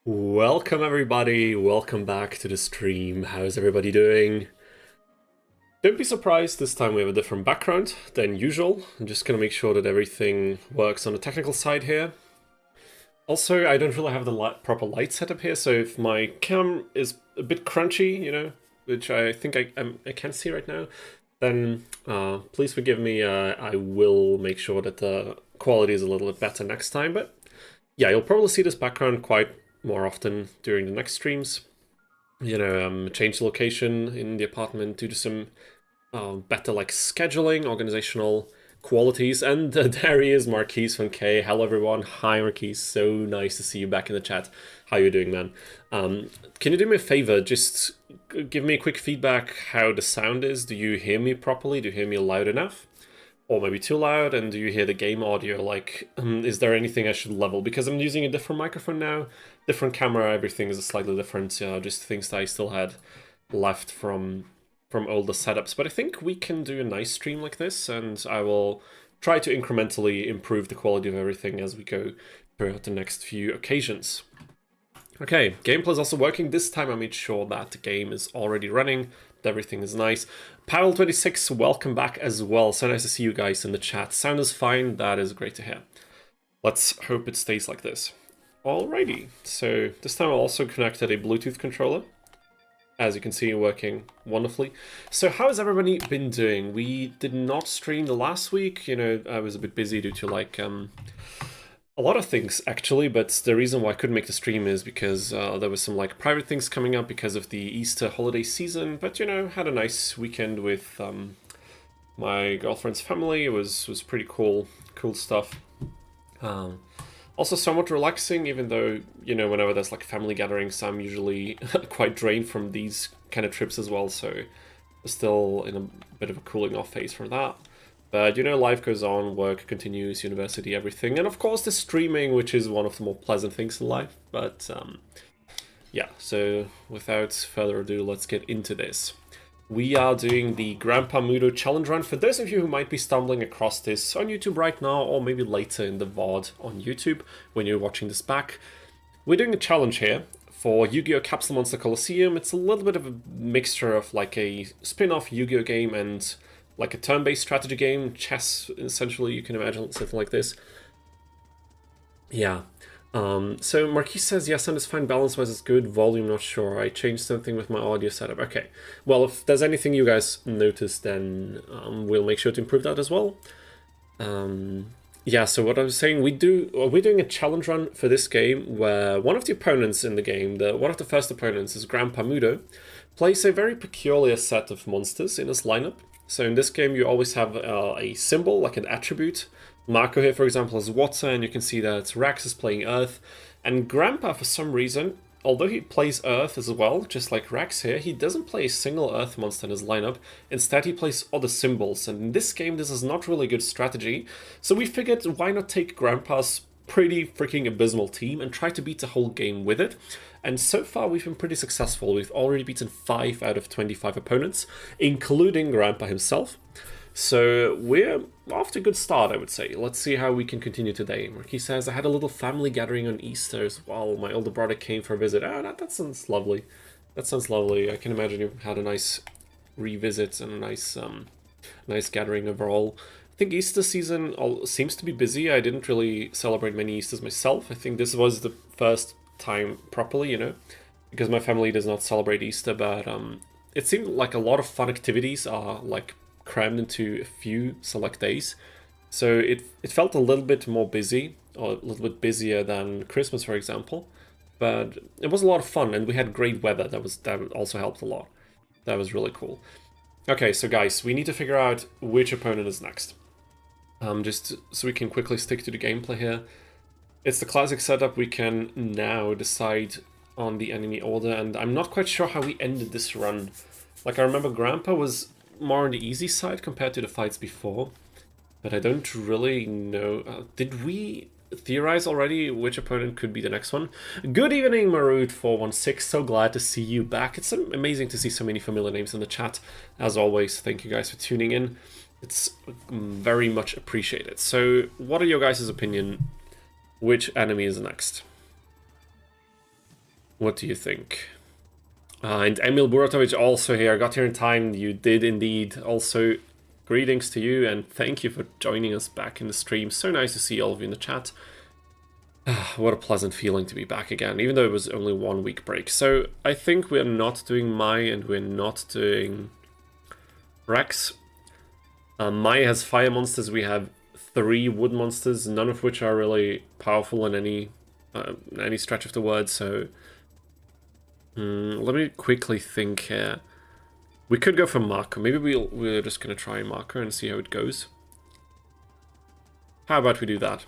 Welcome everybody, welcome back to the stream. How's everybody doing? Don't be surprised, this time we have a different background than usual. I'm just gonna make sure that everything works on the technical side here. Also, I don't really have the proper light setup here, so if my cam is a bit crunchy, which I think I can see right now, then please forgive me. I will make sure that the quality is a little bit better next time, but yeah, you'll probably see this background quite more often during the next streams. Change the location in the apartment due to some better scheduling, organizational qualities. And there he is, Marquise from K. Hello everyone. Hi Marquise, so nice to see you back in the chat. How you doing, man? Can you do me a favor? Just give me a quick feedback how the sound is. Do you hear me properly? Do you hear me loud enough? Or maybe too loud? And do you hear the game audio? Is there anything I should level? Because I'm using a different microphone now, different camera, everything is slightly different. Just things that I still had left from older setups. But I think we can do a nice stream like this, and I will try to incrementally improve the quality of everything as we go throughout the next few occasions. Okay, gameplay is also working. This time I made sure that the game is already running. Everything is nice. Paddle26, welcome back as well. So nice to see you guys in the chat. Sound is fine. That is great to hear. Let's hope it stays like this. Alrighty. So this time I also connected a Bluetooth controller. As you can see, working wonderfully. So how has everybody been doing? We did not stream the last week. I was a bit busy due to a lot of things actually, but the reason why I couldn't make the stream is because there was some private things coming up because of the Easter holiday season. But had a nice weekend with my girlfriend's family. It was pretty cool stuff. Also somewhat relaxing, even though whenever there's family gatherings, I'm usually quite drained from these kind of trips as well. So still in a bit of a cooling off phase for that. But life goes on, work continues, university, everything. And of course the streaming, which is one of the more pleasant things in life. But yeah, so without further ado, let's get into this. We are doing the Grandpa MUTO challenge run. For those of you who might be stumbling across this on YouTube right now, or maybe later in the VOD on YouTube when you're watching this back, we're doing a challenge here for Yu-Gi-Oh! Capsule Monster Coliseum. It's a little bit of a mixture of a spin-off Yu-Gi-Oh! Game and a turn-based strategy game, chess, essentially, you can imagine something like this. Yeah. So Marquis says, yes, sound is fine, balance-wise it's good, volume not sure. I changed something with my audio setup. Okay. Well, if there's anything you guys notice, then we'll make sure to improve that as well. Yeah, so what I was saying, we're doing a challenge run for this game where one of the opponents in the game, one of the first opponents is Grandpa MUTO, plays a very peculiar set of monsters in his lineup. So in this game, you always have a symbol, an attribute. Mako here, for example, is water, and you can see that Rex is playing Earth. And Grandpa, for some reason, although he plays Earth as well, just like Rex here, he doesn't play a single Earth monster in his lineup. Instead, he plays other symbols. And in this game, this is not really good strategy. So we figured, why not take Grandpa's pretty freaking abysmal team and try to beat the whole game with it. And so far we've been pretty successful. We've already beaten 5 out of 25 opponents, including Grandpa himself. So we're off to a good start, I would say. Let's see how we can continue today. Marquis says, I had a little family gathering on Easter as well. My older brother came for a visit. Oh, that sounds lovely. That sounds lovely. I can imagine you had a nice revisit and a nice gathering overall. I think Easter season seems to be busy. I didn't really celebrate many Easters myself. I think this was the first time properly, because my family does not celebrate Easter, but it seemed like a lot of fun activities are crammed into a few select days. So it felt a little bit more busy, or a little bit busier than Christmas, for example. But it was a lot of fun, and we had great weather. That also helped a lot. That was really cool. Okay, so guys, we need to figure out which opponent is next. Just so we can quickly stick to the gameplay here. It's the classic setup. We can now decide on the enemy order, and I'm not quite sure how we ended this run. I remember Grandpa was more on the easy side compared to the fights before, but I don't really know. Did we theorize already which opponent could be the next one? Good evening, Marut416. So glad to see you back. It's amazing to see so many familiar names in the chat. As always, thank you guys for tuning in. It's very much appreciated. So what are your guys' opinion? Which enemy is next? What do you think? And Emil Buratovic also here. Got here in time. You did indeed. Also, greetings to you and thank you for joining us back in the stream. So nice to see all of you in the chat. What a pleasant feeling to be back again, even though it was only 1 week break. So I think we're not doing Mai and we're not doing Rex. Mai has fire monsters. We have 3 wood monsters, none of which are really powerful in any stretch of the word. So let me quickly think here. We could go for Mako. Maybe we're just gonna try Mako and see how it goes. How about we do that?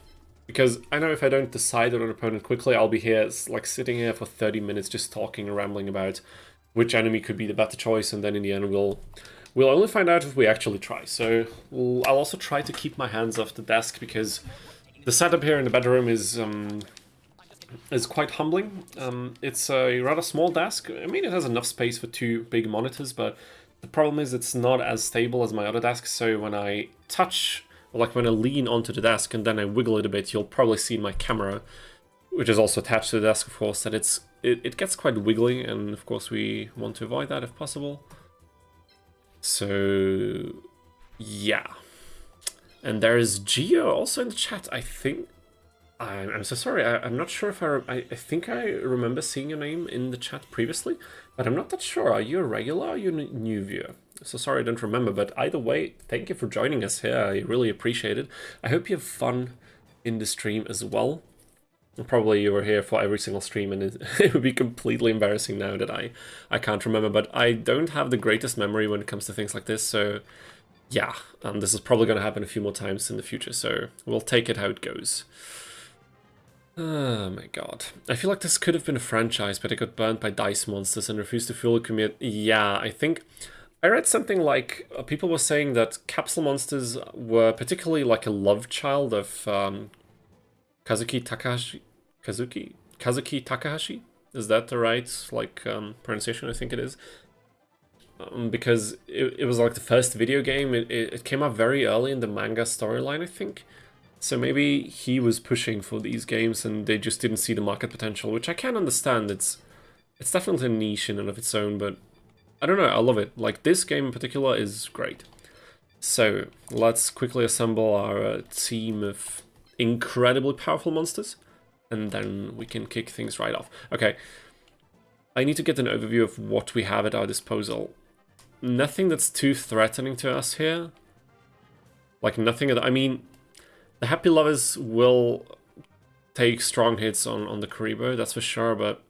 Because I know if I don't decide on an opponent quickly, I'll be here, like sitting here for 30 minutes just talking and rambling about which enemy could be the better choice, and then in the end we'll only find out if we actually try. So I'll also try to keep my hands off the desk, because the setup here in the bedroom is quite humbling. It's a rather small desk. I mean, it has enough space for 2 big monitors, but the problem is it's not as stable as my other desks, so when I touch, like when I lean onto the desk and then I wiggle it a bit, you'll probably see my camera, which is also attached to the desk, of course, that it gets quite wiggly, and of course we want to avoid that if possible. So yeah. And there is Gio also in the chat, I think. I'm so sorry, I'm not sure if I think I remember seeing your name in the chat previously, but I'm not that sure. Are you a regular or are you a new viewer? So sorry I don't remember, but either way, thank you for joining us here. I really appreciate it. I hope you have fun in the stream as well. Probably you were here for every single stream, and it would be completely embarrassing now that I can't remember, but I don't have the greatest memory when it comes to things like this, so yeah, this is probably going to happen a few more times in the future, so we'll take it how it goes. Oh my god. I feel like this could have been a franchise, but it got burnt by dice monsters and refused to fully commit. Yeah, I think I read something like people were saying that Capsule monsters were particularly like a love child of Kazuki Takahashi? Is that the right pronunciation? I think it is. Because it was like the first video game. It came out very early in the manga storyline, I think. So maybe he was pushing for these games and they just didn't see the market potential, which I can understand. It's definitely a niche in and of its own, but I don't know, I love it. Like, this game in particular is great. So let's quickly assemble our team of incredibly powerful monsters, and then we can kick things right off. Okay, I need to get an overview of what we have at our disposal. Nothing that's too threatening to us here. Like, nothing I mean, the Happy Lovers will take strong hits on the Karibo, that's for sure, but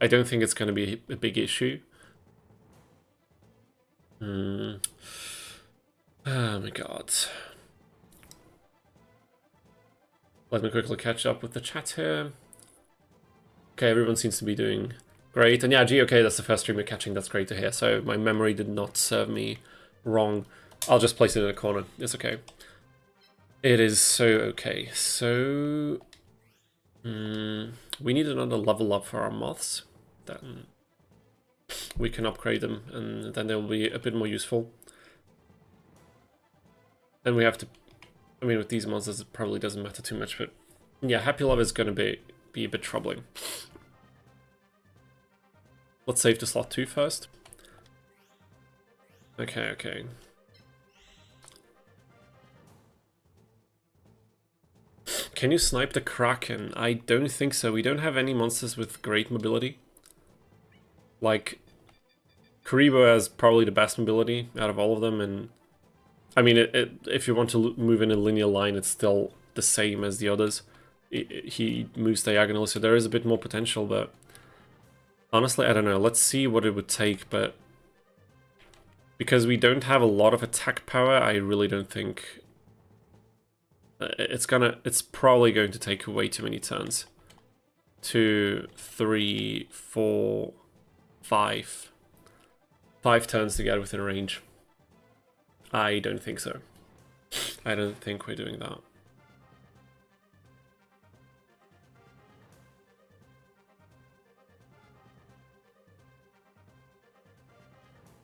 I don't think it's going to be a big issue. Oh my god. Let me quickly catch up with the chat here. Okay, everyone seems to be doing great. And yeah, gee, okay, that's the first stream you're catching. That's great to hear. So my memory did not serve me wrong. I'll just place it in a corner. It's okay. It is so okay. So we need another level up for our moths. Then we can upgrade them, and then they'll be a bit more useful. And we have to, I mean, with these monsters it probably doesn't matter too much, but yeah, Happy Love is going to be a bit troubling. Let's save to slot 2 first. Okay, okay. Can you snipe the Kraken? I don't think so. We don't have any monsters with great mobility. Like, Karibo has probably the best mobility out of all of them, and I mean, if you want to move in a linear line, it's still the same as the others. He moves diagonally, so there is a bit more potential, but honestly, I don't know. Let's see what it would take, but because we don't have a lot of attack power, I really don't think it's probably going to take way too many turns. 2, 3, 4, 5. 5 turns to get within range. I don't think so. I don't think we're doing that.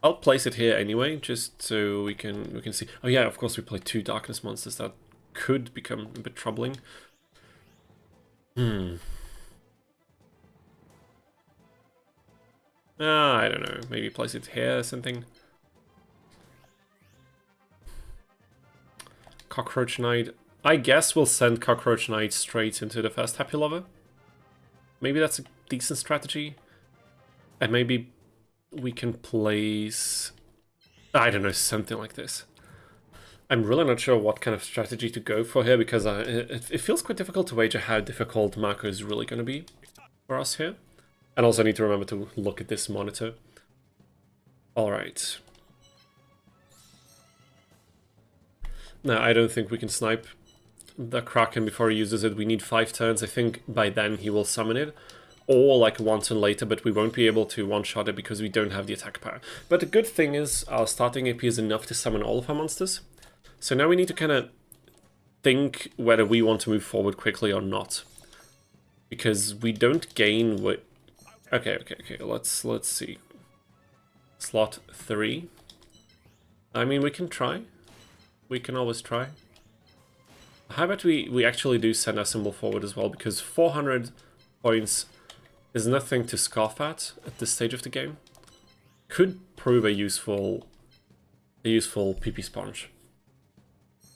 I'll place it here anyway, just so we can see. Oh yeah, of course we play 2 darkness monsters. That could become a bit troubling. I don't know, maybe place it here or something. Cockroach Knight. I guess we'll send Cockroach Knight straight into the first Happy Lover. Maybe that's a decent strategy. And maybe we can place... I don't know, something like this. I'm really not sure what kind of strategy to go for here, because it feels quite difficult to wager how difficult Mako is really going to be for us here. And also need to remember to look at this monitor. Alright. No, I don't think we can snipe the Kraken before he uses it. We need 5 turns. I think by then he will summon it. Or like 1 turn later, but we won't be able to one-shot it because we don't have the attack power. But the good thing is our starting AP is enough to summon all of our monsters. So now we need to kind of think whether we want to move forward quickly or not. Because we don't gain what... Okay, let's see. Slot 3. I mean, we can try. We can always try. How about we actually do send our symbol forward as well, because 400 points is nothing to scoff at this stage of the game. Could prove a useful PP sponge,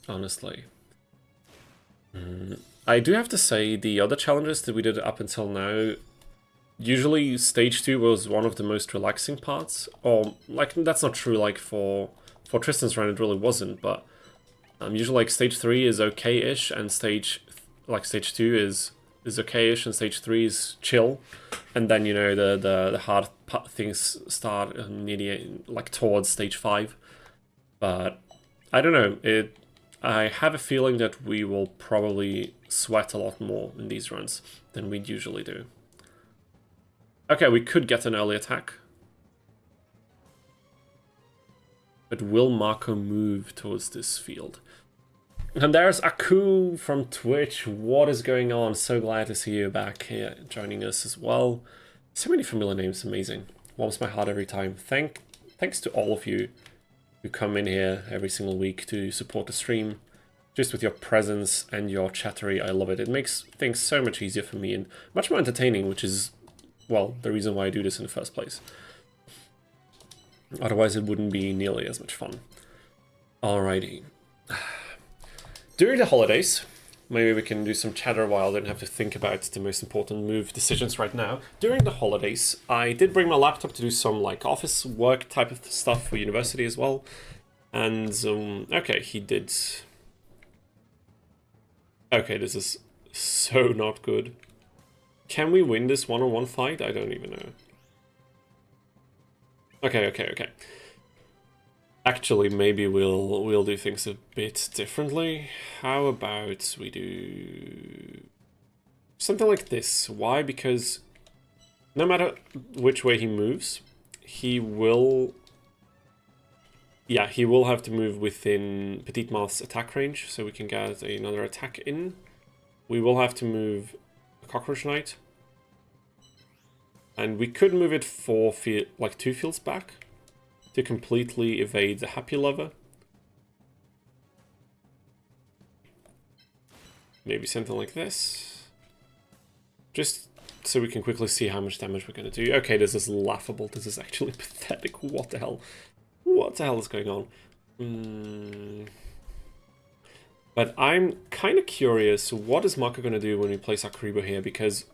honestly. I do have to say, the other challenges that we did up until now, usually stage 2 was one of the most relaxing parts. Or, like, that's not true, like, for Tristan's run it really wasn't, but usually, like, stage 3 is okay-ish, and stage 2 is okay-ish, and stage 3 is chill. And then, you know, the hard things start nearly, like, towards stage 5. But, I don't know, I have a feeling that we will probably sweat a lot more in these runs than we'd usually do. Okay, we could get an early attack. But will Mako move towards this field? And there's Aku from Twitch. What is going on? So glad to see you back here joining us as well. So many familiar names, amazing. Warms my heart every time. Thanks to all of you who come in here every single week to support the stream. Just with your presence and your chattery, I love it. It makes things so much easier for me and much more entertaining, which is, well, the reason why I do this in the first place. Otherwise, it wouldn't be nearly as much fun. Alrighty. During the holidays, maybe we can do some chatter while I don't have to think about the most important move decisions right now. During the holidays, I did bring my laptop to do some like office work type of stuff for university as well. And, okay, he did... Okay, this is so not good. Can we win this one-on-one fight? I don't even know. Okay. Actually, maybe we'll do things a bit differently. How about we do something like this? Why? Because no matter which way he moves, he will... Yeah, he will have to move within Petite Mouth's attack range, so we can get another attack in. We will have to move a Cockroach Knight. And we could move it 2 fields back to completely evade the Happy Lover. Maybe something like this. Just so we can quickly see how much damage we're going to do. Okay, this is laughable. This is actually pathetic. What the hell? What the hell is going on? But I'm kind of curious, what is Mako going to do when we place Akaribo here? Because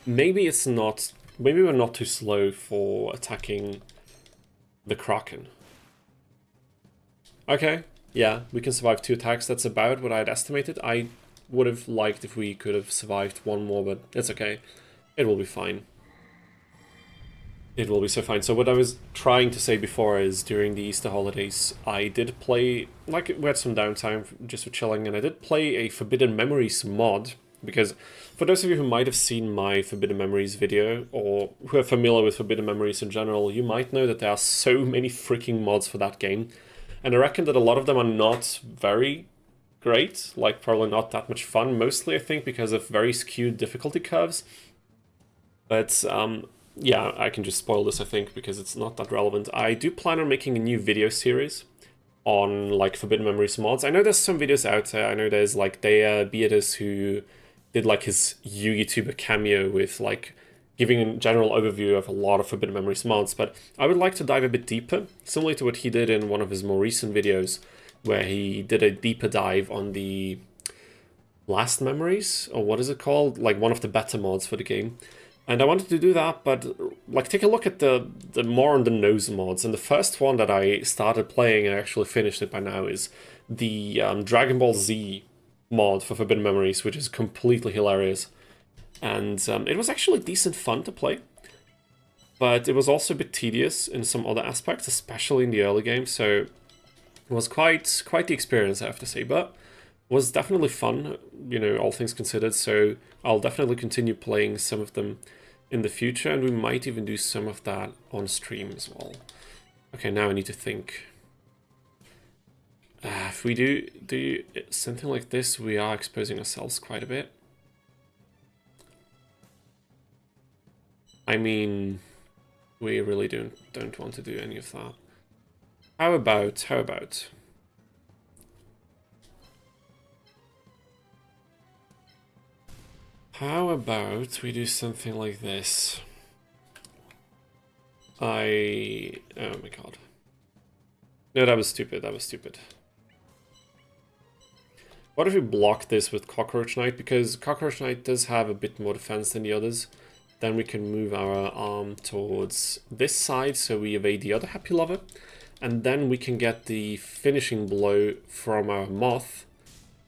maybe it's not... Maybe we're not too slow for attacking the Kraken. Okay, yeah, we can survive 2 attacks. That's about what I'd estimated. I would have liked if we could have survived 1 more, but it's okay. It will be fine. It will be so fine. So what I was trying to say before is during the Easter holidays, I did play, like we had some downtime just for chilling, and I did play a Forbidden Memories mod, because for those of you who might have seen my Forbidden Memories video, or who are familiar with Forbidden Memories in general, you might know that there are so many freaking mods for that game, and I reckon that a lot of them are not very great, like probably not that much fun, mostly I think because of very skewed difficulty curves, but yeah, I can just spoil this, I think, because it's not that relevant. I do plan on making a new video series on, like, Forbidden Memories mods. I know there's some videos out there. I know there's, like, Dea Beatus who did, like, his YouTuber cameo with, like, giving a general overview of a lot of Forbidden Memories mods, but I would like to dive a bit deeper, similar to what he did in one of his more recent videos, where he did a deeper dive on the Last Memories, or what is it called? Like one of the better mods for the game. And I wanted to do that, but like take a look at the more on the nose mods. And the first one that I started playing and actually finished it by now is the Dragon Ball Z mod for Forbidden Memories, which is completely hilarious. And it was actually decent fun to play, but it was also a bit tedious in some other aspects, especially in the early game. So it was quite the experience, I have to say, but was definitely fun, you know, all things considered. So I'll definitely continue playing some of them in the future, and we might even do some of that on stream as well. Okay, now I need to think. If we do something like this, we are exposing ourselves quite a bit. I mean, we really don't want to do any of that. How about we do something like this? Oh my god. No, that was stupid, What if we block this with Cockroach Knight? Because Cockroach Knight does have a bit more defense than the others. Then we can move our arm towards this side, so we evade the other Happy Lover. And then we can get the finishing blow from our Moth,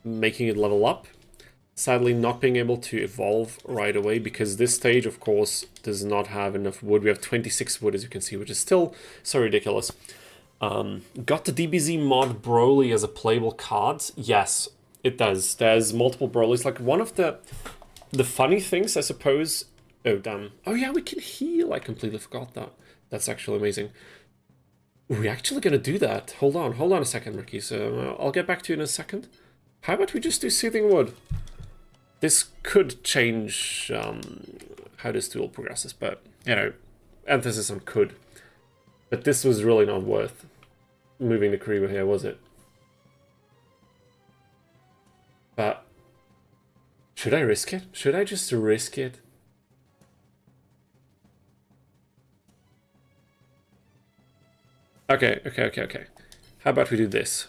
making it level up. Sadly, not being able to evolve right away, because this stage, of course, does not have enough wood. We have 26 wood, as you can see, which is still so ridiculous. Got the DBZ mod Broly as a playable card? Yes, it does. There's multiple Brolys. Like, one of the funny things, I suppose... Oh, damn. Oh, yeah, we can heal. I completely forgot that. That's actually amazing. Are we actually going to do that? Hold on a second, Ricky. So I'll get back to you in a second. How about we just do Soothing Wood? This could change how this duel progresses, but, you know, emphasis on could. But this was really not worth moving the Kariba here, was it? But, should I risk it? Should I just risk it? Okay. How about we do this?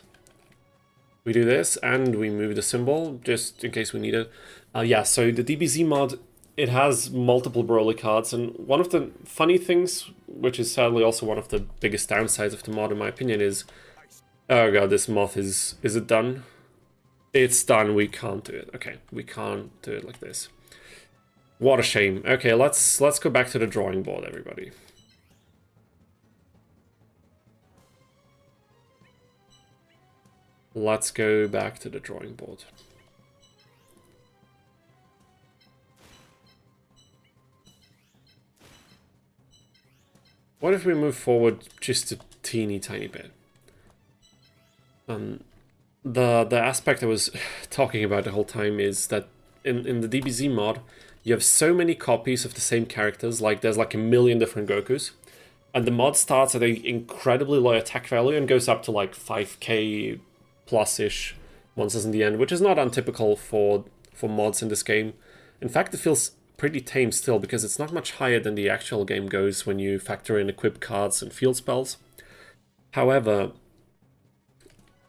We do this, and we move the symbol, just in case we need it. Yeah, so the DBZ mod, it has multiple Broly cards, and one of the funny things, which is sadly also one of the biggest downsides of the mod, in my opinion, is... Oh god, this Moth is it done? It's done, we can't do it. Okay, we can't do it like this. What a shame. Okay, let's go back to the drawing board, everybody. Let's go back to the drawing board. What if we move forward just a teeny tiny bit? The aspect I was talking about the whole time is that in the DBZ mod, you have so many copies of the same characters, like there's like a million different Gokus. And the mod starts at an incredibly low attack value and goes up to like 5k plus-ish monsters in the end, which is not untypical for mods in this game. In fact, it feels pretty tame still, because it's not much higher than the actual game goes when you factor in equip cards and field spells. However,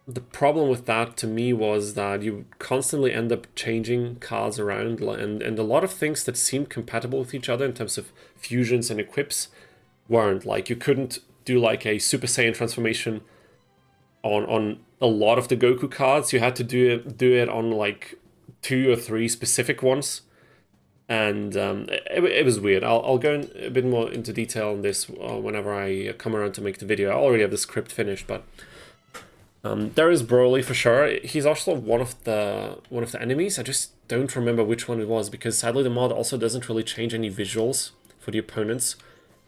the problem with that to me was that you constantly end up changing cards around, and a lot of things that seemed compatible with each other in terms of fusions and equips weren't. Like, you couldn't do like a Super Saiyan transformation on a lot of the Goku cards. You had to do it on like 2 or 3 specific ones, and it was weird. I'll go in a bit more into detail on this whenever I come around to make the video. I already have the script finished, but there is Broly for sure. He's also one of the enemies. I just don't remember which one it was, because sadly the mod also doesn't really change any visuals for the opponents.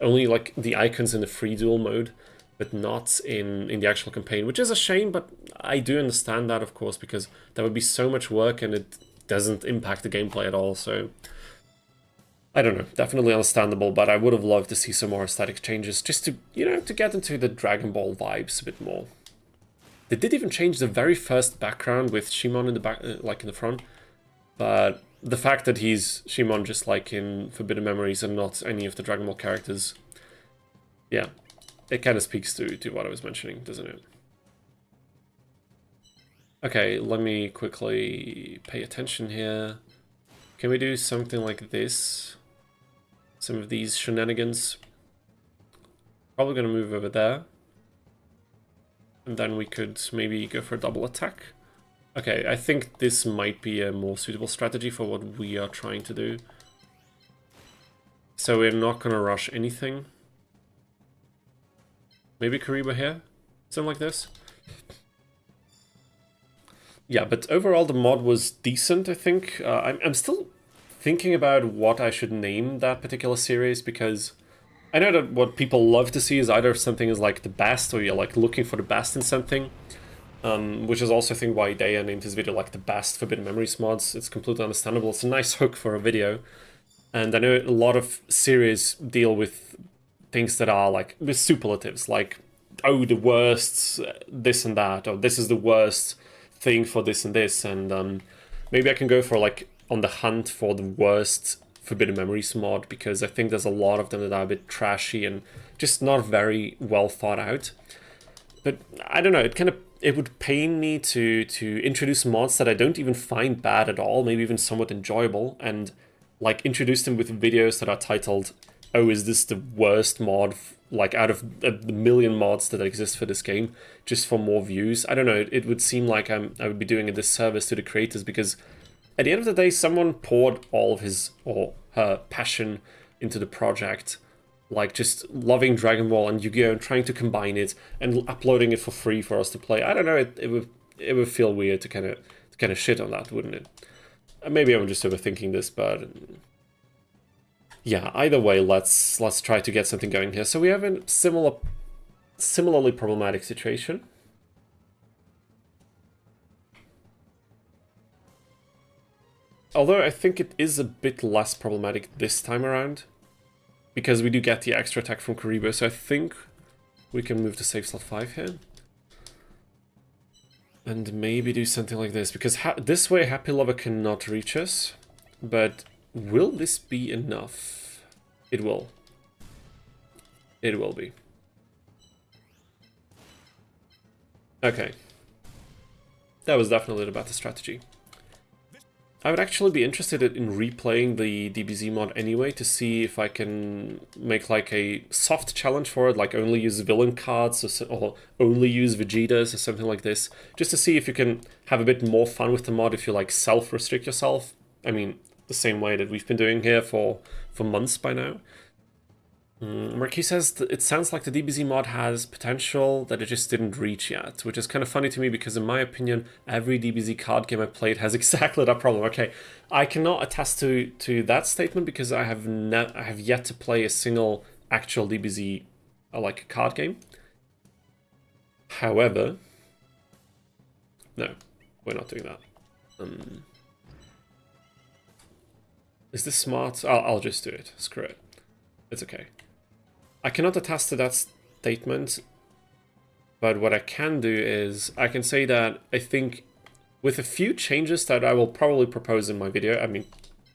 Only like the icons in the free duel mode, but not in the actual campaign, which is a shame, but I do understand that, of course, because that would be so much work and it doesn't impact the gameplay at all, so... I don't know, definitely understandable, but I would have loved to see some more aesthetic changes, just to, you know, to get into the Dragon Ball vibes a bit more. They did even change the very first background with Shimon in the back, like in the front, but the fact that he's Shimon just like in Forbidden Memories and not any of the Dragon Ball characters, yeah, it kind of speaks to what I was mentioning, doesn't it? Okay, let me quickly pay attention here. Can we do something like this? Some of these shenanigans. Probably gonna move over there. And then we could maybe go for a double attack. Okay, I think this might be a more suitable strategy for what we are trying to do. So we're not gonna rush anything. Maybe Kariba here? Something like this? Yeah, but overall the mod was decent, I think. I'm still thinking about what I should name that particular series, because I know that what people love to see is either something is like the best, or you're like looking for the best in something. Which is also, I think, why Daya named his video like the best Forbidden Memories mods. It's completely understandable. It's a nice hook for a video. And I know a lot of series deal with things that are like, with superlatives, like, oh, the worst, this and that, or this is the worst thing for this and this. And maybe I can go for like on the hunt for the worst Forbidden Memories mod, because I think there's a lot of them that are a bit trashy and just not very well thought out. But I don't know, it would pain me to introduce mods that I don't even find bad at all, maybe even somewhat enjoyable, and like introduce them with videos that are titled, oh, is this the worst mod, like out of the million mods that exist for this game, just for more views. I don't know, it would seem like I would be doing a disservice to the creators, because at the end of the day, someone poured all of his or her passion into the project, like just loving Dragon Ball and Yu-Gi-Oh! And trying to combine it and uploading it for free for us to play. I don't know, it would feel weird to kind of shit on that, wouldn't it? Maybe I'm just overthinking this, but yeah, either way, let's try to get something going here. So we have a similarly problematic situation. Although I think it is a bit less problematic this time around, because we do get the extra attack from Karibo, so I think we can move to save slot 5 here. And maybe do something like this, because this way Happy Lover cannot reach us. But will this be enough? It will. It will be. Okay. That was definitely the better strategy. I would actually be interested in replaying the DBZ mod anyway, to see if I can make like a soft challenge for it, like only use villain cards or only use Vegetas or something like this, just to see if you can have a bit more fun with the mod if you like self-restrict yourself. I mean, the same way that we've been doing here for months by now. Marquis says it sounds like the DBZ mod has potential that it just didn't reach yet, which is kind of funny to me, because in my opinion, every DBZ card game I played has exactly that problem. Okay, I cannot attest to that statement, because I have yet to play a single actual DBZ like card game. However, no, we're not doing that. Is this smart? I'll just do it. Screw it. It's okay. I cannot attest to that statement, but what I can do is I can say that I think with a few changes that I will probably propose in my video, I mean,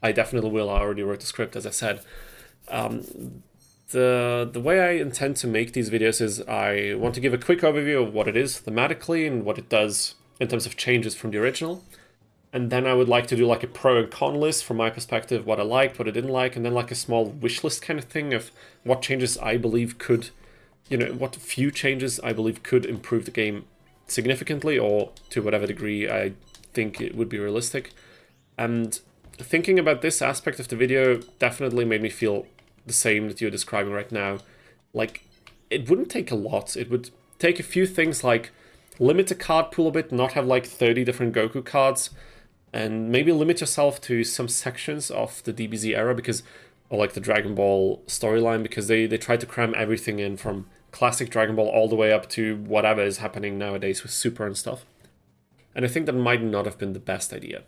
I definitely will, I already wrote the script, as I said. The way I intend to make these videos is I want to give a quick overview of what it is thematically and what it does in terms of changes from the original. And then I would like to do like a pro and con list from my perspective, what I liked, what I didn't like, and then like a small wish list kind of thing of what changes I believe could, you know, what few changes I believe could improve the game significantly, or to whatever degree I think it would be realistic. And thinking about this aspect of the video definitely made me feel the same that you're describing right now. Like, it wouldn't take a lot. It would take a few things like limit the card pool a bit, not have like 30 different Goku cards, and maybe limit yourself to some sections of the DBZ era, because, or like the Dragon Ball storyline, because they try to cram everything in from classic Dragon Ball all the way up to whatever is happening nowadays with Super and stuff. And I think that might not have been the best idea.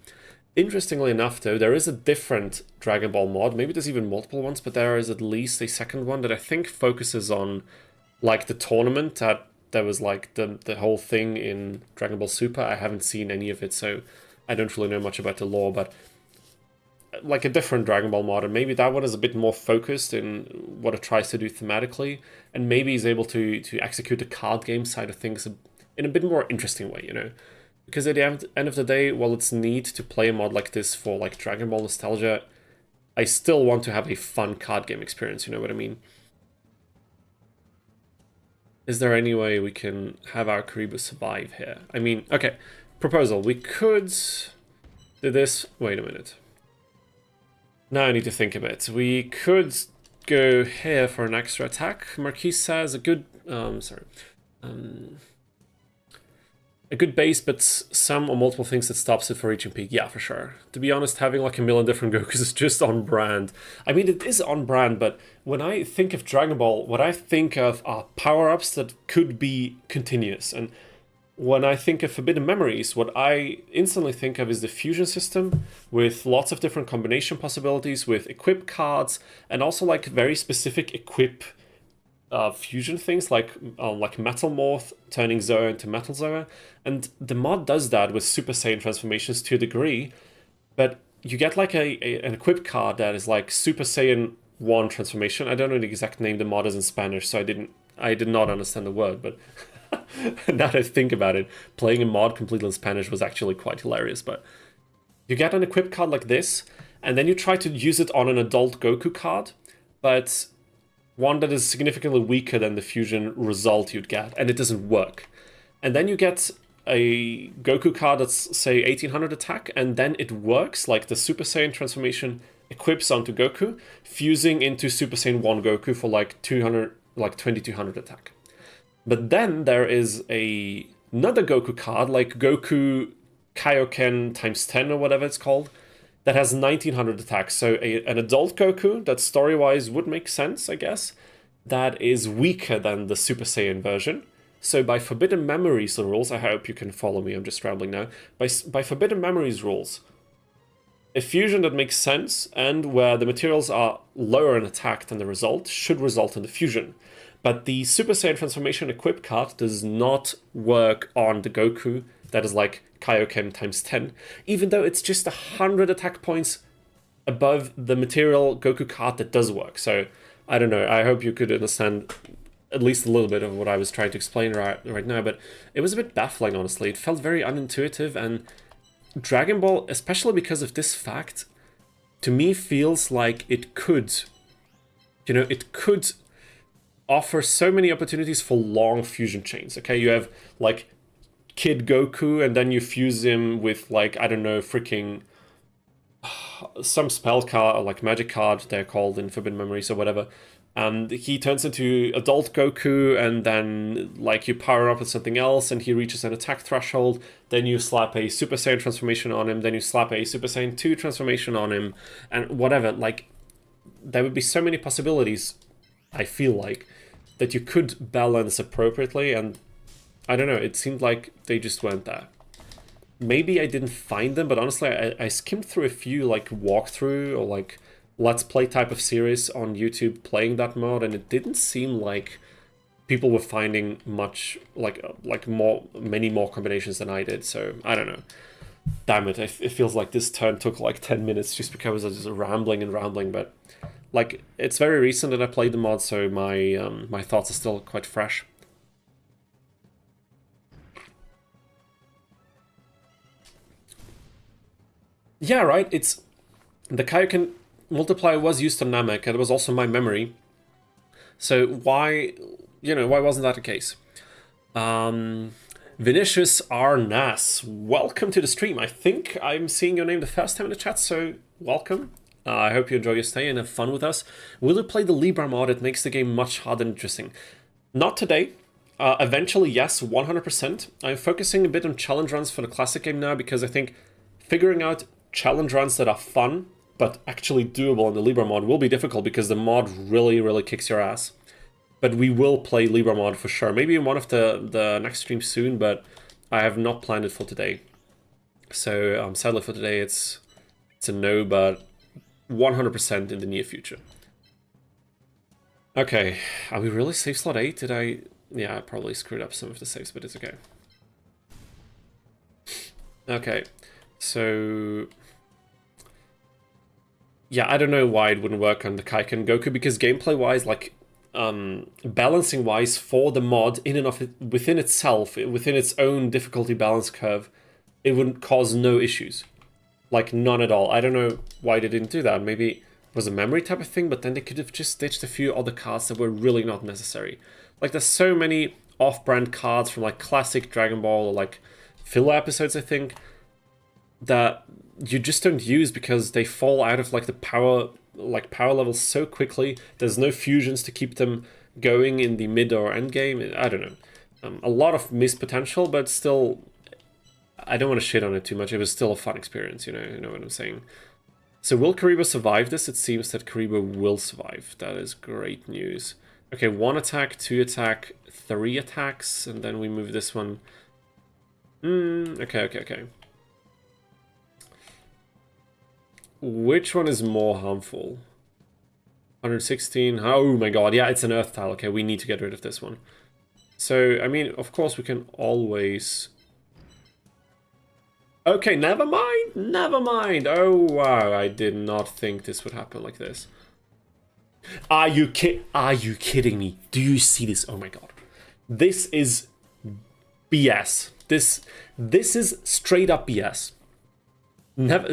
Interestingly enough, though, there is a different Dragon Ball mod, maybe there's even multiple ones, but there is at least a second one that I think focuses on like the tournament that was like the whole thing in Dragon Ball Super. I haven't seen any of it, so I don't really know much about the lore, but like a different Dragon Ball mod, and maybe that one is a bit more focused in what it tries to do thematically, and maybe is able to execute the card game side of things in a bit more interesting way, you know? Because at the end of the day, while it's neat to play a mod like this for like Dragon Ball nostalgia, I still want to have a fun card game experience, you know what I mean? Is there any way we can have our Karibu survive here? I mean, okay, proposal. We could do this. Wait a minute. Now I need to think a bit. We could go here for an extra attack. Marquis says a good... a good base, but some or multiple things that stops it from reaching peak. Yeah, for sure. To be honest, having like a million different Gokus is just on brand. I mean, it is on brand, but when I think of Dragon Ball, what I think of are power-ups that could be continuous. And when I think of Forbidden Memories, what I instantly think of is the fusion system with lots of different combination possibilities, with equip cards, and also like very specific equip fusion things like Metal Morph turning Zoa into Metal Zoa, and the mod does that with Super Saiyan transformations to a degree, but you get like an equip card that is like Super Saiyan 1 transformation. I don't know the exact name the mod is in Spanish, so I did not understand the word, but now that I think about it, playing a mod completely in Spanish was actually quite hilarious. But you get an equip card like this, and then you try to use it on an adult Goku card, but one that is significantly weaker than the fusion result you'd get, and it doesn't work. And then you get a Goku card that's, say, 1800 attack, and then it works, like the Super Saiyan transformation equips onto Goku, fusing into Super Saiyan 1 Goku for like 2200 attack. But then there is another Goku card, like Goku Kaioken times 10 or whatever it's called, that has 1900 attacks. So an adult Goku that story-wise would make sense, I guess, that is weaker than the Super Saiyan version. So by Forbidden Memories rules, I hope you can follow me, I'm just rambling now. By Forbidden Memories rules, a fusion that makes sense and where the materials are lower in attack than the result should result in the fusion. But the Super Saiyan transformation equip card does not work on the Goku that is like Kaioken times 10, even though it's just 100 attack points above the material Goku card that does work. So, I don't know, I hope you could understand at least a little bit of what I was trying to explain right now, but it was a bit baffling, honestly. It felt very unintuitive, and Dragon Ball, especially because of this fact, to me feels like it could, you know, it could offer so many opportunities for long fusion chains. Okay, you have like Kid Goku, and then you fuse him with like, I don't know, freaking some spell card, like magic card they're called in Forbidden Memories or whatever, and he turns into adult Goku, and then like you power up with something else and he reaches an attack threshold, then you slap a Super Saiyan transformation on him, then you slap a Super Saiyan 2 transformation on him, and whatever. Like, there would be so many possibilities, I feel like, that you could balance appropriately, and I don't know, it seemed like they just weren't there. Maybe I didn't find them, but honestly, I skimmed through a few like walkthrough or like Let's Play type of series on YouTube playing that mod, and it didn't seem like people were finding much, like many more combinations than I did, so I don't know. Damn it, it feels like this turn took like 10 minutes just because I was just rambling and rambling, but like, it's very recent that I played the mod, so my thoughts are still quite fresh. Yeah, right, it's... The Kaioken multiplier was used on Namek, and it was also my memory. So why, you know, why wasn't that the case? Vinicius R. Nas, welcome to the stream. I think I'm seeing your name the first time in the chat, so welcome. I hope you enjoy your stay and have fun with us. Will you play the Libra mod? It makes the game much harder and interesting. Not today. Eventually, yes, 100%. I'm focusing a bit on challenge runs for the classic game now, because I think figuring out challenge runs that are fun but actually doable in the Libra mod will be difficult, because the mod really kicks your ass. But we will play Libra mod for sure. Maybe in one of the next streams soon, but I have not planned it for today. So sadly for today it's a no, but 100% in the near future. Okay, are we really save slot 8? Did I... Yeah, I probably screwed up some of the saves, but it's okay. Okay, so... yeah, I don't know why it wouldn't work on the Kaiken Goku, because gameplay-wise, like, balancing-wise, for the mod, in and of it, within itself, within its own difficulty balance curve, it wouldn't cause no issues. Like, none at all. I don't know why they didn't do that. Maybe it was a memory type of thing, but then they could have just ditched a few other cards that were really not necessary. Like, there's so many off-brand cards from, like, classic Dragon Ball or, like, filler episodes, I think, that you just don't use because they fall out of, like, the power levels so quickly. There's no fusions to keep them going in the mid or end game. I don't know. A lot of missed potential, but still, I don't want to shit on it too much. It was still a fun experience, you know what I'm saying. So will Karibo survive this? It seems that Karibo will survive. That is great news. Okay, 1 attack, 2 attack, 3 attacks, and then we move this one. Okay. Which one is more harmful? 116. Oh my god, yeah, it's an earth tile. Okay, we need to get rid of this one. So, I mean, of course we can always... Okay, never mind. Oh, wow, I did not think this would happen like this. Are you kidding me? Do you see this? Oh my god. This is BS. This is straight up BS.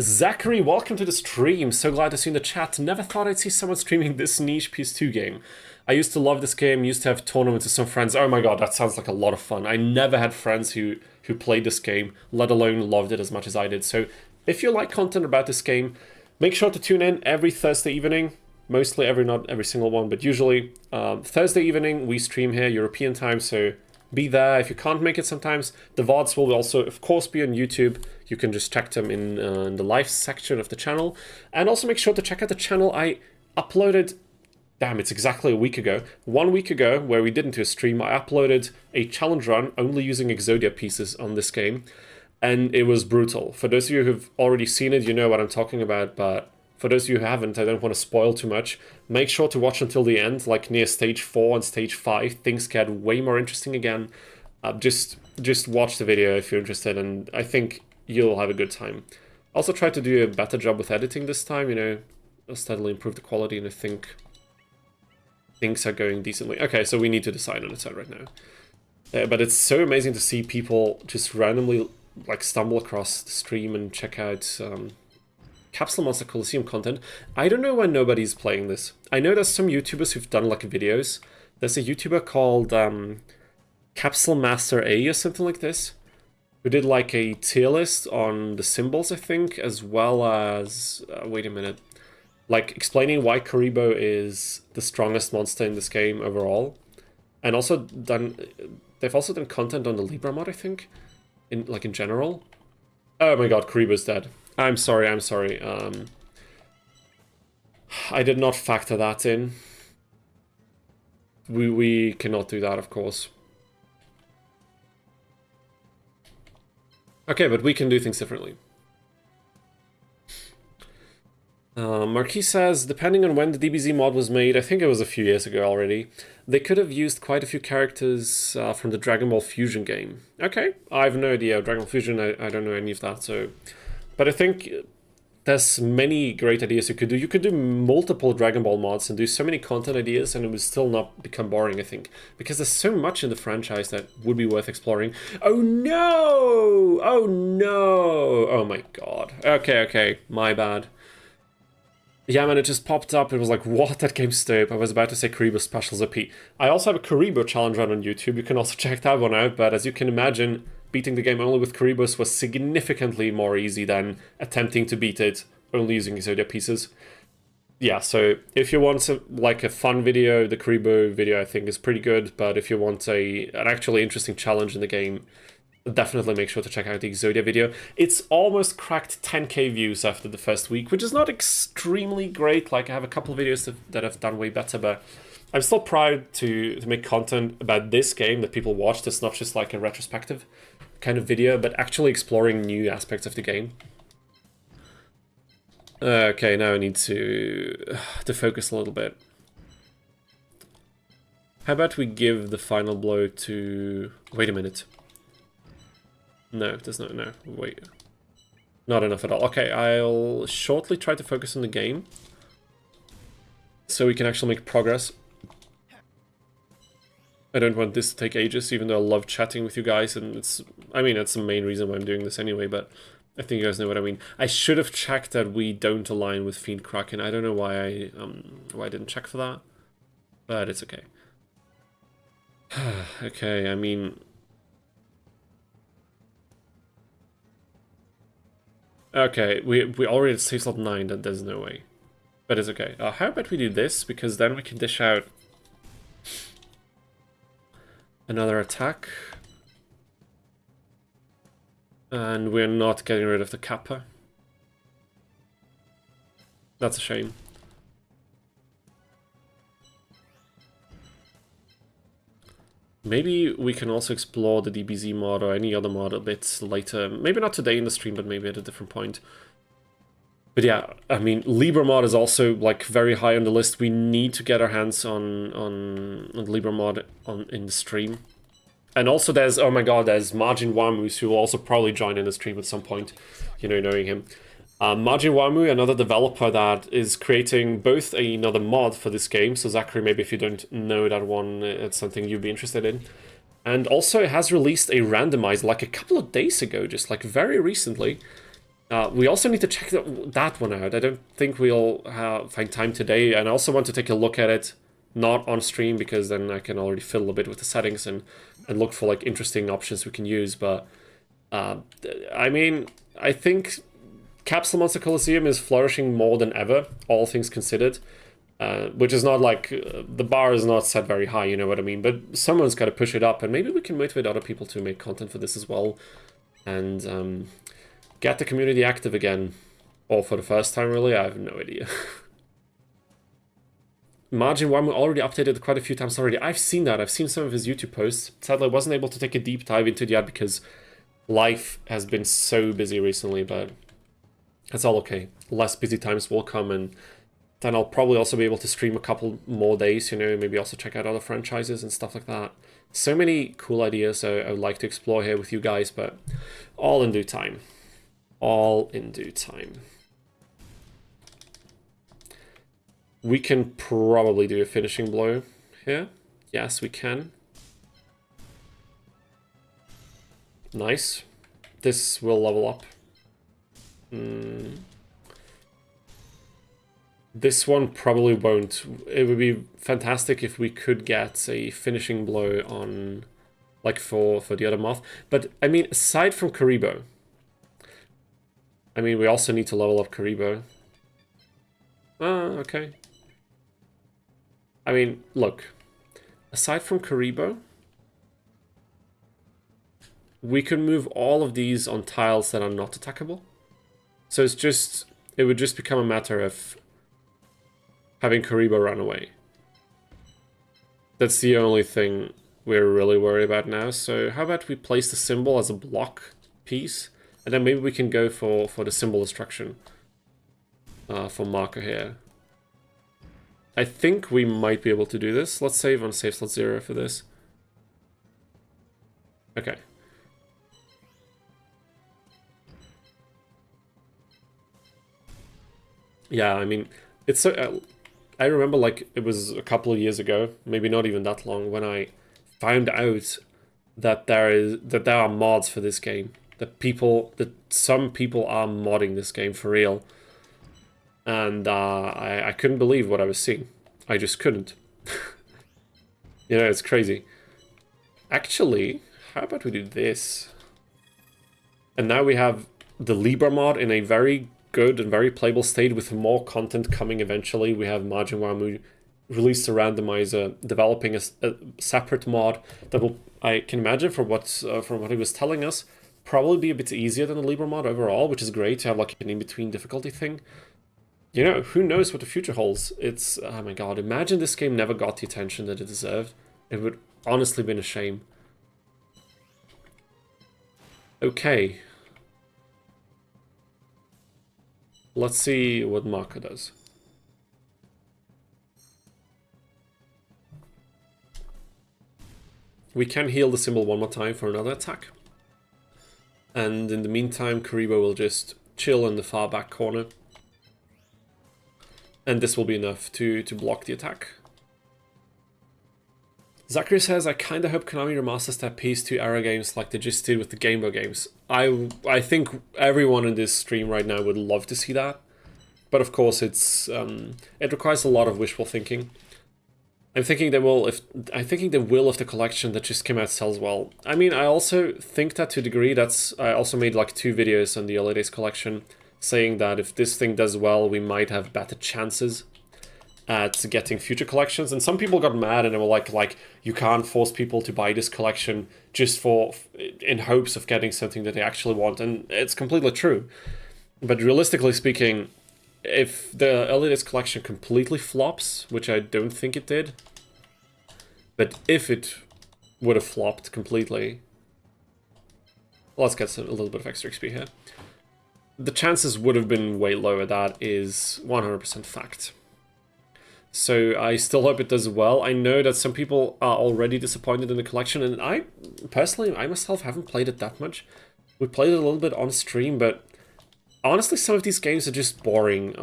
Zachary, welcome to the stream. So glad to see you in the chat. Never thought I'd see someone streaming this niche PS2 game. I used to love this game, used to have tournaments with some friends. Oh my god, that sounds like a lot of fun. I never had friends who played this game, let alone loved it as much as I did. So if you like content about this game, make sure to tune in every Thursday evening. Mostly not every single one, but usually Thursday evening we stream here, European time, so be there. If you can't make it sometimes, the VODs will also, of course, be on YouTube. You can just check them in the live section of the channel. And also make sure to check out the channel I uploaded, damn, it's exactly a week ago. 1 week ago, where we didn't do a stream, I uploaded a challenge run only using Exodia pieces on this game. And it was brutal. For those of you who've already seen it, you know what I'm talking about, but for those of you who haven't, I don't want to spoil too much. Make sure to watch until the end, like near stage 4 and stage 5. Things get way more interesting again. Just watch the video if you're interested, and I think you'll have a good time. Also try to do a better job with editing this time, you know, I'll steadily improve the quality, and I think things are going decently. Okay, so we need to decide on it right now. But it's so amazing to see people just randomly like stumble across the stream and check out Capsule Monster Coliseum content. I don't know why nobody's playing this. I know there's some YouTubers who've done like videos. There's a YouTuber called Capsule Master A or something like this, who did like a tier list on the symbols, I think, as well as wait a minute, like explaining why Karibo is the strongest monster in this game overall, and also they've also done content on the Libra mod, I think, in general. Oh my god, Karibo's dead. I'm sorry. I did not factor that in. We cannot do that, of course. Okay, but we can do things differently. Marquis says, depending on when the DBZ mod was made, I think it was a few years ago already, they could have used quite a few characters from the Dragon Ball Fusion game. Okay, I have no idea. Dragon Ball Fusion, I don't know any of that, so... But I think there's many great ideas you could do. You could do multiple Dragon Ball mods and do so many content ideas, and it would still not become boring, I think. Because there's so much in the franchise that would be worth exploring. Oh no! Oh no! Oh my god. Okay, my bad. Yeah, man, it just popped up. It was like, what? That game's dope. I was about to say Karibo Specials OP. I also have a Karibo challenge run on YouTube. You can also check that one out, but as you can imagine, beating the game only with Karibos was significantly more easy than attempting to beat it only using Exodia pieces. Yeah, so if you want like a fun video, the Karibo video I think is pretty good, but if you want an actually interesting challenge in the game, definitely make sure to check out the Exodia video. It's almost cracked 10k views after the first week, which is not extremely great. Like, I have a couple of videos that have done way better, but I'm still proud to make content about this game that people watch. That's not just like a retrospective kind of video, but actually exploring new aspects of the game. Okay, now I need to focus a little bit. How about we give the final blow to... Wait a minute. No, there's no, wait. Not enough at all. Okay, I'll shortly try to focus on the game so we can actually make progress. I don't want this to take ages, even though I love chatting with you guys, and it's... I mean, that's the main reason why I'm doing this anyway, but I think you guys know what I mean. I should have checked that we don't align with Fiend Kraken. I don't know why I didn't check for that, but it's okay. Okay, I mean... Okay, we already at save slot 9, that there's no way. But it's okay. How about we do this, because then we can dish out another attack. And we're not getting rid of the Kappa. That's a shame. Maybe we can also explore the DBZ mod or any other mod a bit later. Maybe not today in the stream, but maybe at a different point. But yeah, I mean, Libra mod is also like very high on the list. We need to get our hands on Libra mod in the stream. And also there's, oh my god, there's Margin Wamus, who will also probably join in the stream at some point, you know, knowing him. Margin Wamu, another developer that is creating both another mod for this game. So Zachary, maybe if you don't know that one, it's something you'd be interested in. And also it has released a randomizer like a couple of days ago, just like very recently. We also need to check that one out. I don't think we'll find time today. And I also want to take a look at it, not on stream, because then I can already fiddle a bit with the settings and look for like interesting options we can use. But I mean, I think Capsule Monster Coliseum is flourishing more than ever, all things considered. Which is not like, the bar is not set very high, you know what I mean? But someone's got to push it up, and maybe we can motivate other people to make content for this as well. And get the community active again. Or for the first time, really, I have no idea. Margin Wamu already updated quite a few times already. I've seen that. I've seen some of his YouTube posts. Sadly, I wasn't able to take a deep dive into it yet because life has been so busy recently, but that's all okay. Less busy times will come, and then I'll probably also be able to stream a couple more days, you know, maybe also check out other franchises and stuff like that. So many cool ideas I would like to explore here with you guys, but all in due time. All in due time. We can probably do a finishing blow here. Yes, we can. Nice. This will level up. This one probably won't. It would be fantastic if we could get a finishing blow on, like for the other moth. But I mean, aside from Karibo, I mean, we also need to level up Karibo. Okay. I mean, look, aside from Karibo, we can move all of these on tiles that are not attackable. So it's just, it would just become a matter of having Karibo run away. That's the only thing we're really worried about now. So how about we place the symbol as a block piece, and then maybe we can go for the symbol destruction for Mako here. I think we might be able to do this. Let's save on save slot 0 for this. Okay. Yeah, I mean, it's so... I remember, like, it was a couple of years ago, maybe not even that long, when I found out that there are mods for this game. That some people are modding this game for real. And I couldn't believe what I was seeing. I just couldn't. You know, it's crazy. Actually, how about we do this? And now we have the Libra mod in a very good and very playable state with more content coming eventually. We have Margin Wamu released a randomizer, developing a separate mod that will, I can imagine from what he was telling us, probably be a bit easier than the Libra mod overall, which is great to have like an in-between difficulty thing. You know, who knows what the future holds? It's, oh my god, imagine this game never got the attention that it deserved. It would honestly been a shame. Okay. Let's see what Mako does. We can heal the symbol one more time for another attack. And in the meantime, Karibo will just chill in the far back corner. And this will be enough to block the attack. Zachary says, I kinda hope Konami remasters their PS2 era games like they just did with the Game Boy games. I think everyone in this stream right now would love to see that. But of course it requires a lot of wishful thinking. I'm thinking they will if the collection that just came out sells well. I mean, I also think that to a degree. I also made like 2 videos on the Early Days collection saying that if this thing does well, we might have better chances at getting future collections. And some people got mad and they were like you can't force people to buy this collection just in hopes of getting something that they actually want. And it's completely true. But realistically speaking, if the Early Days collection completely flops, which I don't think it did, but if it would have flopped completely, let's get a little bit of extra XP here. The chances would have been way lower. That is 100% fact. So I still hope it does well. I know that some people are already disappointed in the collection, and I myself haven't played it that much. We played it a little bit on stream, but honestly, some of these games are just boring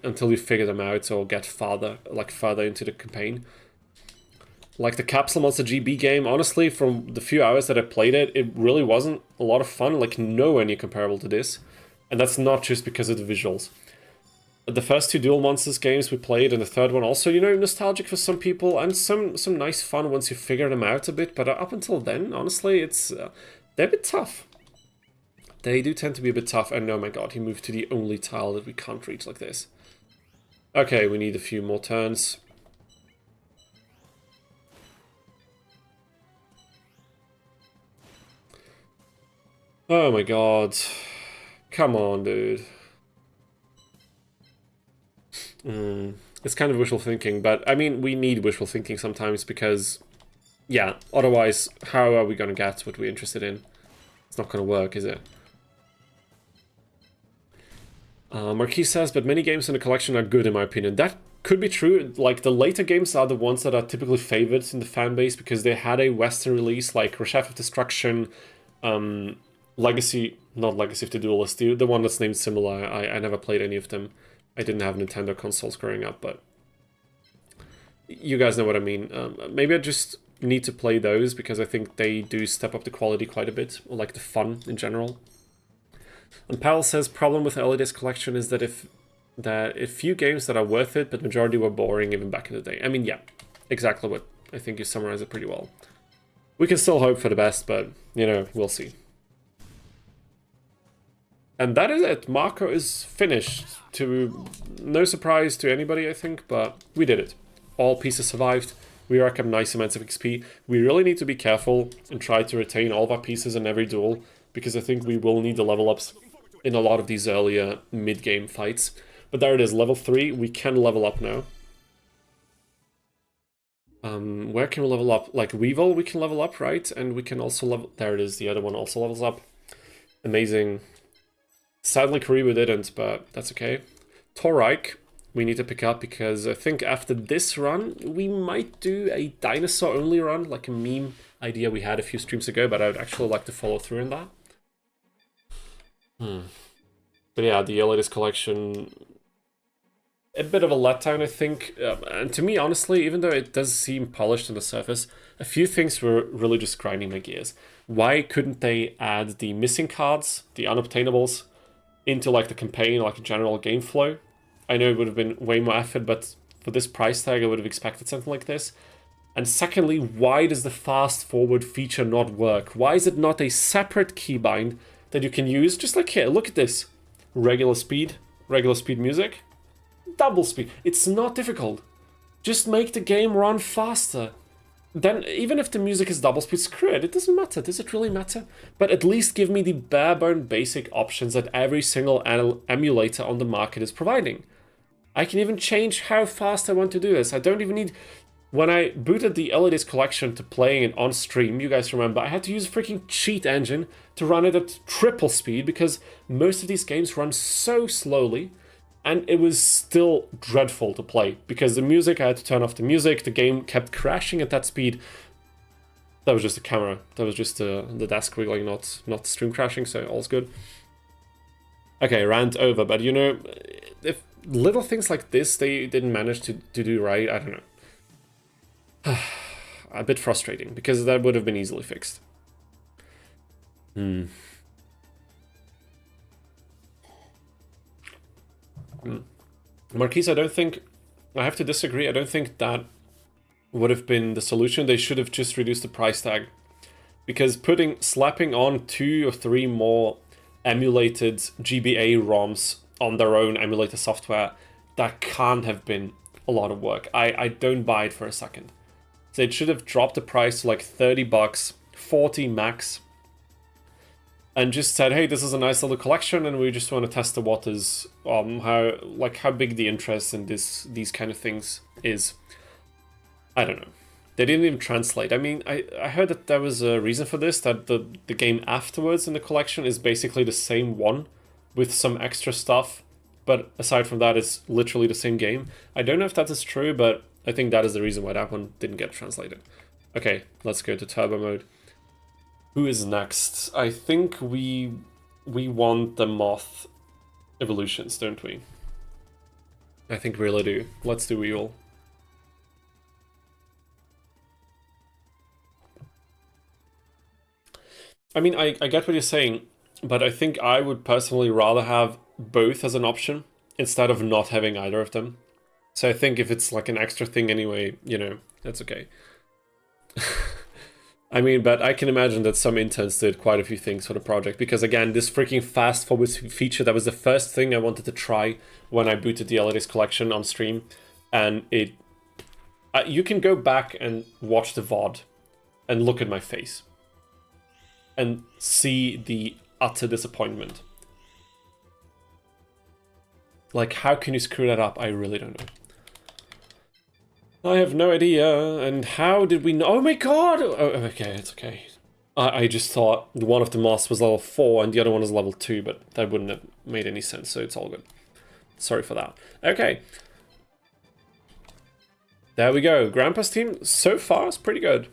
until you figure them out or get further into the campaign. Like the Capsule Monster GB game, honestly, from the few hours that I played it, it really wasn't a lot of fun, like nowhere near comparable to this. And that's not just because of the visuals. The first 2 Duel Monsters games we played, and the third one also, you know, nostalgic for some people, and some nice fun once you figure them out a bit, but up until then, honestly, they're a bit tough. They do tend to be a bit tough, and oh my god, he moved to the only tile that we can't reach like this. Okay, we need a few more turns. Oh my god. Come on, dude. It's kind of wishful thinking, but I mean, we need wishful thinking sometimes because, yeah, otherwise, how are we gonna get what we're interested in? It's not gonna work, is it? Marquis says, but many games in the collection are good in my opinion. That could be true. Like, the later games are the ones that are typically favored in the fan base because they had a Western release, like Chef of Destruction, Legacy, not Legacy of the Duelist, the one that's named similar. I never played any of them. I didn't have Nintendo consoles growing up, but you guys know what I mean. Maybe I just need to play those because I think they do step up the quality quite a bit, or like the fun in general. And Powell says, problem with Early Days collection is that a few games that are worth it, but majority were boring even back in the day. I mean, yeah, exactly what I think you summarized it pretty well. We can still hope for the best, but, you know, we'll see. And that is it. Mako is finished. To no surprise to anybody, I think, but we did it. All pieces survived. We rack up nice amounts of XP. We really need to be careful and try to retain all of our pieces in every duel, because I think we will need the level ups in a lot of these earlier mid-game fights. But there it is, level 3. We can level up now. Where can we level up? Like Weevil, we can level up, right? And we can also level... There it is, the other one also levels up. Amazing. Sadly, Karibu didn't, but that's okay. Torike, we need to pick up because I think after this run, we might do a Dinosaur-only run, like a meme idea we had a few streams ago, but I would actually like to follow through in that. But yeah, the Early Days collection, a bit of a letdown, I think. And to me, honestly, even though it does seem polished on the surface, a few things were really just grinding my gears. Why couldn't they add the missing cards, the unobtainables, into like the campaign, like a general game flow? I know it would have been way more effort, but for this price tag, I would have expected something like this. And secondly, why does the fast forward feature not work? Why is it not a separate keybind that you can use? Just like here, look at this. Regular speed music, double speed. It's not difficult. Just make the game run faster. Then, even if the music is double speed, screw it. It doesn't matter. Does it really matter? But at least give me the bare-bone basic options that every single emulator on the market is providing. I can even change how fast I want to do this. I don't even need... When I booted the Early Days collection to playing it on stream, you guys remember, I had to use a freaking cheat engine to run it at triple speed because most of these games run so slowly. And it was still dreadful to play, because the music, I had to turn off the music, the game kept crashing at that speed. That was just the camera, that was just the desk wiggling, not stream crashing, so all's good. Okay, rant over, but you know, if little things like this they didn't manage to do right, I don't know. A bit frustrating, because that would have been easily fixed. Marquise, I don't think... I have to disagree. I don't think that would have been the solution. They should have just reduced the price tag. Because slapping on 2 or 3 more emulated GBA ROMs on their own emulator software, that can't have been a lot of work. I don't buy it for a second. So it should have dropped the price to like 30 bucks, 40 max, and just said, hey, this is a nice little collection, and we just want to test the waters, how big the interest in these kind of things is. I don't know. They didn't even translate. I mean, I heard that there was a reason for this, that the game afterwards in the collection is basically the same one with some extra stuff, but aside from that, it's literally the same game. I don't know if that is true, but I think that is the reason why that one didn't get translated. Okay, let's go to turbo mode. Who is next? I think we want the moth evolutions, don't we? I think we really do. Let's do Weevil. I mean, I get what you're saying, but I think I would personally rather have both as an option instead of not having either of them. So I think if it's like an extra thing anyway, you know, that's okay. I mean, but I can imagine that some interns did quite a few things for the project, because again, this freaking fast forward feature, that was the first thing I wanted to try when I booted the Holidays collection on stream, and it... you can go back and watch the VOD and look at my face and see the utter disappointment. Like, how can you screw that up? I really don't know. I have no idea. And how did we know? Oh my god! Oh, okay, it's okay. I just thought one of the moths was level 4 and the other one is level 2, but that wouldn't have made any sense, so it's all good. Sorry for that. Okay. There we go. Grandpa's team, so far, is pretty good.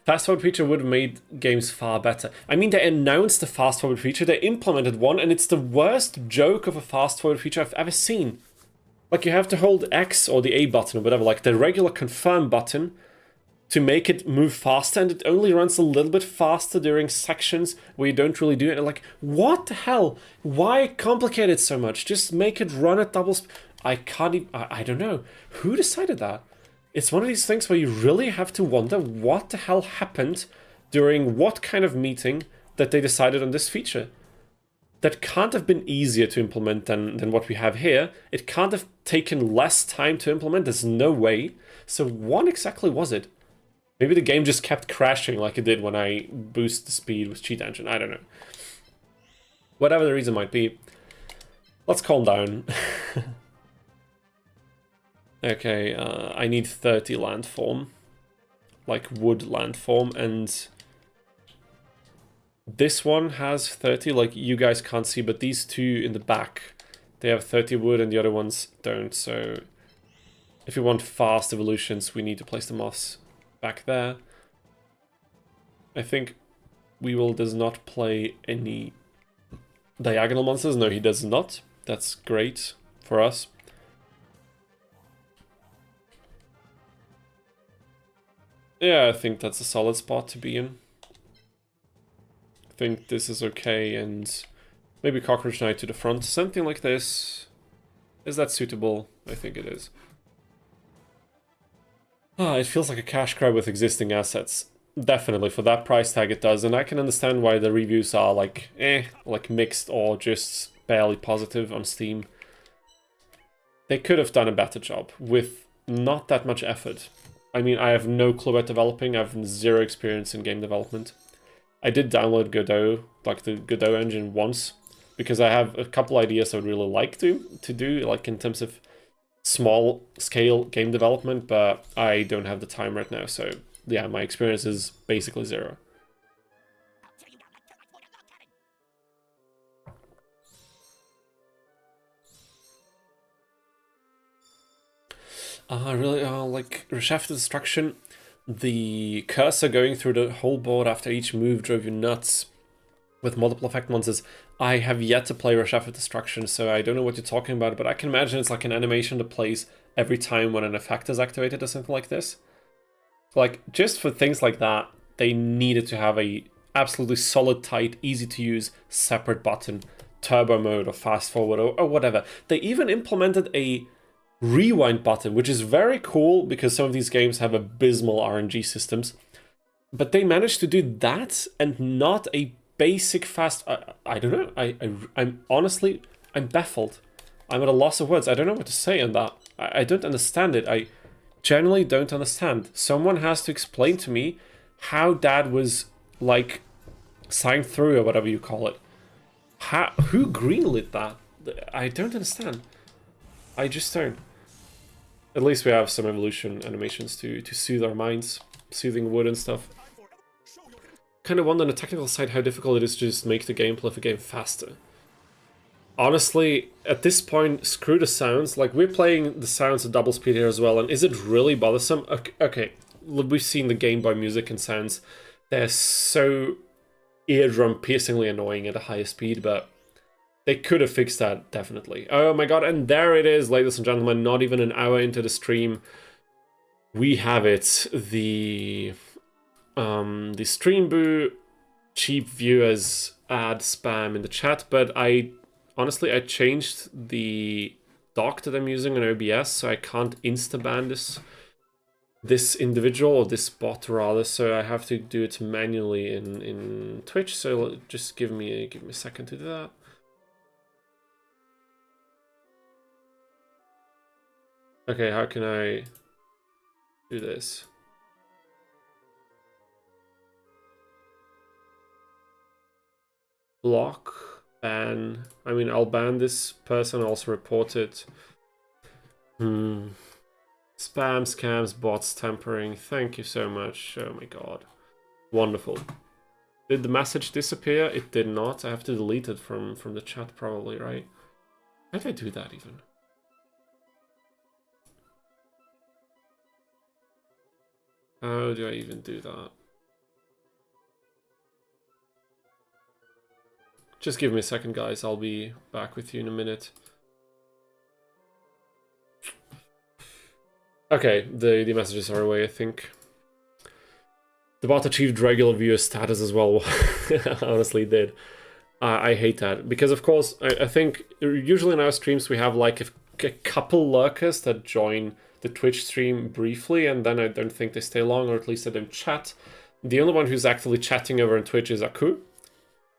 Fast forward feature would have made games far better. I mean, they announced the fast forward feature, they implemented one, and it's the worst joke of a fast forward feature I've ever seen. Like, you have to hold X or the A button or whatever, like the regular confirm button, to make it move faster, and it only runs a little bit faster during sections where you don't really do it. And like, what the hell? Why complicate it so much? Just make it run at double speed. I can't even, I don't know. Who decided that? It's one of these things where you really have to wonder what the hell happened during what kind of meeting that they decided on this feature. That can't have been easier to implement than what we have here. It can't have taken less time to implement. There's no way. So what exactly was it? Maybe the game just kept crashing like it did when I boost the speed with Cheat Engine. I don't know. Whatever the reason might be. Let's calm down. Okay, I need 30 landform. Like wood landform, and this one has 30, like you guys can't see, but these two in the back, they have 30 wood and the other ones don't, so if you want fast evolutions, we need to place the moths back there. I think Weevil does not play any diagonal monsters. No, he does not. That's great for us. Yeah, I think that's a solid spot to be in. I think this is okay, and maybe Cockroach Knight to the front. Something like this. Is that suitable? I think it is. It feels like a cash grab with existing assets. Definitely, for that price tag it does, and I can understand why the reviews are like, like mixed or just barely positive on Steam. They could have done a better job with not that much effort. I mean, I have no clue about developing. I have zero experience in game development. I did download Godot, like the Godot engine once, because I have a couple ideas I would really like to do, like in terms of small scale game development, but I don't have the time right now, so yeah, my experience is basically zero. Really, like, Reshafted Destruction, the cursor going through the whole board after each move drove you nuts. with multiple effect monsters. I have yet to play Rush of Destruction, so I don't know what you're talking about, but I can imagine it's like an animation that plays every time when an effect is activated or something like this. Like, just for things like that, they needed to have a absolutely solid, tight, easy to use, separate button, turbo mode or fast forward or whatever. They even implemented a rewind button, which is very cool because some of these games have abysmal RNG systems. But they managed to do that and not a basic fast... I don't know. I'm honestly, I'm baffled. I'm at a loss of words. I don't know what to say on that. I don't understand it. I genuinely don't understand. Someone has to explain to me how that was, like, signed through or whatever you call it. Who greenlit that? I don't understand. I just don't. At least we have some evolution animations to soothe our minds. Soothing wood and stuff. Kind of wonder on the technical side how difficult it is to just make the gameplay of a game faster. Honestly, at this point, screw the sounds. Like, we're playing the sounds at double speed here as well, and is it really bothersome? Okay, we've seen the Game Boy music and sounds. They're so eardrum-piercingly annoying at a higher speed, but they could have fixed that, definitely. Oh my god, and there it is, ladies and gentlemen, not even an hour into the stream. We have it, the stream boo, cheap viewers ad spam in the chat, but honestly, I changed the dock that I'm using on OBS, so I can't insta-ban this individual, or this bot rather, so I have to do it manually in Twitch, so just give me a second to do that. Okay, how can I do this? Block, ban. I mean, I'll ban this person, also report it. Spam, scams, bots, tampering. Thank you so much. Oh my god. Wonderful. Did the message disappear? It did not. I have to delete it from the chat probably, right? How did I do that even? How do I even do that? Just give me a second, guys. I'll be back with you in a minute. Okay, the messages are away, I think. The bot achieved regular viewer status as well. Honestly did. I hate that. Because, of course, I think usually in our streams we have like a couple lurkers that join the Twitch stream briefly, and then I don't think they stay long, or at least they don't chat. The only one who's actively chatting over on Twitch is Aku,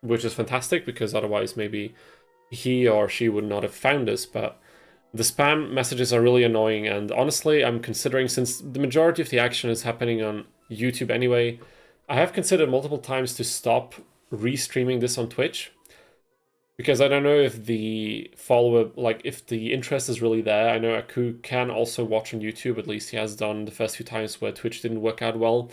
which is fantastic, because otherwise maybe he or she would not have found us, but the spam messages are really annoying, and honestly, I'm considering, since the majority of the action is happening on YouTube anyway, I have considered multiple times to stop restreaming this on Twitch, because I don't know if the follower, like, if the interest is really there. I know Aku can also watch on YouTube, at least he has done the first few times where Twitch didn't work out well.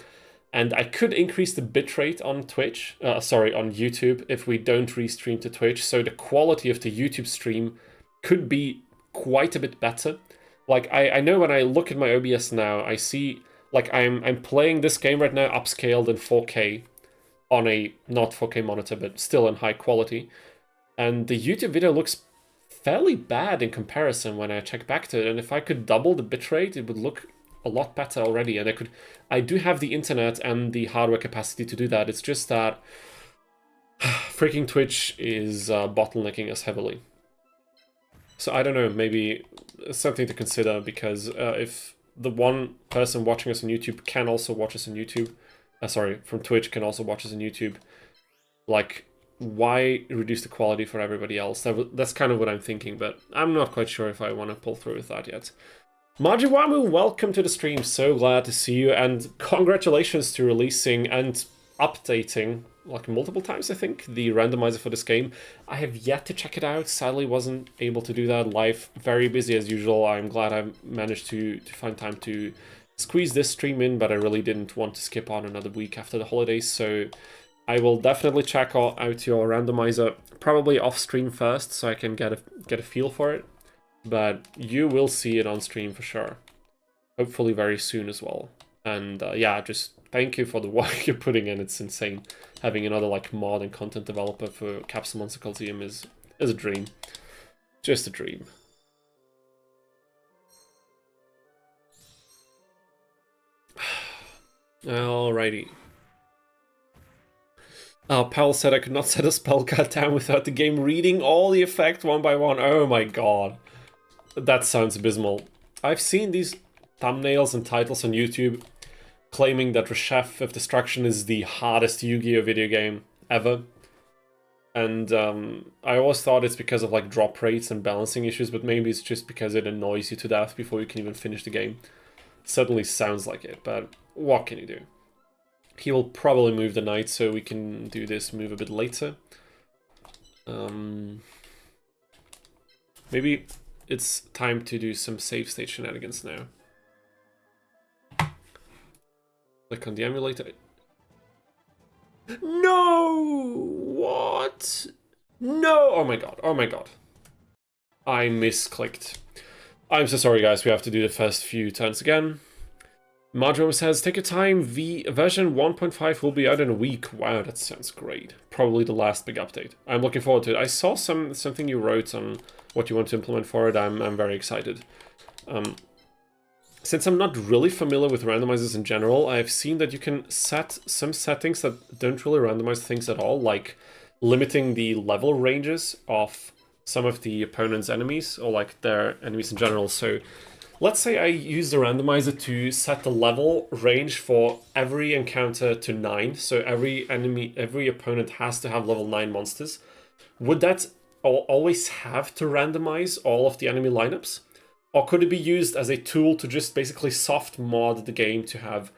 And I could increase the bitrate on Twitch, on YouTube, if we don't restream to Twitch, so the quality of the YouTube stream could be quite a bit better. Like, I know when I look at my OBS now, I see, like, I'm playing this game right now upscaled in 4K on a not 4K monitor, but still in high quality. And the YouTube video looks fairly bad in comparison when I check back to it. And if I could double the bitrate, it would look a lot better already. And I do have the internet and the hardware capacity to do that. It's just that freaking Twitch is bottlenecking us heavily. So I don't know, maybe something to consider, because if the one person watching us on YouTube can also watch us on YouTube, from Twitch can also watch us on YouTube, like, why reduce the quality for everybody else? That's kind of what I'm thinking, but I'm not quite sure if I want to pull through with that yet. Majiwamu, welcome to the stream. So glad to see you, and congratulations to releasing and updating, like, multiple times, I think, the randomizer for this game. I have yet to check it out. Sadly, wasn't able to do that. Life very busy as usual. I'm glad I managed to find time to squeeze this stream in, but I really didn't want to skip on another week after the holidays, so I will definitely check out your randomizer, probably off stream first, so I can get a feel for it. But you will see it on stream for sure. Hopefully very soon as well. And yeah, just thank you for the work you're putting in. It's insane. Having another like mod and content developer for Capsule Monster Coliseum is a dream. Just a dream. Alrighty. Powell said I could not set a spell card down without the game reading all the effect one by one. Oh my god. That sounds abysmal. I've seen these thumbnails and titles on YouTube claiming that Reshef of Destruction is the hardest Yu-Gi-Oh video game ever. And I always thought it's because of like drop rates and balancing issues, but maybe it's just because it annoys you to death before you can even finish the game. Certainly sounds like it, but what can you do? He will probably move the knight so we can do this move a bit later. Maybe it's time to do some save state shenanigans now. Click on the emulator. No! What? No! Oh my god, oh my god. I misclicked. I'm so sorry guys, we have to do the first few turns again. Marjorie says, take your time, version 1.5 will be out in a week. Wow, that sounds great. Probably the last big update. I'm looking forward to it. I saw something you wrote on what you want to implement for it. I'm very excited. Since I'm not really familiar with randomizers in general, I've seen that you can set some settings that don't really randomize things at all, like limiting the level ranges of some of the opponent's enemies, or like their enemies in general. So let's say I use the randomizer to set the level range for every encounter to 9. So every opponent has to have level 9 monsters. Would that always have to randomize all of the enemy lineups? Or could it be used as a tool to just basically soft mod the game to have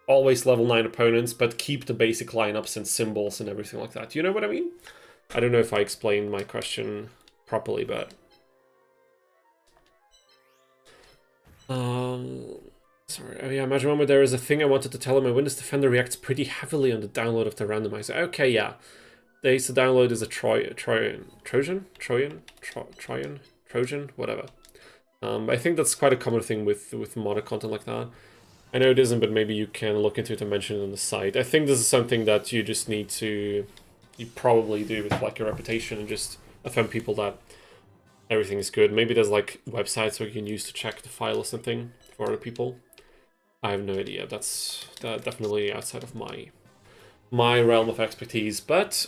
always level 9 opponents, but keep the basic lineups and symbols and everything like that? You know what I mean? I don't know if I explained my question properly, but... sorry. Oh yeah, Imagine Mama, there is a thing I wanted to tell him. My Windows Defender reacts pretty heavily on the download of the randomizer. Okay, yeah. They used to download as a Trojan, whatever. I think that's quite a common thing with modded content like that. I know it isn't, but maybe you can look into it and mention it on the site. I think this is something that you just need to... You probably do with like your reputation and just offend people that everything is good. Maybe there's like websites where you can use to check the file or something for other people. I have no idea. That's definitely outside of my realm of expertise. But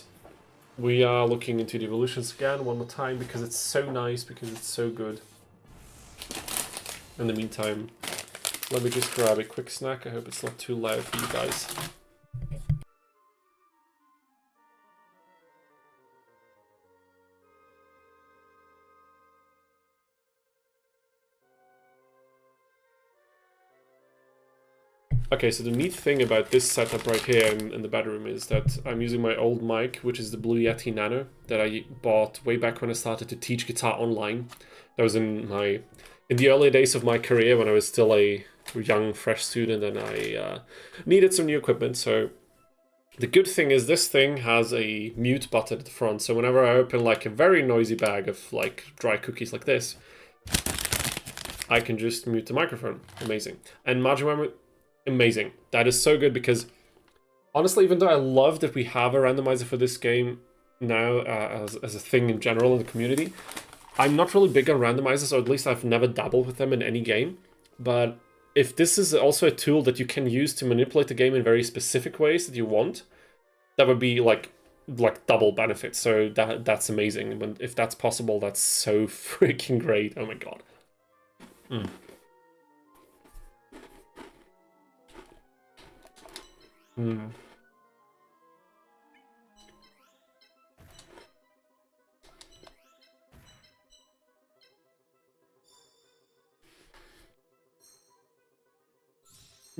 we are looking into the evolutions again one more time because it's so nice, because it's so good. In the meantime, let me just grab a quick snack. I hope it's not too loud for you guys. Okay, so the neat thing about this setup right here in the bedroom is that I'm using my old mic, which is the Blue Yeti Nano, that I bought way back when I started to teach guitar online. That was in the early days of my career when I was still a young, fresh student and I needed some new equipment. So the good thing is this thing has a mute button at the front. So whenever I open like a very noisy bag of like dry cookies like this, I can just mute the microphone. Amazing. And Majima, amazing. That is so good because honestly, even though I love that we have a randomizer for this game now as a thing in general in the community, I'm not really big on randomizers, or at least I've never dabbled with them in any game. But if this is also a tool that you can use to manipulate the game in very specific ways that you want, that would be like double benefit. So that's amazing. And if that's possible, that's so freaking great. Oh my god.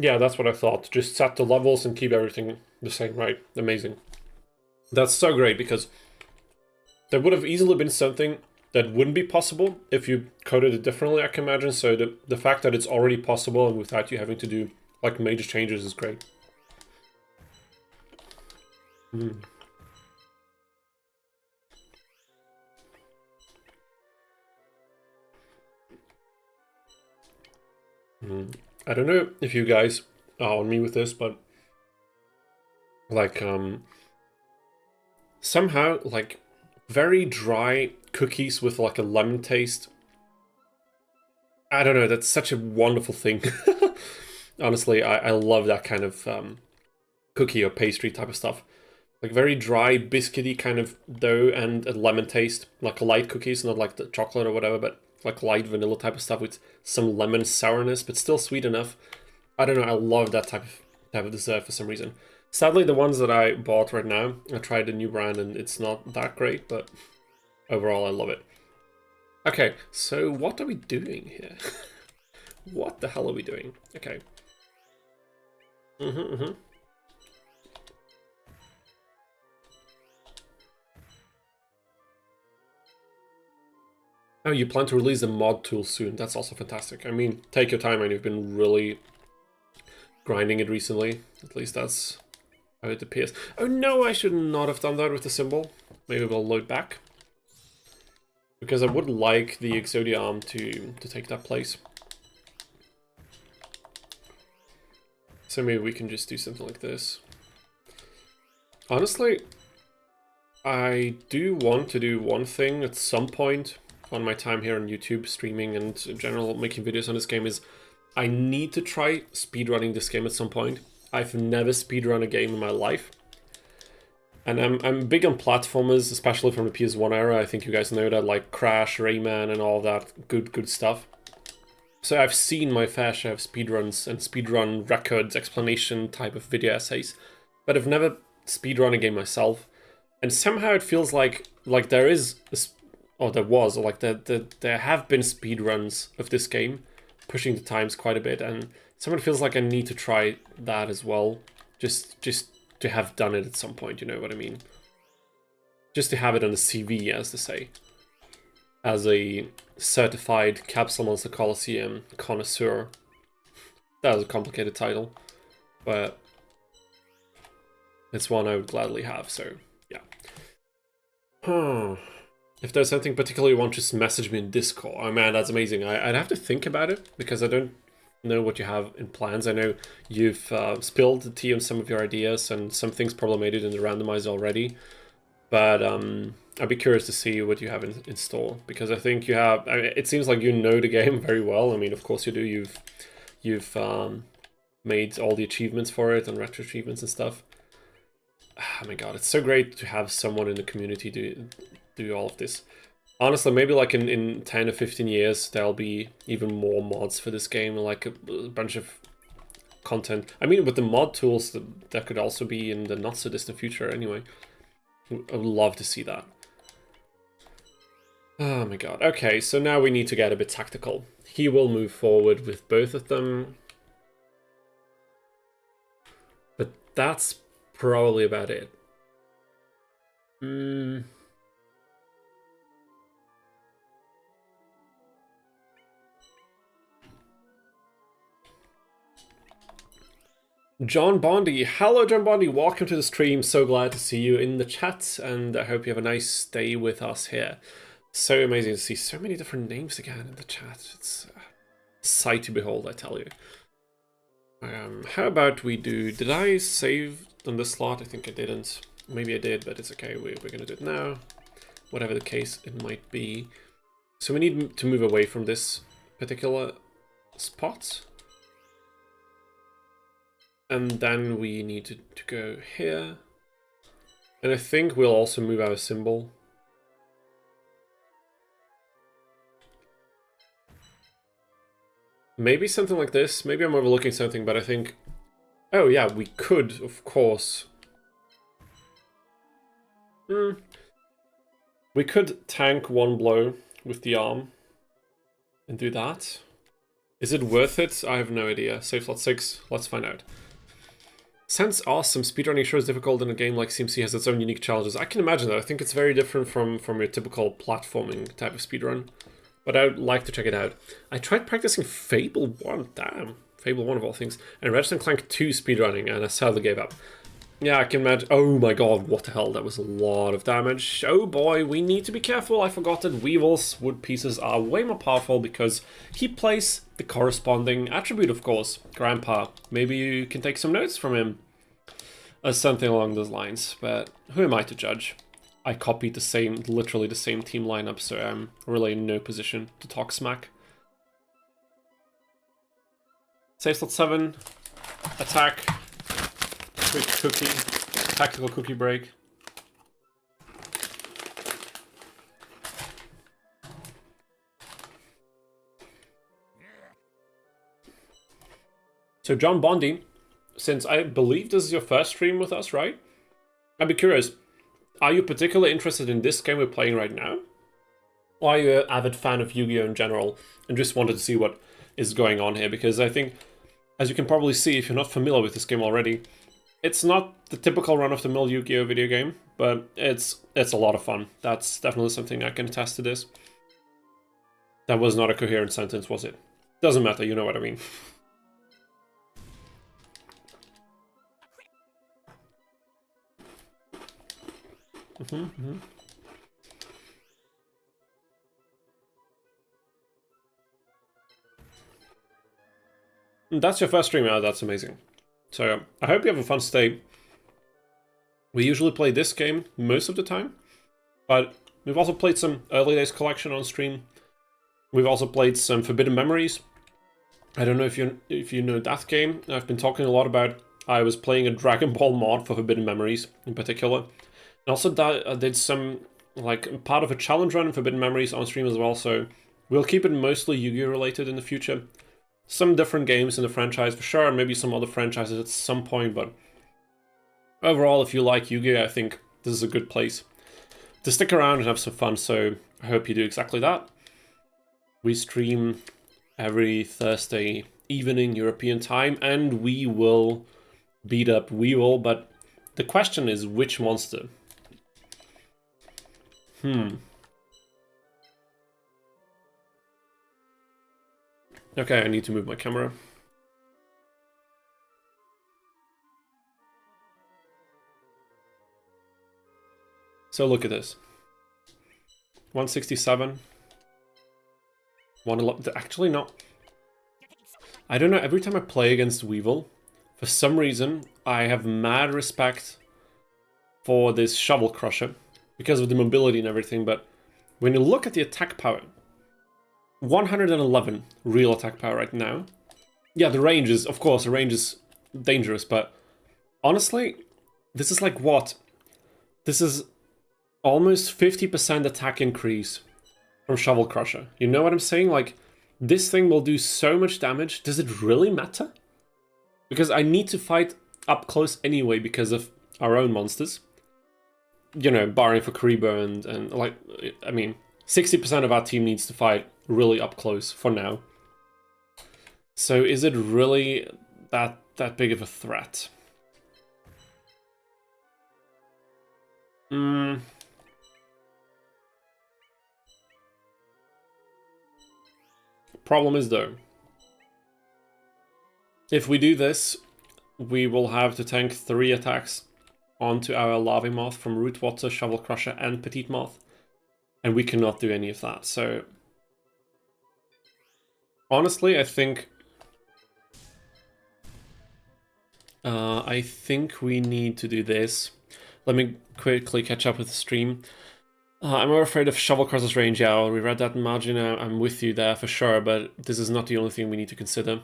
Yeah, that's what I thought. Just set the levels and keep everything the same, right? Amazing. That's so great because there would have easily been something that wouldn't be possible if you coded it differently, I can imagine. So the fact that it's already possible and without you having to do like major changes is great. I don't know if you guys are on me with this, but Like, somehow, like, very dry cookies with, like, a lemon taste. I don't know, that's such a wonderful thing. Honestly, I love that kind of cookie or pastry type of stuff. Like very dry, biscuity kind of dough and a lemon taste. Like light cookies, not like the chocolate or whatever, but like light vanilla type of stuff with some lemon sourness, but still sweet enough. I don't know, I love that type of dessert for some reason. Sadly, the ones that I bought right now, I tried a new brand and it's not that great, but overall I love it. Okay, so what are we doing here? What the hell are we doing? Okay. Oh, you plan to release a mod tool soon. That's also fantastic. I mean, take your time, and you've been really grinding it recently. At least that's how it appears. Oh no, I should not have done that with the symbol. Maybe we'll load back. Because I would like the Exodia arm to take that place. So maybe we can just do something like this. Honestly, I do want to do one thing at some point on my time here on YouTube, streaming and in general making videos on this game is I need to try speedrunning this game at some point. I've never speedrun a game in my life. And I'm big on platformers, especially from the PS1 era. I think you guys know that, like Crash, Rayman, and all that good stuff. So I've seen my fair share of speedruns and speedrun records, explanation type of video essays, but I've never speedrun a game myself. And somehow it feels like there is, or there was, or like there have been speedruns of this game, pushing the times quite a bit, and someone feels like I need to try that as well, just to have done it at some point, you know what I mean? Just to have it on the CV, as to say. As a certified Capsule Monster Coliseum connoisseur. That was a complicated title, but it's one I would gladly have, so yeah. If there's something particularly you want, just message me in Discord. Oh man, that's amazing. I'd have to think about it, because I don't know what you have in plans. I know you've spilled the tea on some of your ideas, and some things probably made it in the randomizer already. But I'd be curious to see what you have in store, because I think you have. I mean, it seems like you know the game very well. I mean, of course you do. You've made all the achievements for it and retro achievements and stuff. Oh my god, it's so great to have someone in the community do all of this. Honestly, maybe like in 10 or 15 years, there'll be even more mods for this game, like a bunch of content. I mean, with the mod tools, that could also be in the not-so-distant future anyway. I would love to see that. Oh my god. Okay, so now we need to get a bit tactical. He will move forward with both of them. But that's probably about it. John Bondi. Hello, John Bondi. Welcome to the stream. So glad to see you in the chat, and I hope you have a nice day with us here. So amazing to see so many different names again in the chat. It's a sight to behold, I tell you. How about we do... Did I save on this slot? I think I didn't. Maybe I did, but it's okay. We're going to do it now. Whatever the case it might be. So we need to move away from this particular spot. And then we need to go here. And I think we'll also move our symbol. Maybe something like this. Maybe I'm overlooking something, but I think... Oh yeah, we could, of course. We could tank one blow with the arm and do that. Is it worth it? I have no idea. Save slot 6. Let's find out. Sounds awesome. Speedrunning sure is difficult, and a game like CMC has its own unique challenges. I can imagine that. I think it's very different from your typical platforming type of speedrun. But I would like to check it out. I tried practicing Fable 1. Damn. Fable 1 of all things. And Ratchet & Clank 2 speedrunning, and I sadly gave up. Yeah, I can imagine. Oh my god, what the hell? That was a lot of damage. Oh boy, we need to be careful. I forgot that Weevil's wood pieces are way more powerful because he plays the corresponding attribute, of course. Grandpa. Maybe you can take some notes from him. something along those lines, but who am I to judge? I copied the same, literally the same team lineup, so I'm really in no position to talk smack. Save slot 7, attack, quick cookie, tactical cookie break. So John Bondi, since I believe this is your first stream with us, right? I'd be curious, are you particularly interested in this game we're playing right now? Or are you an avid fan of Yu-Gi-Oh! In general and just wanted to see what is going on here? Because I think, as you can probably see if you're not familiar with this game already, it's not the typical run-of-the-mill Yu-Gi-Oh! Video game, but it's a lot of fun. That's definitely something I can attest to this. That was not a coherent sentence, was it? Doesn't matter, you know what I mean. That's your first stream out, that's amazing. So I hope you have a fun stay. We usually play this game most of the time, but we've also played some Early Days Collection on stream. We've also played some Forbidden Memories. I don't know if you know that game. I've been talking a lot about. I was playing a Dragon Ball mod for Forbidden Memories in particular. And also did some, like, part of a challenge run in Forbidden Memories on stream as well, so we'll keep it mostly Yu-Gi-Oh! Related in the future. Some different games in the franchise for sure, maybe some other franchises at some point, but overall, if you like Yu-Gi-Oh! I think this is a good place to stick around and have some fun, so I hope you do exactly that. We stream every Thursday evening European time, and we will beat up Weevil, but the question is which monster? Okay, I need to move my camera. So look at this. 167. 111. Actually, no. I don't know, every time I play against Weevil, for some reason, I have mad respect for this Shovel Crusher because of the mobility and everything, but when you look at the attack power, 111 real attack power right now. Yeah, the range is, of course, the range is dangerous, but honestly, this is like what? This is almost 50% attack increase from Shovel Crusher. You know what I'm saying? Like, this thing will do so much damage. Does it really matter? Because I need to fight up close anyway because of our own monsters. You know, barring for Kuribo and like, I mean, 60% of our team needs to fight really up close for now. So is it really that big of a threat? Problem is though, if we do this, we will have to tank 3 attacks onto our Larvae Moth from Root Water, Shovel Crusher, and Petite Moth. And we cannot do any of that, so... honestly, I think we need to do this. Let me quickly catch up with the stream. I'm more afraid of Shovel Crusher's range, yeah, we read that in margin, I'm with you there for sure, but this is not the only thing we need to consider.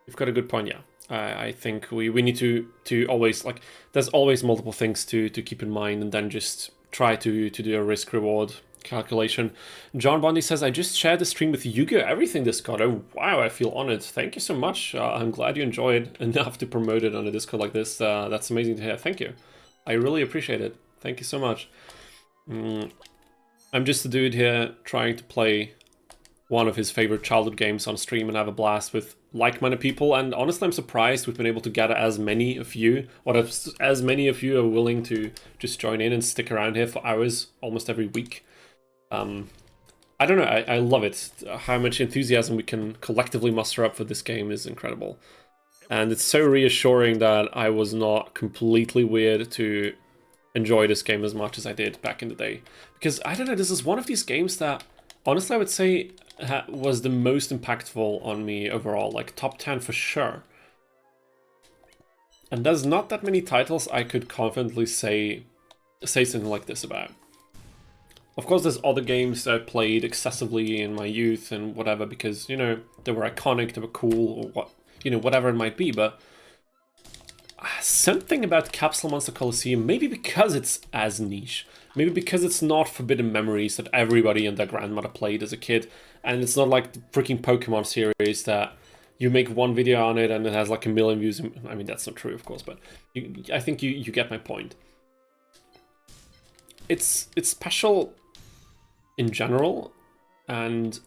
You've got a good point, yeah. I think we need to always, like, there's always multiple things to keep in mind, and then just try to do a risk-reward calculation. John Bondi says, I just shared the stream with Yu-Gi-Oh! Everything Discord. Oh, wow, I feel honored. Thank you so much. I'm glad you enjoyed enough to promote it on a Discord like this. That's amazing to hear. Thank you. I really appreciate it. Thank you so much. I'm just a dude here trying to play one of his favorite childhood games on stream and have a blast with like-minded people, and honestly I'm surprised we've been able to gather as many of you, or as many of you are willing to just join in and stick around here for hours almost every week. I don't know, I love it. How much enthusiasm we can collectively muster up for this game is incredible. And it's so reassuring that I was not completely weird to enjoy this game as much as I did back in the day. Because, I don't know, this is one of these games that, honestly I would say, was the most impactful on me overall. Like, top 10 for sure. And there's not that many titles I could confidently say something like this about. Of course, there's other games that I played excessively in my youth and whatever because, you know, they were iconic, they were cool, or what, you know, whatever it might be, but something about Capsule Monster Coliseum, maybe because it's as niche, maybe because it's not Forbidden Memories that everybody and their grandmother played as a kid, and it's not like the freaking Pokemon series that you make one video on it and it has like 1 million views. I mean, that's not true, of course, but I think you get my point. It's special in general, and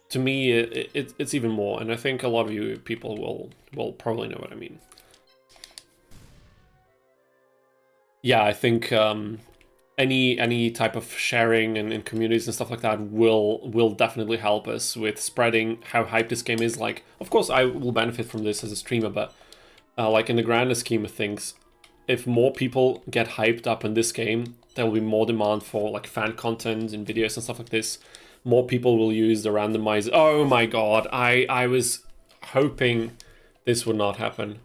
to me, it's even more, and I think a lot of you people will probably know what I mean. Yeah, I think any type of sharing and communities and stuff like that will definitely help us with spreading how hyped this game is. Like, of course, I will benefit from this as a streamer, but like in the grander scheme of things, if more people get hyped up in this game, there will be more demand for like fan content and videos and stuff like this. More people will use the randomizer. Oh my god, I was hoping this would not happen.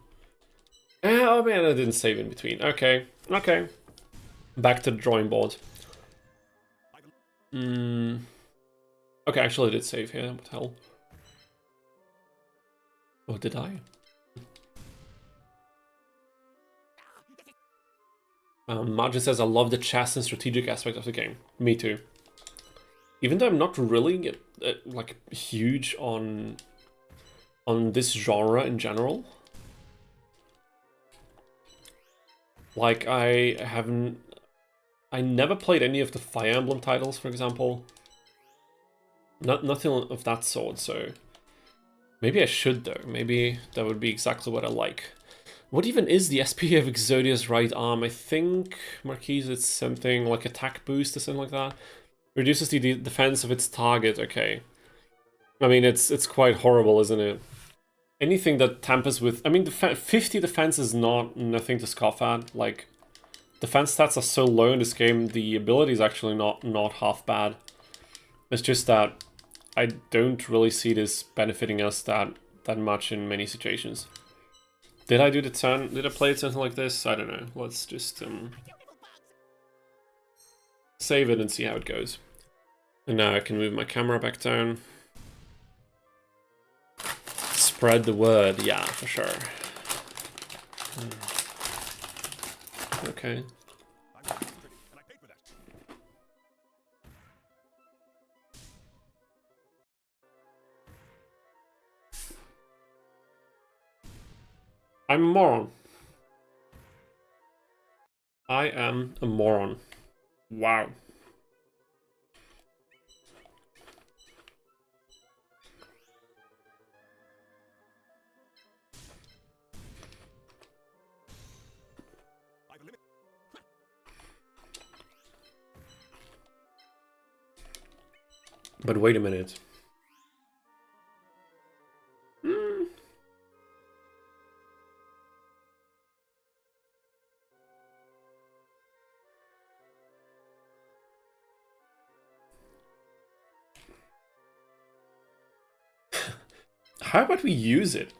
Oh man, I didn't save in between. Okay. Okay, back to the drawing board. Okay, actually I did save here, what the hell? Or did I? Margin says, I love the chess and strategic aspect of the game. Me too. Even though I'm not really like huge on this genre in general. Like, I never played any of the Fire Emblem titles, for example. Nothing of that sort, so... Maybe I should, though. Maybe that would be exactly what I like. What even is the SP of Exodia's right arm? I think, Marquise, it's something like attack boost or something like that. Reduces the defense of its target, okay. I mean, it's quite horrible, isn't it? Anything that tampers with... I mean, 50 defense is nothing to scoff at. Like, defense stats are so low in this game, the ability is actually not half bad. It's just that I don't really see this benefiting us that much in many situations. Did I do the turn? Did I play it something like this? I don't know. Let's just save it and see how it goes. And now I can move my camera back down. Spread the word, yeah, for sure. Okay. I'm a moron. I am a moron. Wow. But wait a minute. How about we use it?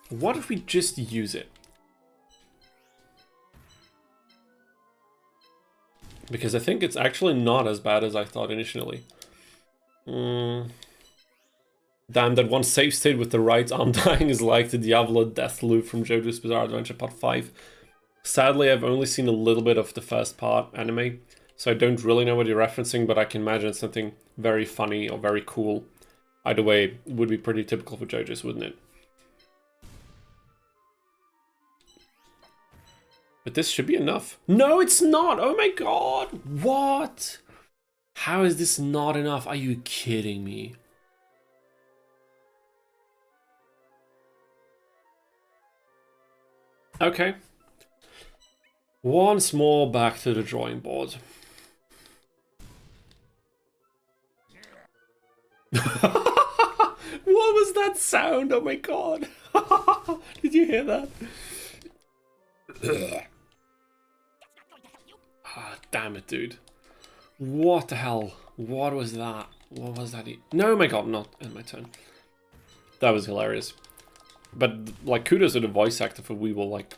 What if we just use it? Because I think it's actually not as bad as I thought initially. Damn, that one save state with the right arm dying is like the Diablo death loop from JoJo's Bizarre Adventure Part 5. Sadly, I've only seen a little bit of the first part anime, so I don't really know what you're referencing, but I can imagine it's something very funny or very cool. Either way, it would be pretty typical for JoJo's, wouldn't it? But this should be enough. No, it's not! Oh my god! What? How is this not enough? Are you kidding me? Okay. Once more back to the drawing board. What was that sound? Oh my god. Did you hear that? Ah, damn it, dude. What the hell? What was that? What was that? No, my god, not in my turn. That was hilarious. But, like, kudos to the voice actor for Weevil. Like,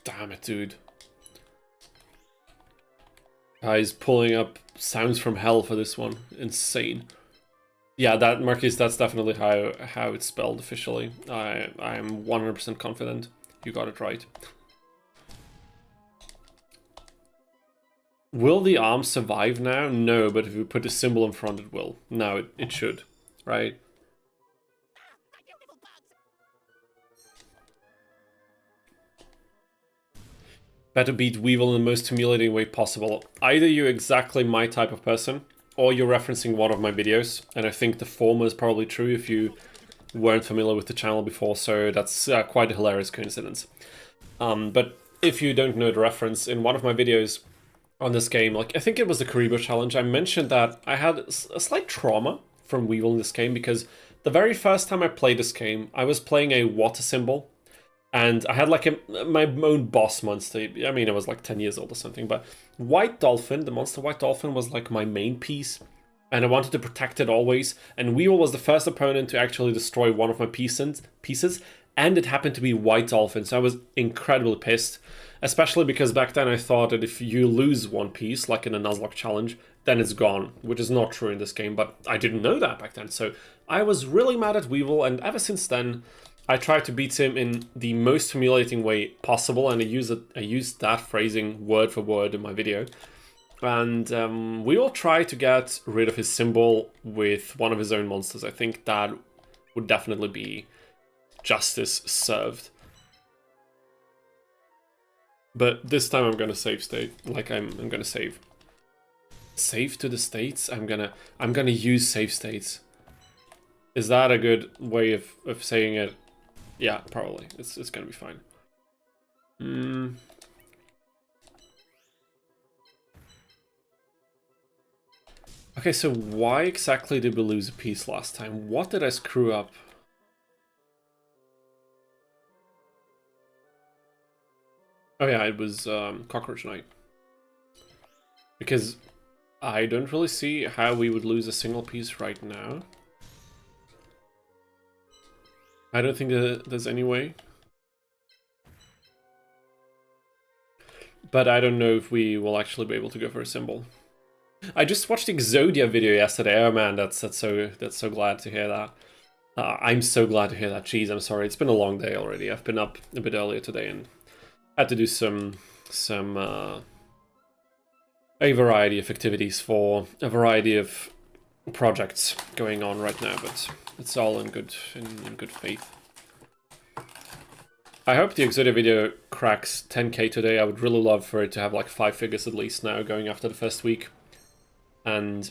Damn it, dude. He's pulling up sounds from hell for this one. Insane. Yeah, that Marquis, that's definitely how it's spelled officially. I am 100% confident you got it right. Will the arm survive now? No, but if we put a symbol in front, it will. No, it should, right? Better beat Weevil in the most humiliating way possible. Either you're exactly my type of person, or you're referencing one of my videos, and I think the former is probably true if you weren't familiar with the channel before, so that's quite a hilarious coincidence. But if you don't know the reference, in one of my videos on this game, like I think it was the Karibo challenge, I mentioned that I had a slight trauma from Weevil in this game, because the very first time I played this game, I was playing a water symbol, and I had like my own boss monster. I mean, I was like 10 years old or something, but White Dolphin, the monster White Dolphin, was like my main piece, and I wanted to protect it always, and Weevil was the first opponent to actually destroy one of my pieces, and it happened to be White Dolphin, so I was incredibly pissed, especially because back then I thought that if you lose one piece, like in a Nuzlocke challenge, then it's gone, which is not true in this game, but I didn't know that back then, so I was really mad at Weevil, and ever since then, I tried to beat him in the most humiliating way possible, and I used that phrasing word for word in my video. And we will try to get rid of his symbol with one of his own monsters. I think that would definitely be justice served. But this time I'm gonna save state. Like I'm gonna save. Save to the states? I'm gonna use save states. Is that a good way of saying it? Yeah, probably. It's gonna be fine. Okay, so why exactly did we lose a piece last time? What did I screw up? Oh yeah, it was Cockroach Knight. Because I don't really see how we would lose a single piece right now. I don't think there's any way. But I don't know if we will actually be able to go for a symbol. I just watched the Exodia video yesterday. Oh man, that's so glad to hear that. I'm so glad to hear that. Jeez, I'm sorry. It's been a long day already. I've been up a bit earlier today and had to do a variety of activities for a variety of projects going on right now, but it's all in good faith. I hope the Exodia video cracks 10k today. I would really love for it to have like 5 figures at least now going after the first week. And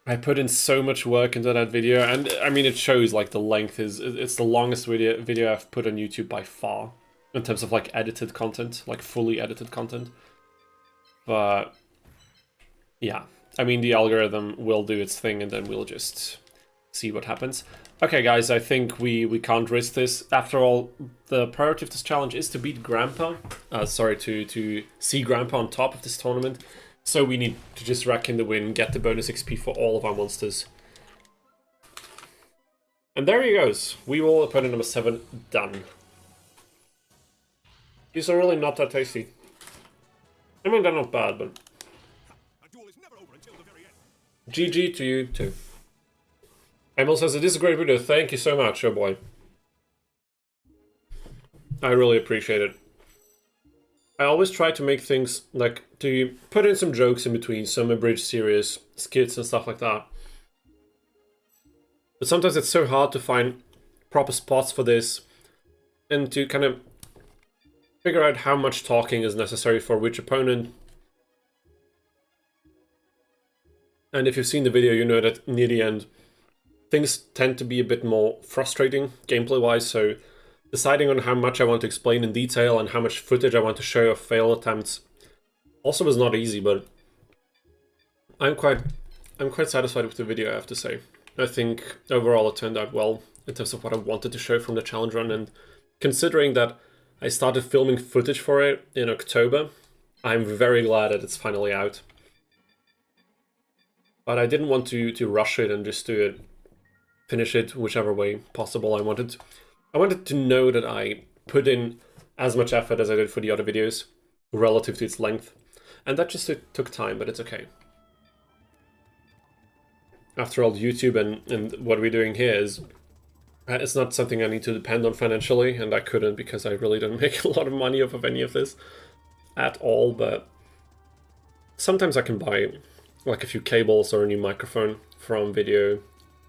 I put in so much work into that video, and I mean it shows like the length it's the longest video I've put on YouTube by far in terms of like edited content, like fully edited content. But yeah, I mean the algorithm will do its thing and then we'll just see what happens. Okay guys, I think we can't risk this. After all, the priority of this challenge is to beat Grandpa. Sorry, to see Grandpa on top of this tournament. So we need to just rack in the win, get the bonus XP for all of our monsters. And there he goes. Weevil, opponent number 7, done. These are really not that tasty. I mean, they're not bad, but... GG to you, too. Emil says, it is a great video, thank you so much, oh boy. I really appreciate it. I always try to make things, like, to put in some jokes in between, some abridged series, skits and stuff like that. But sometimes it's so hard to find proper spots for this, and to kind of figure out how much talking is necessary for which opponent. And if you've seen the video, you know that near the end, things tend to be a bit more frustrating, gameplay-wise, so deciding on how much I want to explain in detail and how much footage I want to show of fail attempts also was not easy, but I'm quite satisfied with the video, I have to say. I think overall it turned out well in terms of what I wanted to show from the challenge run, and considering that I started filming footage for it in October, I'm very glad that it's finally out. But I didn't want to rush it and just do it, finish it whichever way possible. I wanted to know that I put in as much effort as I did for the other videos, relative to its length. And that just took time, but it's okay. After all, YouTube and what we're doing here is, it's not something I need to depend on financially, and I couldn't because I really don't make a lot of money off of any of this at all, but sometimes I can buy like a few cables or a new microphone from video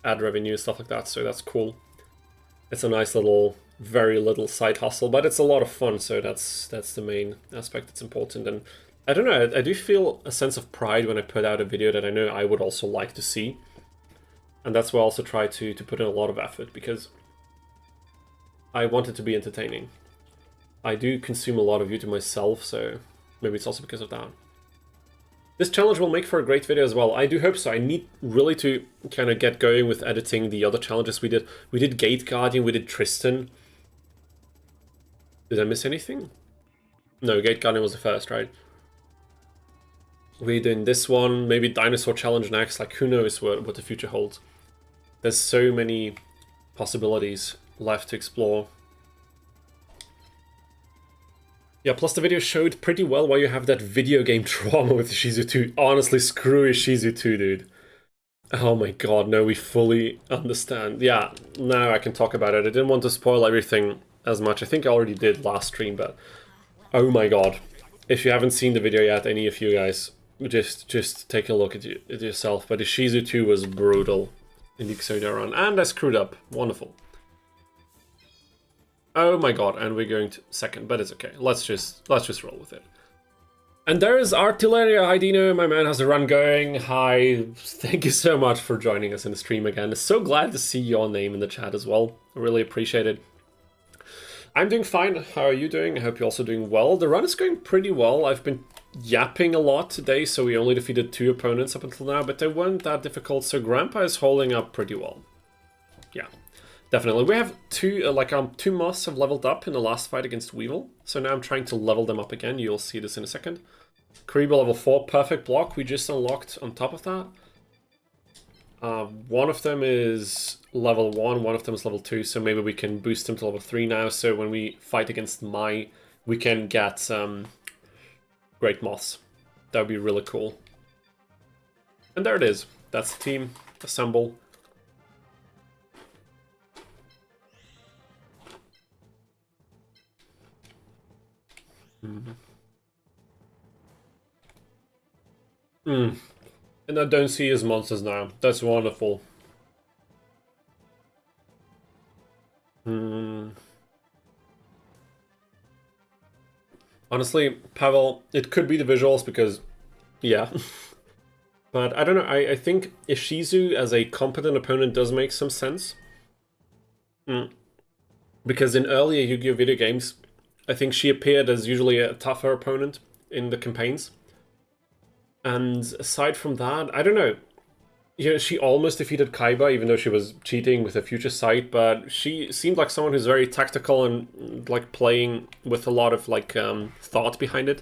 ad revenue, stuff like that, so that's cool. It's a nice little, very little side hustle, but it's a lot of fun, so that's the main aspect that's important. And I don't know, I do feel a sense of pride when I put out a video that I know I would also like to see. And that's why I also try to put in a lot of effort, because I want it to be entertaining. I do consume a lot of YouTube myself, so maybe it's also because of that. This challenge will make for a great video as well. I do hope so. I need really to kind of get going with editing the other challenges we did. We did Gate Guardian, we did Tristan. Did I miss anything? No, Gate Guardian was the first, right? We did this one, maybe Dinosaur challenge next. Like, who knows what the future holds. There's so many possibilities left to explore. Yeah, plus the video showed pretty well why you have that video game trauma with Ishizu 2. Honestly, screw Ishizu 2, dude. Oh my god, no, we fully understand. Yeah, now I can talk about it. I didn't want to spoil everything as much. I think I already did last stream, but oh my god. If you haven't seen the video yet, any of you guys, just take a look at it yourself. But Ishizu 2 was brutal in the Exodia run, and I screwed up. Wonderful. Oh my god, and we're going to second, but it's okay. Let's just roll with it. And there is Artilleria. Hi Dino, my man has a run going. Hi, thank you so much for joining us in the stream again. So glad to see your name in the chat as well. I really appreciate it. I'm doing fine. How are you doing? I hope you're also doing well. The run is going pretty well. I've been yapping a lot today, so we only defeated 2 opponents up until now, but they weren't that difficult, so Grandpa is holding up pretty well. Yeah. Definitely. We have 2 moths have leveled up in the last fight against Weevil, so now I'm trying to level them up again. You'll see this in a second. Kariba level 4, perfect block. We just unlocked on top of that. One of them is level 1, one of them is level 2, so maybe we can boost them to level 3 now, so when we fight against Mai, we can get great moths. That would be really cool. And there it is. That's the team. Assemble. And I don't see his monsters now. That's wonderful. Honestly, Pavel, it could be the visuals because, yeah. But I don't know, I think Ishizu as a competent opponent does make some sense. Because in earlier Yu-Gi-Oh! Video games, I think she appeared as usually a tougher opponent in the campaigns. And aside from that, I don't know. Yeah, she almost defeated Kaiba, even though she was cheating with a future sight, but she seemed like someone who's very tactical and like playing with a lot of like thought behind it.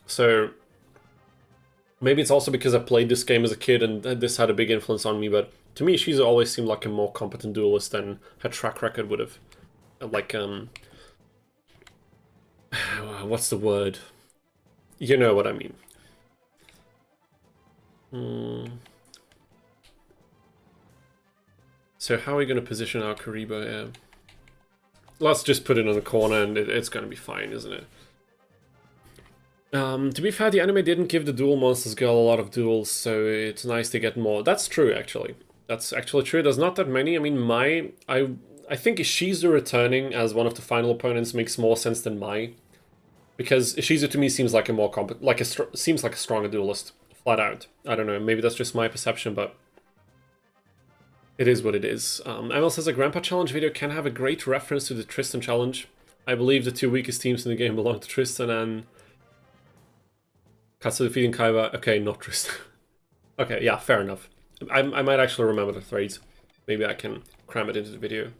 So maybe it's also because I played this game as a kid and this had a big influence on me, but to me she's always seemed like a more competent duelist than her track record would have. Like, what's the word? You know what I mean. So how are we going to position our Kariba here? Let's just put it in a corner and it's going to be fine, isn't it? To be fair, the anime didn't give the duel monsters girl a lot of duels, so it's nice to get more. That's true, actually. That's actually true. There's not that many. I mean, I think Ishizu returning as one of the final opponents makes more sense than Mai. Because Ishizu to me seems like a more seems like a stronger duelist, flat out. I don't know, maybe that's just my perception, but it is what it is. ML says a Grandpa Challenge video can have a great reference to the Tristan Challenge. I believe the 2 weakest teams in the game belong to Tristan and Katsu defeating Kaiba. Okay, not Tristan. Okay, yeah, fair enough. I might actually remember the threads. Maybe I can cram it into the video.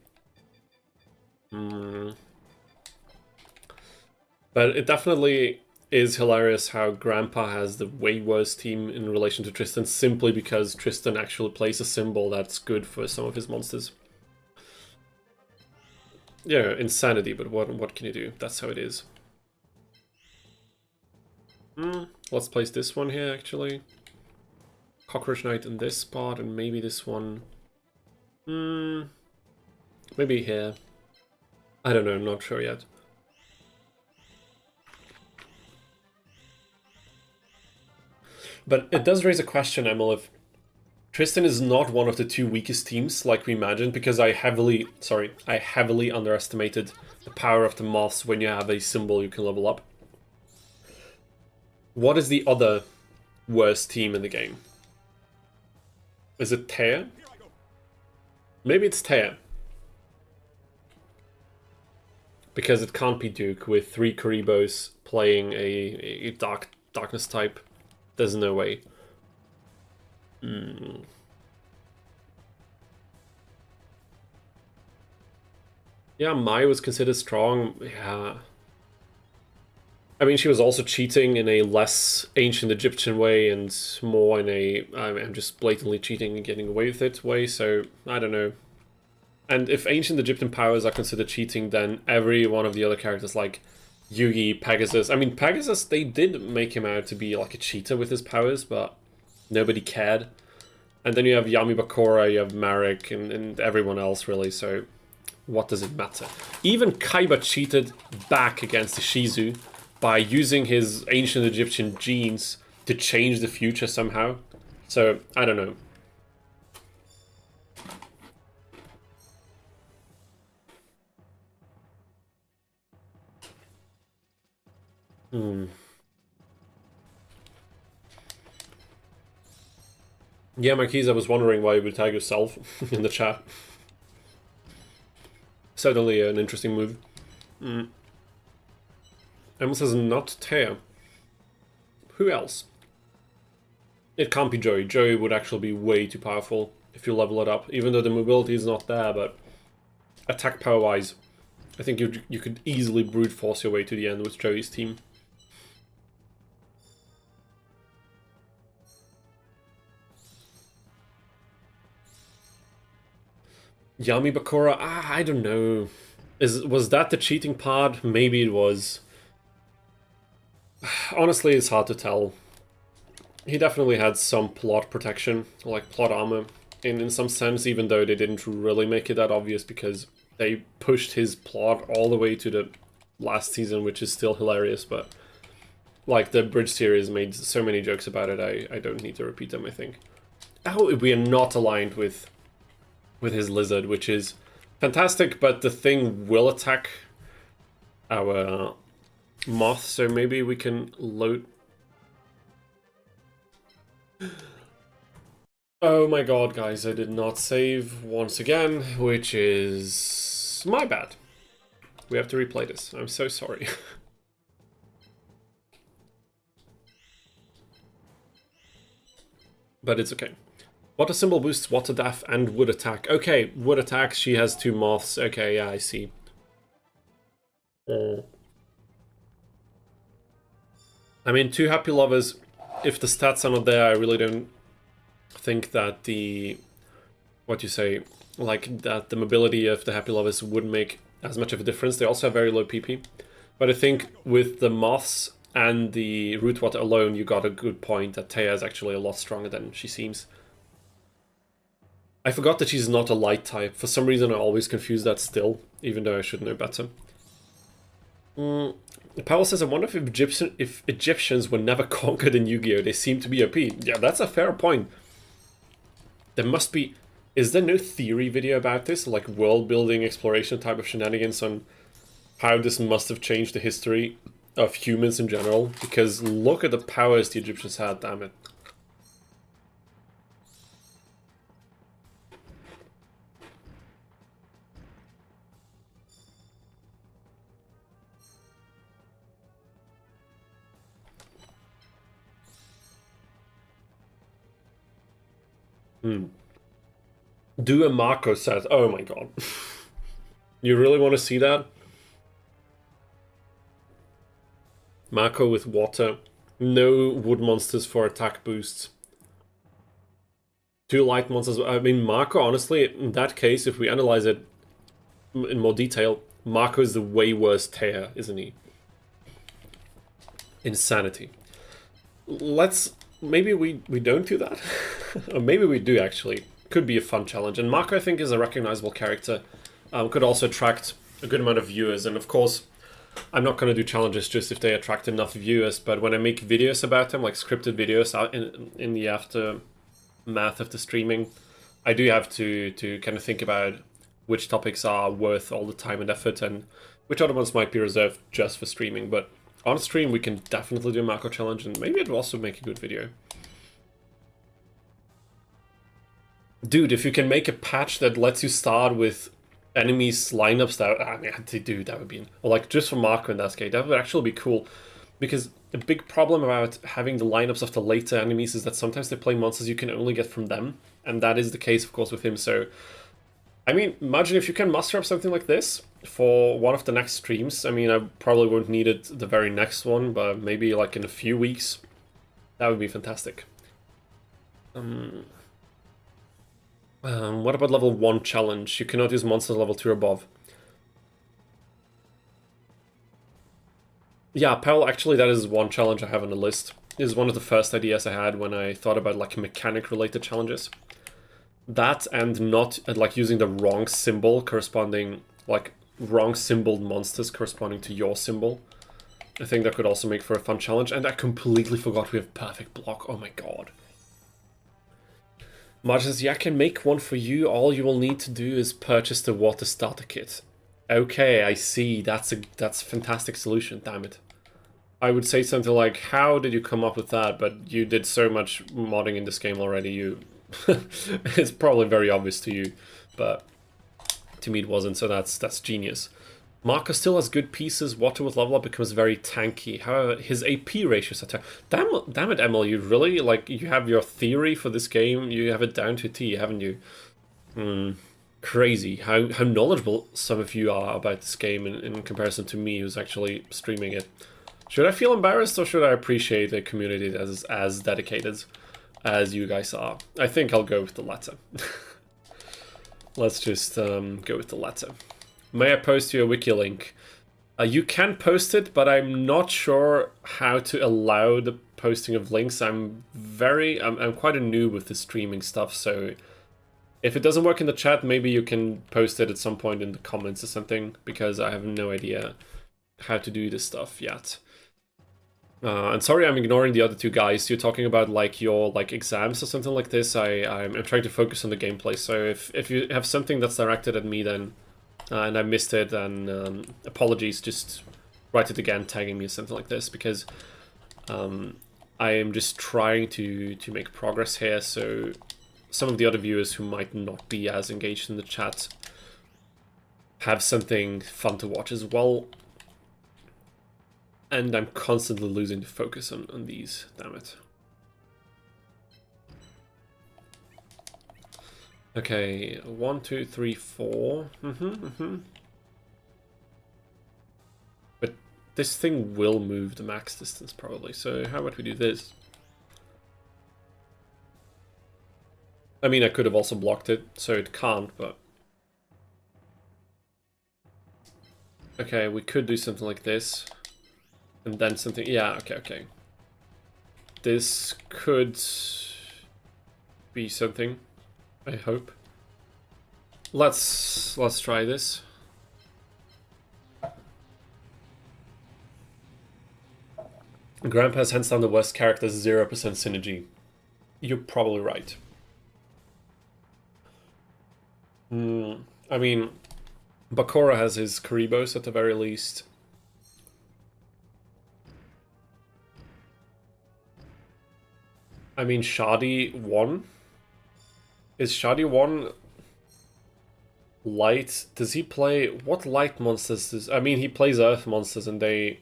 But it definitely is hilarious how Grandpa has the way worse team in relation to Tristan simply because Tristan actually plays a symbol that's good for some of his monsters. Yeah, insanity, but what can you do? That's how it is. Let's place this one here, actually. Cockroach Knight in this spot, and maybe this one. Maybe here. I don't know, I'm not sure yet. But it does raise a question, Emil, if Tristan is not one of the two weakest teams like we imagined, because I heavily underestimated the power of the moths when you have a symbol you can level up. What is the other worst team in the game? Is it Tear? Maybe it's Tear. Because it can't be Duke with 3 Karibos playing a darkness type. There's no way. Yeah, Mai was considered strong. Yeah. I mean, she was also cheating in a less ancient Egyptian way and more in a I'm just blatantly cheating and getting away with it way, so I don't know. And if ancient Egyptian powers are considered cheating, then every one of the other characters like Yugi, Pegasus... I mean, Pegasus, they did make him out to be like a cheater with his powers, but nobody cared. And then you have Yami Bakura, you have Marek, and everyone else, really, so what does it matter? Even Kaiba cheated back against the Shizu by using his ancient Egyptian genes to change the future somehow. So, I don't know. Yeah, Marquise, I was wondering why you would tag yourself in the chat. Certainly an interesting move. Emma says not Tear. Who else? It can't be Joey. Joey would actually be way too powerful if you level it up, even though the mobility is not there, but attack power-wise, I think you could easily brute force your way to the end with Joey's team. Yami Bakura, I don't know. Was that the cheating part? Maybe it was. Honestly, it's hard to tell. He definitely had some plot protection, like plot armor, in some sense, even though they didn't really make it that obvious because they pushed his plot all the way to the last season, which is still hilarious, but like the Bridge series made so many jokes about it, I don't need to repeat them, I think. Oh, we are not aligned with his lizard, which is fantastic, but the thing will attack our moth, so maybe we can load... Oh my god, guys, I did not save once again, which is my bad. We have to replay this. I'm so sorry. But it's okay. Water symbol boosts water def and wood attack. Okay, wood attack, she has 2 moths. Okay, yeah, I see. I mean, 2 happy lovers, if the stats are not there, I really don't think that the... what you say? Like, that the mobility of the happy lovers wouldn't make as much of a difference. They also have very low PP. But I think with the moths and the root water alone, you got a good point that Taya is actually a lot stronger than she seems. I forgot that she's not a light type. For some reason I always confuse that still, even though I should know better. Powell says, I wonder if Egyptians were never conquered in Yu-Gi-Oh! They seem to be OP. Yeah, that's a fair point. There must be... Is there no theory video about this? Like world-building exploration type of shenanigans on how this must have changed the history of humans in general? Because look at the powers the Egyptians had, damn it. Do a Mako set. Oh my god. You really want to see that? Mako with water. No wood monsters for attack boosts. 2 light monsters. I mean, Mako, honestly, in that case, if we analyze it in more detail, Mako is the way worse tier, isn't he? Insanity. Maybe we don't do that. Or maybe we do, actually. Could be a fun challenge. And Mako, I think, is a recognizable character. Could also attract a good amount of viewers. And of course, I'm not going to do challenges just if they attract enough viewers. But when I make videos about them, like scripted videos out in the aftermath of the streaming, I do have to kind of think about which topics are worth all the time and effort and which other ones might be reserved just for streaming. But on stream, we can definitely do a Mako challenge, and maybe it will also make a good video. Dude, if you can make a patch that lets you start with enemies lineups, that I mean, dude, that would be, or like just for Mako in that case, that would actually be cool. Because the big problem about having the lineups of the later enemies is that sometimes they play monsters you can only get from them, and that is the case, of course, with him. So, I mean, imagine if you can muster up something like this for one of the next streams. I mean, I probably won't need it the very next one, but maybe like in a few weeks. That would be fantastic. What about level 1 challenge? You cannot use monsters level 2 or above. Yeah, Pal, actually that is one challenge I have on the list. This is one of the first ideas I had when I thought about like mechanic-related challenges. That and not like using the wrong symbol corresponding, like wrong symboled monsters corresponding to your symbol. I think that could also make for a fun challenge. And I completely forgot we have perfect block. Oh my god. Marge says, yeah, I can make one for you. All you will need to do is purchase the water starter kit. Okay, I see. That's a fantastic solution, damn it. I would say something like, how did you come up with that? But you did so much modding in this game already, it's probably very obvious to you, but to me it wasn't, so that's genius. Mako still has good pieces. Water with level up becomes very tanky. However, his AP ratios are damn it, Emil, you really, like, you have your theory for this game, you have it down to a T, haven't you? Crazy how knowledgeable some of you are about this game in comparison to me, who's actually streaming it. Should I feel embarrassed, or should I appreciate a community that is as dedicated as you guys are? I think I'll go with the latter. Let's just go with the latter. May I post you a wiki link? You can post it, but I'm not sure how to allow the posting of links. I'm quite a noob with the streaming stuff, so if it doesn't work in the chat, maybe you can post it at some point in the comments or something, because I have no idea how to do this stuff yet. And sorry, I'm ignoring the other two guys. You're talking about like your exams or something like this. I'm trying to focus on the gameplay. So if you have something that's directed at me, then and I missed it, then apologies. Just write it again, tagging me or something like this, because I am just trying to make progress here. So some of the other viewers who might not be as engaged in the chat have something fun to watch as well. And I'm constantly losing the focus on these, damn it. Okay, 1, 2, 3, 4. But this thing will move the max distance probably, so how about we do this? I mean, I could have also blocked it, so it can't, but... Okay, we could do something like this. And then something, yeah, okay. This could be something, I hope. Let's try this. Grandpa's hands down the worst character, 0% synergy. You're probably right. I mean, Bakura has his Karibos at the very least. I mean, Shadi 1? Is Shadi 1 light? Does he play... What light monsters does... I mean, he plays earth monsters and they...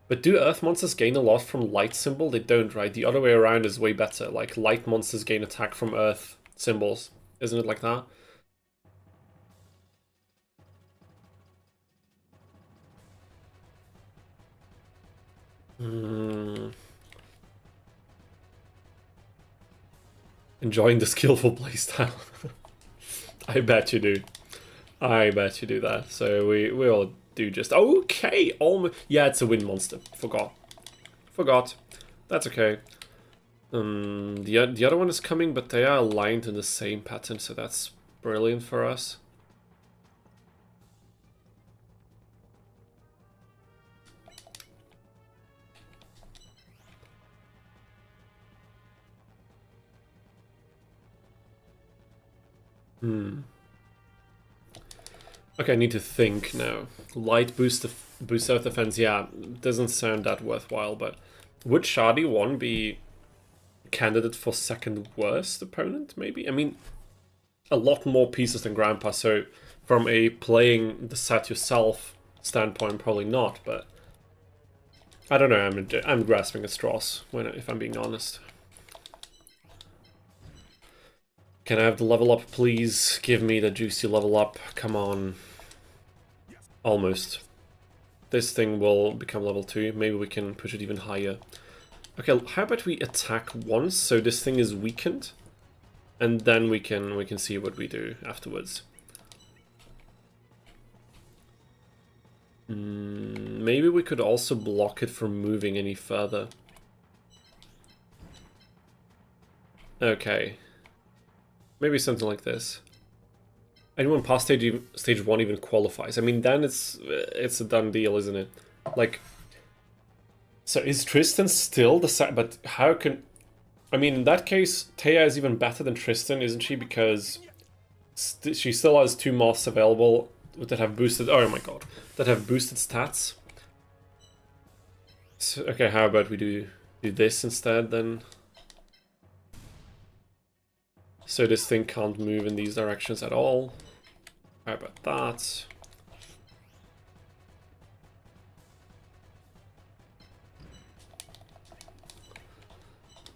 But do earth monsters gain a lot from light symbol? They don't, right? The other way around is way better. Like, light monsters gain attack from earth symbols. Isn't it like that? Enjoying the skillful playstyle. I bet you do. I bet you do that. So we all do just okay. Almost. Yeah, it's a wind monster. Forgot. That's okay. The other one is coming, but they are aligned in the same pattern, so that's brilliant for us. Okay, I need to think now. Light boost out defense, yeah, doesn't sound that worthwhile, but would Shadi 1 be candidate for second worst opponent, maybe? I mean, a lot more pieces than Grandpa, so from a playing the set yourself standpoint, probably not, but I don't know, I'm grasping at straws, if I'm being honest. Can I have the level up, please? Give me the juicy level up, come on. Almost. This thing will become level 2, maybe we can push it even higher. Okay, how about we attack once, so this thing is weakened, and then we can see what we do afterwards. Maybe we could also block it from moving any further. Okay. Maybe something like this. Anyone past stage 1 even qualifies. I mean, then it's a done deal, isn't it? Like, so is Tristan still the side? But how can... I mean, in that case, Taya is even better than Tristan, isn't she? Because she still has 2 moths available that have boosted... Oh my god. That have boosted stats. So, okay, how about we do this instead, then? So this thing can't move in these directions at all. How about that?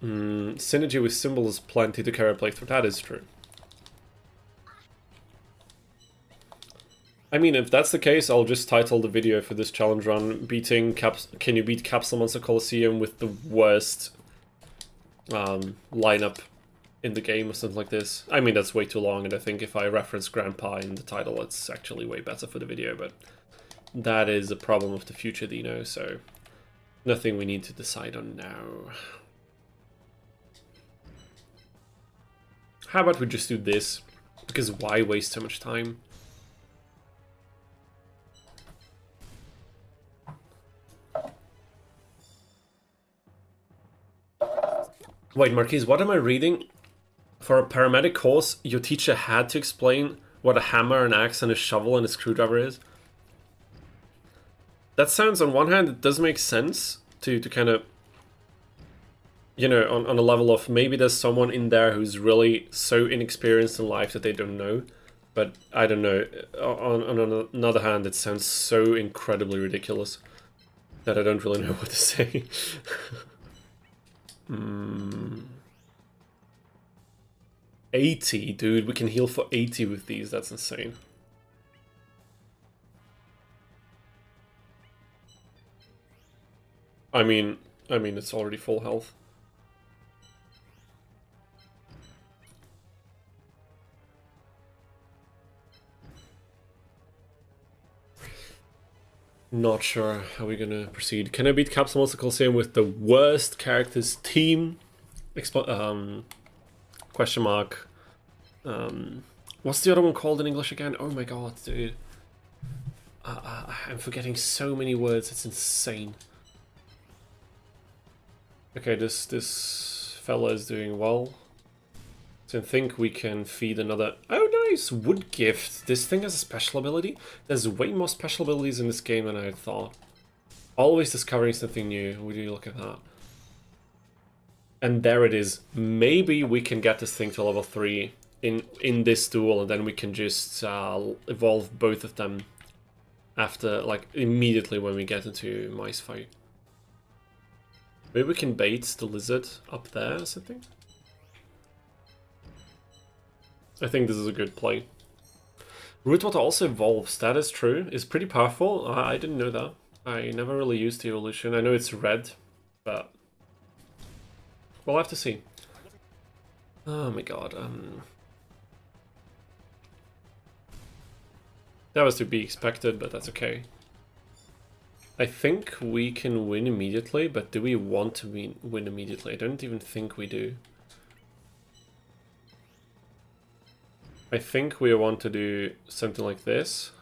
Synergy with symbol is plenty to carry a playthrough. That is true. I mean, if that's the case, I'll just title the video for this challenge run, Can you beat Capsule Monster Coliseum with the worst lineup in the game or something like this. I mean, that's way too long, and I think if I reference Grandpa in the title, it's actually way better for the video, but that is a problem of the future Dino, so nothing we need to decide on now. How about we just do this? Because why waste so much time? Wait, Marquise, what am I reading? For a paramedic course, your teacher had to explain what a hammer, an axe, and a shovel and a screwdriver is. That sounds, on one hand, it does make sense to kind of, you know, on a level of maybe there's someone in there who's really so inexperienced in life that they don't know. But I don't know. On another hand, it sounds so incredibly ridiculous that I don't really know what to say. 80, dude, we can heal for 80 with these, that's insane. I mean, it's already full health. Not sure how we're gonna proceed. Can I beat Capsule Monster Coliseum with the worst characters team? Question mark. What's the other one called in English again? Oh my god, dude. I'm forgetting so many words, it's insane. Okay, this fella is doing well. So I think we can feed another... Oh, nice! Wood Gift. This thing has a special ability. There's way more special abilities in this game than I had thought. Always discovering something new. Would you look at that? And there it is. Maybe we can get this thing to level 3 in this duel, and then we can just evolve both of them after, like, immediately when we get into Mice Fight. Maybe we can bait the lizard up there or something? I think this is a good play. Rootwater also evolves, that is true. It's pretty powerful. I didn't know that. I never really used the evolution. I know it's red, but we'll have to see. Oh my god. That was to be expected, but that's okay. I think we can win immediately, but do we want to win immediately? I don't even think we do. I think we want to do something like this.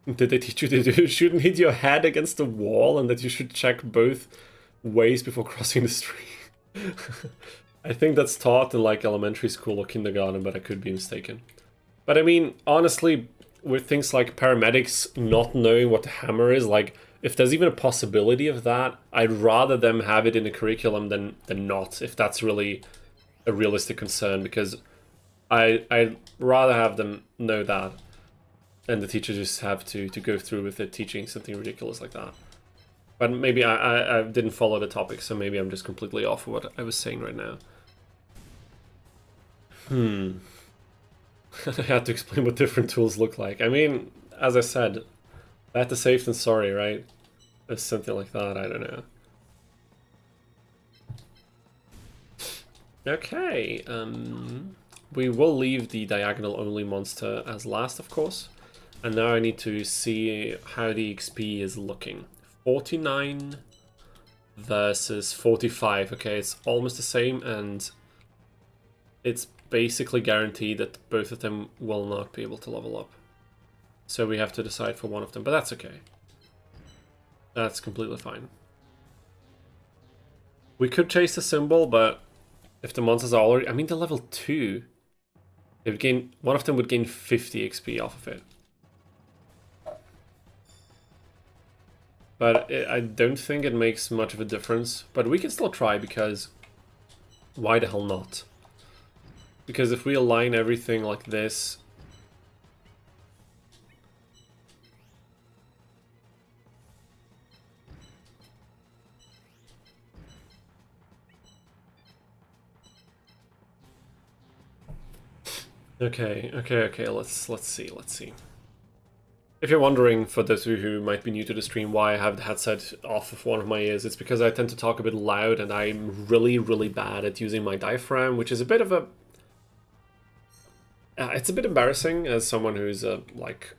Did they teach you that you shouldn't hit your head against the wall and that you should check both ways before crossing the street? I think that's taught in like elementary school or kindergarten, but I could be mistaken. But I mean, honestly, with things like paramedics not knowing what the hammer is, like if there's even a possibility of that, I'd rather them have it in the curriculum than not, if that's really a realistic concern, because I'd rather have them know that and the teacher just have to go through with it teaching something ridiculous like that. But maybe I didn't follow the topic, so maybe I'm just completely off of what I was saying right now. I had to explain what different tools look like. I mean, as I said, better safe than sorry, right? Or something like that, I don't know. Okay, we will leave the diagonal only monster as last, of course. And now I need to see how the XP is looking. 49 versus 45. Okay, it's almost the same, and it's basically guaranteed that both of them will not be able to level up. So we have to decide for one of them, but that's okay. That's completely fine. We could chase the symbol, but if the monsters are already... I mean, they're level 2. They would gain... One of them would gain 50 XP off of it. But I don't think it makes much of a difference. But we can still try, because why the hell not? Because if we align everything like this... Okay, let's see. If you're wondering, for those of you who might be new to the stream, why I have the headset off of one of my ears, it's because I tend to talk a bit loud and I'm really bad at using my diaphragm, which is a bit of a... it's a bit embarrassing as someone who's like...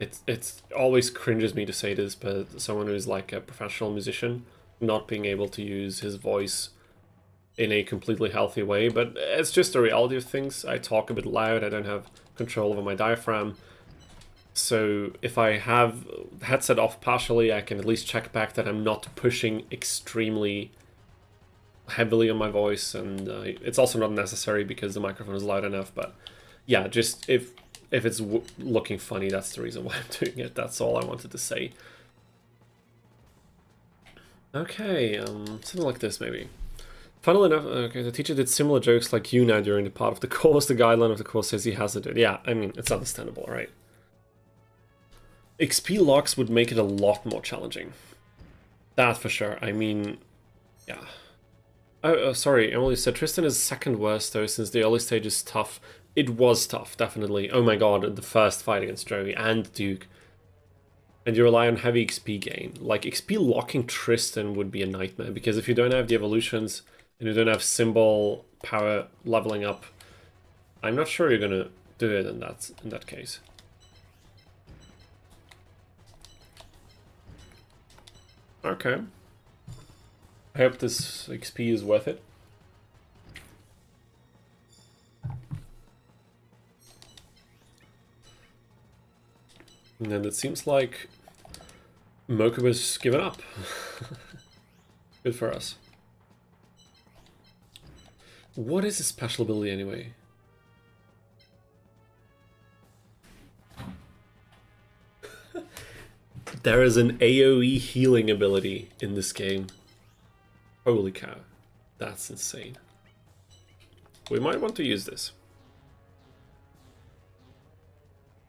It's always cringes me to say this, but someone who's like a professional musician, not being able to use his voice in a completely healthy way, but it's just the reality of things. I talk a bit loud, I don't have control over my diaphragm. So if I have the headset off partially, I can at least check back that I'm not pushing extremely heavily on my voice, and it's also not necessary because the microphone is loud enough. But yeah, just if it's looking funny, that's the reason why I'm doing it. That's all I wanted to say. Okay, something like this maybe. Funnily enough, okay, the teacher did similar jokes like you now during the part of the course. The guideline of the course says he has to do it. Yeah, I mean, it's understandable, right? XP locks would make it a lot more challenging. That for sure. I mean, yeah. Oh, sorry, Emily said Tristan is second worst though, since the early stage is tough. It was tough, definitely. Oh my god, the first fight against Joey and Duke. And you rely on heavy XP gain. Like, XP locking Tristan would be a nightmare, because if you don't have the evolutions, and you don't have symbol power leveling up, I'm not sure you're gonna do it in that case. Okay. I hope this XP is worth it. And then it seems like Mokuba's given up. Good for us. What is his special ability anyway? There is an AoE healing ability in this game. Holy cow. That's insane. We might want to use this.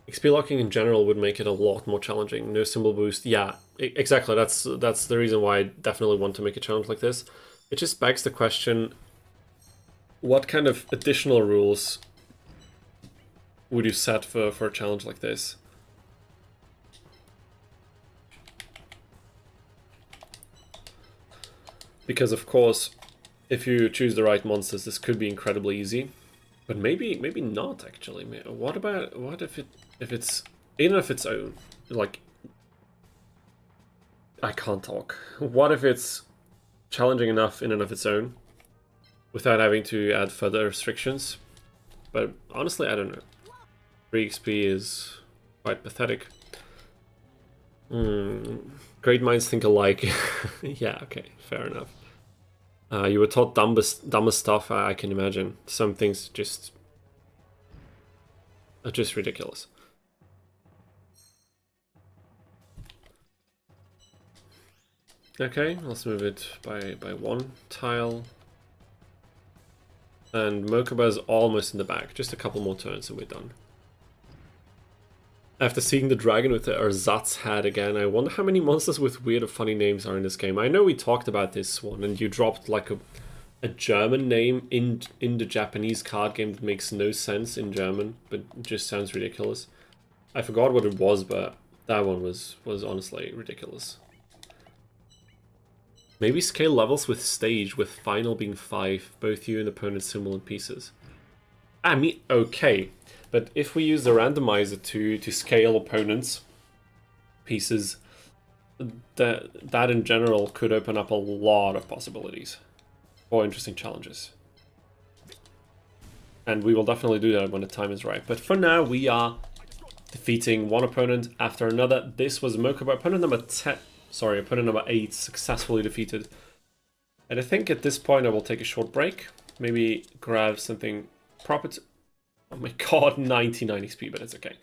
XP locking in general would make it a lot more challenging. No symbol boost. Yeah, exactly. That's the reason why I definitely want to make a challenge like this. It just begs the question, what kind of additional rules would you set for a challenge like this? Because of course, if you choose the right monsters, this could be incredibly easy. But maybe not actually. What if it's in and of its own? Like, I can't talk. What if it's challenging enough in and of its own without having to add further restrictions? But honestly, I don't know. 3 XP is quite pathetic. Great minds think alike. Yeah, okay, fair enough. You were taught dumbest stuff, I can imagine. Some things just are just ridiculous. Okay, let's move it by 1 tile. And Mokuba is almost in the back. Just a couple more turns and we're done. After seeing the dragon with the ersatz hat again, I wonder how many monsters with weird or funny names are in this game. I know we talked about this one, and you dropped like a German name in the Japanese card game that makes no sense in German, but just sounds ridiculous. I forgot what it was, but that one was honestly ridiculous. Maybe scale levels with stage, with final being 5, both you and opponent similar pieces. I mean, okay. But if we use the randomizer to scale opponents' pieces, that in general could open up a lot of possibilities for interesting challenges. And we will definitely do that when the time is right. But for now, we are defeating one opponent after another. This was Mokuba, opponent number 10. Sorry, opponent number 8 successfully defeated. And I think at this point I will take a short break. Maybe grab something proper to... Oh my god, 99 XP, but it's okay.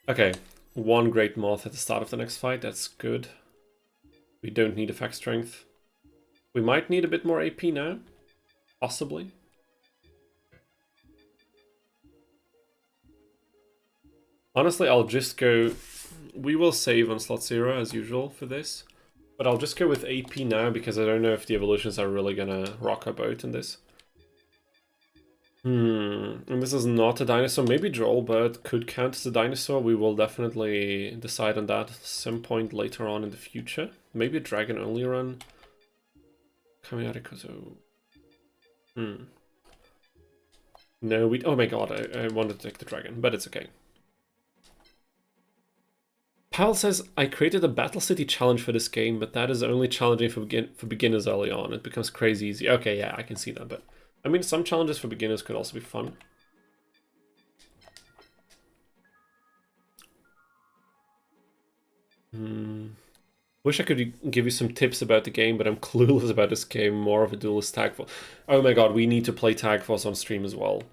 Okay, 1 Great Moth at the start of the next fight, that's good. We don't need effect strength. We might need a bit more AP now, possibly. Honestly, I'll just go... We will save on slot 0 as usual for this. But I'll just go with AP now because I don't know if the evolutions are really gonna rock our boat in this. And this is not a dinosaur. Maybe Drollbird could count as a dinosaur. We will definitely decide on that at some point later on in the future. Maybe a dragon only run. Coming out of Kozo. No, we... Oh my god, I wanted to take the dragon, but it's okay. Pal says, I created a Battle City challenge for this game, but that is only challenging for beginners early on. It becomes crazy easy. Okay, yeah, I can see that, but... I mean, some challenges for beginners could also be fun. Wish I could give you some tips about the game, but I'm clueless about this game. More of a duelist tag force. Oh my god, we need to play tag force on stream as well.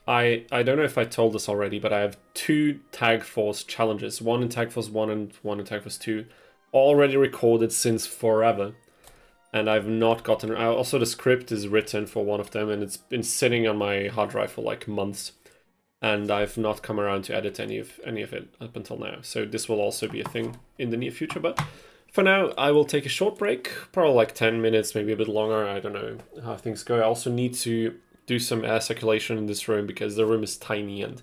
I don't know if I told this already, but I have 2 tag force challenges. One in tag force 1 and one in tag force 2. Already recorded since forever. And I've not gotten... Also, the script is written for one of them, and it's been sitting on my hard drive for like months. And I've not come around to edit any of it up until now. So this will also be a thing in the near future. But for now, I will take a short break. Probably like 10 minutes, maybe a bit longer. I don't know how things go. I also need to do some air circulation in this room because the room is tiny and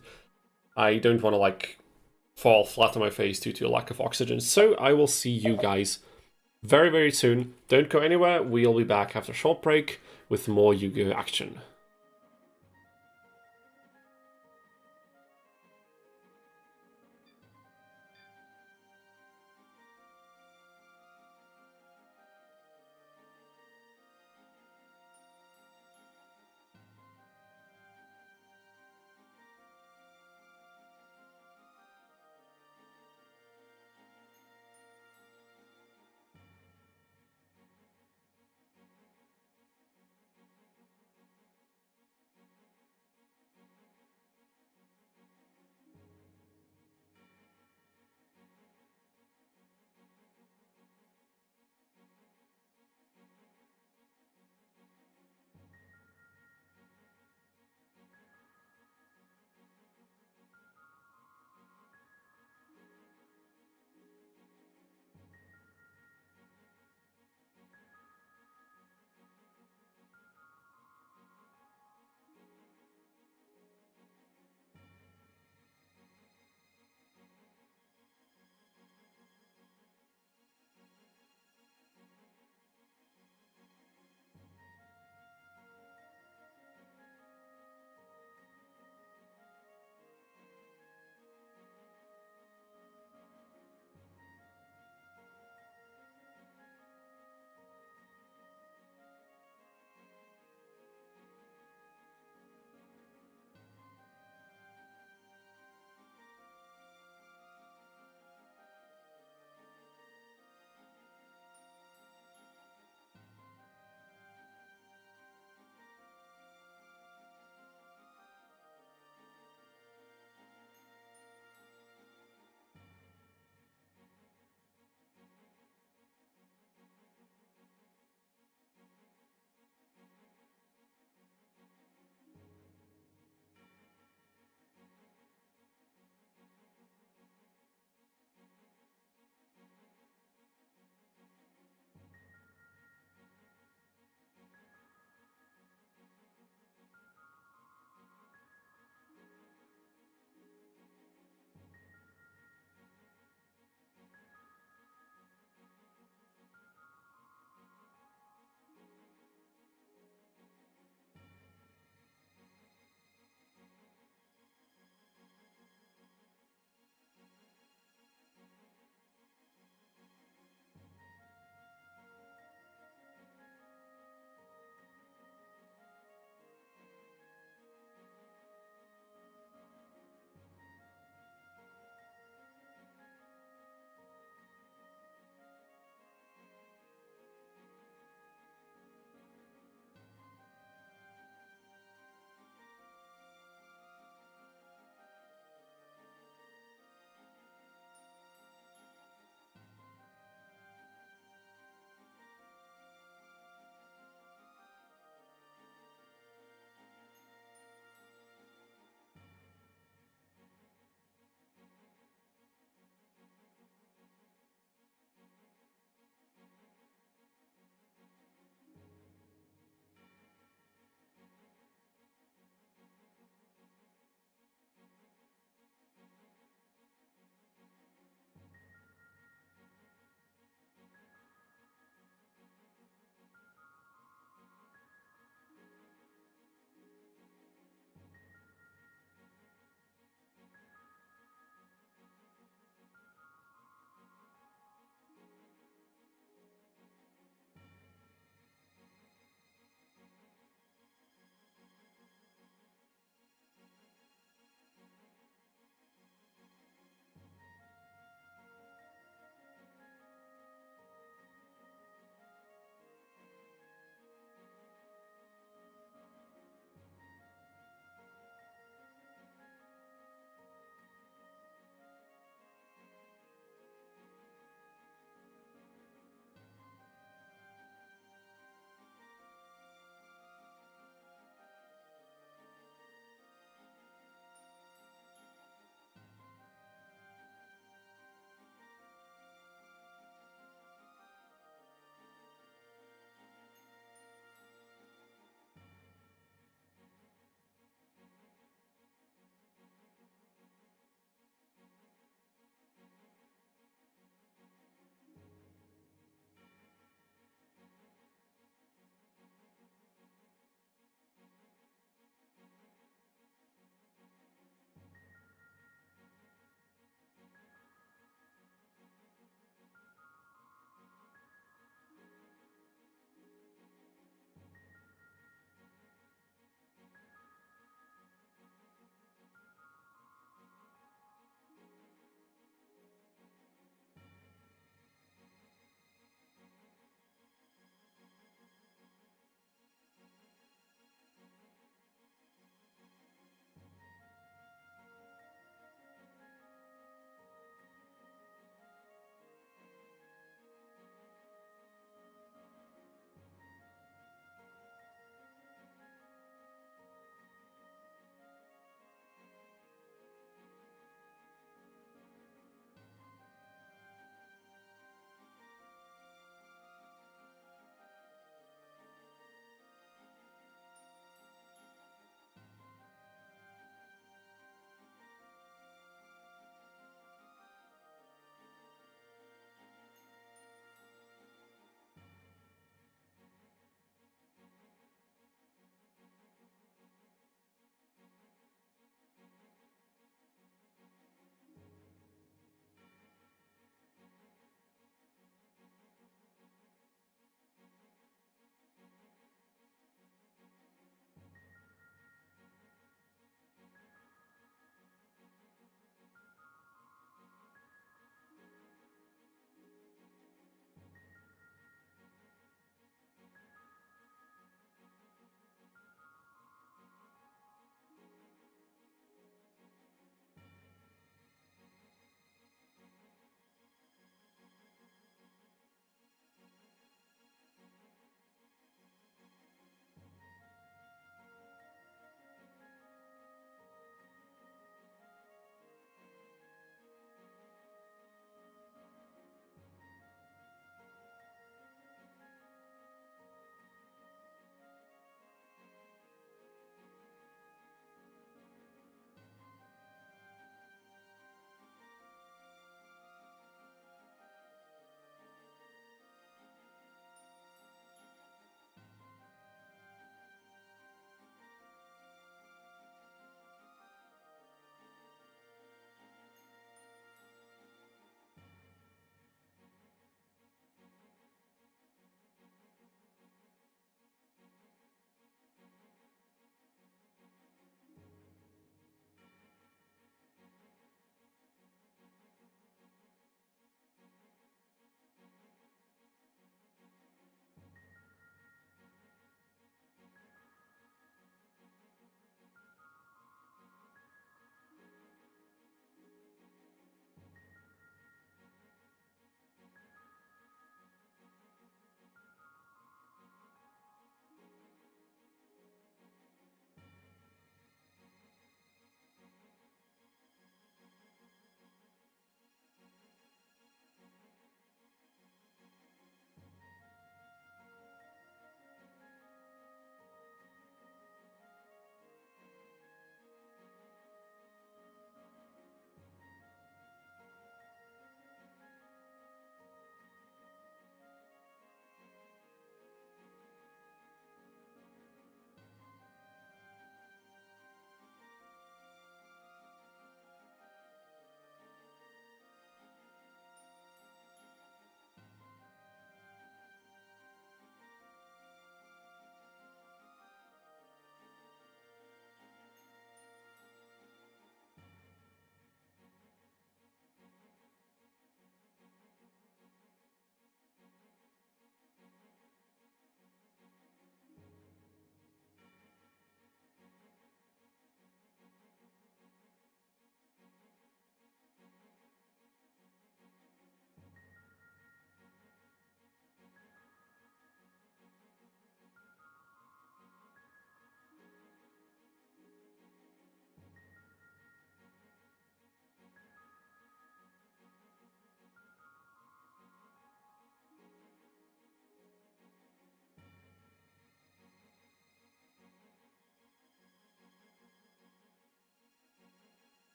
I don't want to like fall flat on my face due to a lack of oxygen. So I will see you guys very, very soon. Don't go anywhere. We'll be back after a short break with more Yu-Gi-Oh! Action.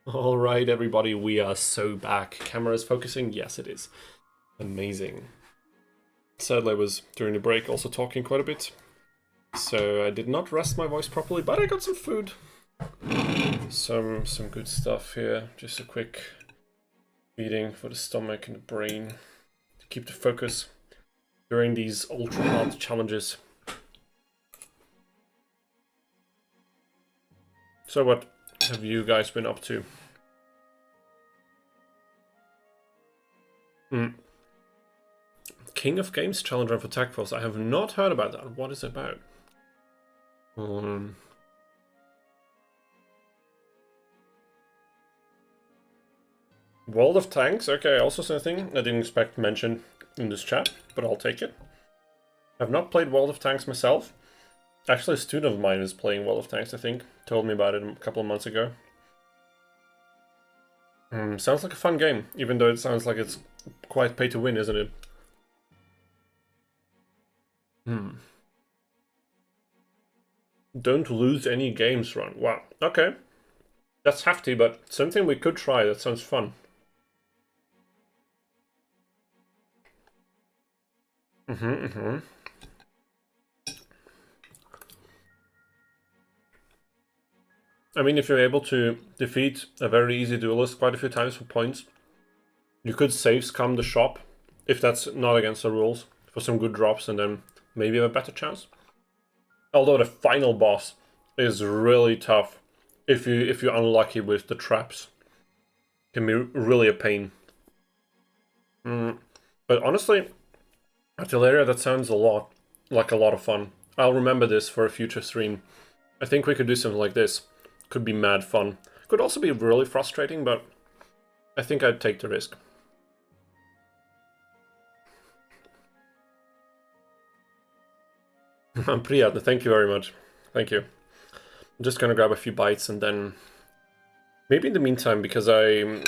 Alright, everybody, we are so back. Camera is focusing? Yes, it is. Amazing. Sadly, I was, during the break, also talking quite a bit. So I did not rest my voice properly, but I got some food. Some good stuff here. Just a quick feeding for the stomach and the brain to keep the focus during these ultra hard challenges. So what have you guys been up to? King of Games Challenge Run for Tech Force. I have not heard about that. What is it about? World of Tanks. Okay, also something I didn't expect mentioned in this chat, but I'll take it. I've not played World of Tanks myself. Actually, a student of mine is playing World of Tanks, I think. Told me about it a couple of months ago. Sounds like a fun game, even though it sounds like it's quite pay to win, isn't it? Don't lose any games run. Wow, okay. That's hefty, but something we could try. That sounds fun. I mean, if you're able to defeat a very easy duelist quite a few times for points, you could save scum the shop, if that's not against the rules, for some good drops, and then maybe have a better chance. Although the final boss is really tough if you're unlucky with the traps. It can be really a pain. But honestly, Artilleria, that sounds a lot of fun. I'll remember this for a future stream. I think we could do something like this. Could be mad fun. Could also be really frustrating, but I think I'd take the risk. Priятно, thank you very much. Thank you. I'm just gonna grab a few bites and then... Maybe in the meantime, because I'm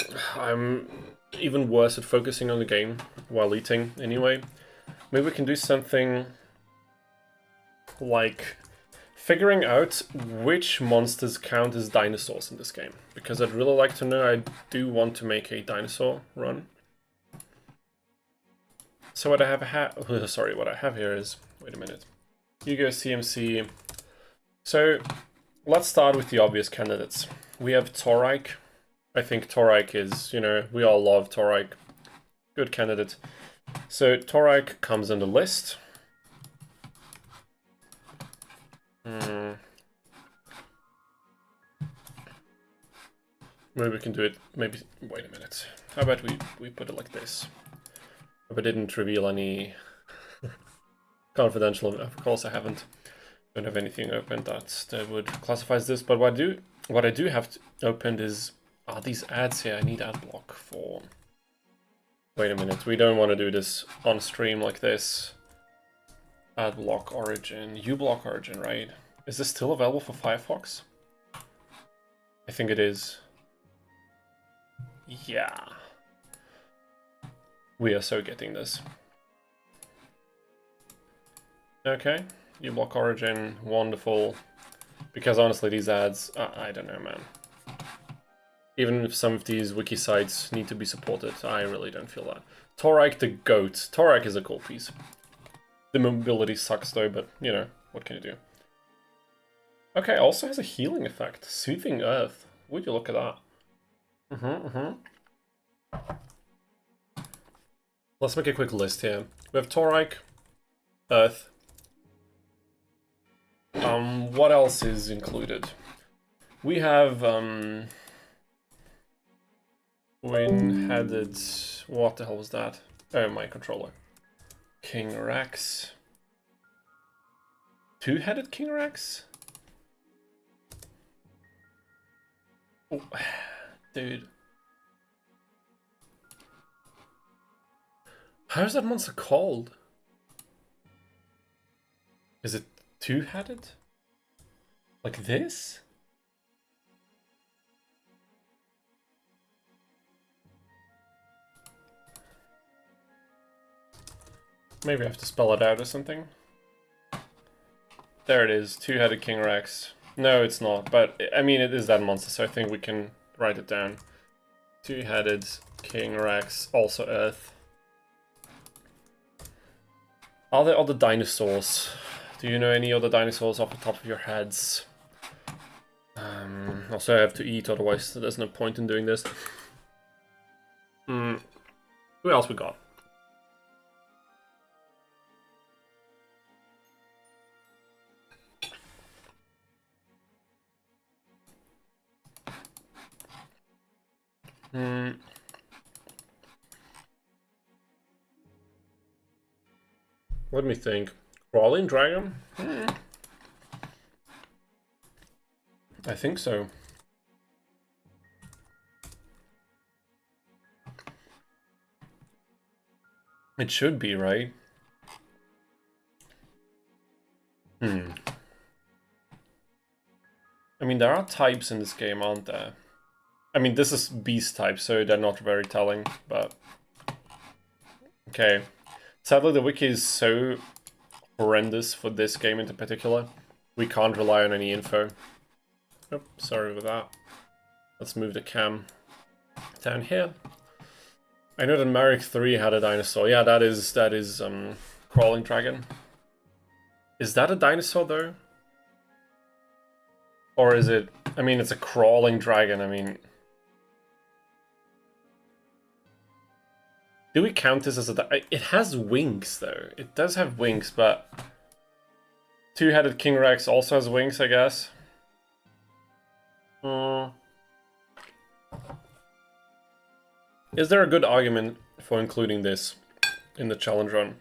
even worse at focusing on the game while eating anyway, maybe we can do something like figuring out which monsters count as dinosaurs in this game. Because I'd really like to know. I do want to make a dinosaur run. So what I have sorry, what I have here is... Wait a minute. YGO CMC. So let's start with the obvious candidates. We have Torike. I think Torike is, you know, we all love Torike. Good candidate. So Torike comes on the list. Maybe we can do it, maybe, wait a minute. How about we put it like this? Hope I didn't reveal any confidential, of course I haven't. Don't have anything open that would classify as this, but what I do have opened is these ads here. I need ad block for... Wait a minute, we don't want to do this on stream like this. Ad block origin, uBlock origin, right? Is this still available for Firefox? I think it is. Yeah. We are so getting this. Okay, uBlock origin, wonderful. Because honestly, these ads, I don't know, man. Even if some of these wiki sites need to be supported, I really don't feel that. Torike the goat. Torike is a cool piece. The mobility sucks though, but you know, what can you do? Okay, also has a healing effect. Soothing Earth. Would you look at that? Let's make a quick list here. We have Torike, Earth. What else is included? We have Twin-headed... What the hell was that? Oh, my controller. King Rex. Two-headed King Rex? Oh, dude. How is that monster called? Is it two-headed? Like this? Maybe I have to spell it out or something. There it is, two-headed King Rex. No, it's not, but I mean, it is that monster, so I think we can write it down. Two-headed King Rex, also Earth. Are there other dinosaurs? Do you know any other dinosaurs off the top of your heads? Also, I have to eat, otherwise there's no point in doing this. Who else we got? Let me think. Crawling dragon? I think so. It should be, right? I mean, there are types in this game, aren't there? I mean, this is beast type, so they're not very telling, but... Okay. Sadly, the wiki is so horrendous for this game in particular. We can't rely on any info. Oh, sorry with that. Let's move the cam down here. I know that Merrick 3 had a dinosaur. Yeah, that is Crawling Dragon. Is that a dinosaur, though? Or is it... I mean, it's a crawling dragon, I mean... Do we count this as a... It has wings, though. It does have wings, but... Two-headed King Rex also has wings, I guess. Is there a good argument for including this in the challenge run?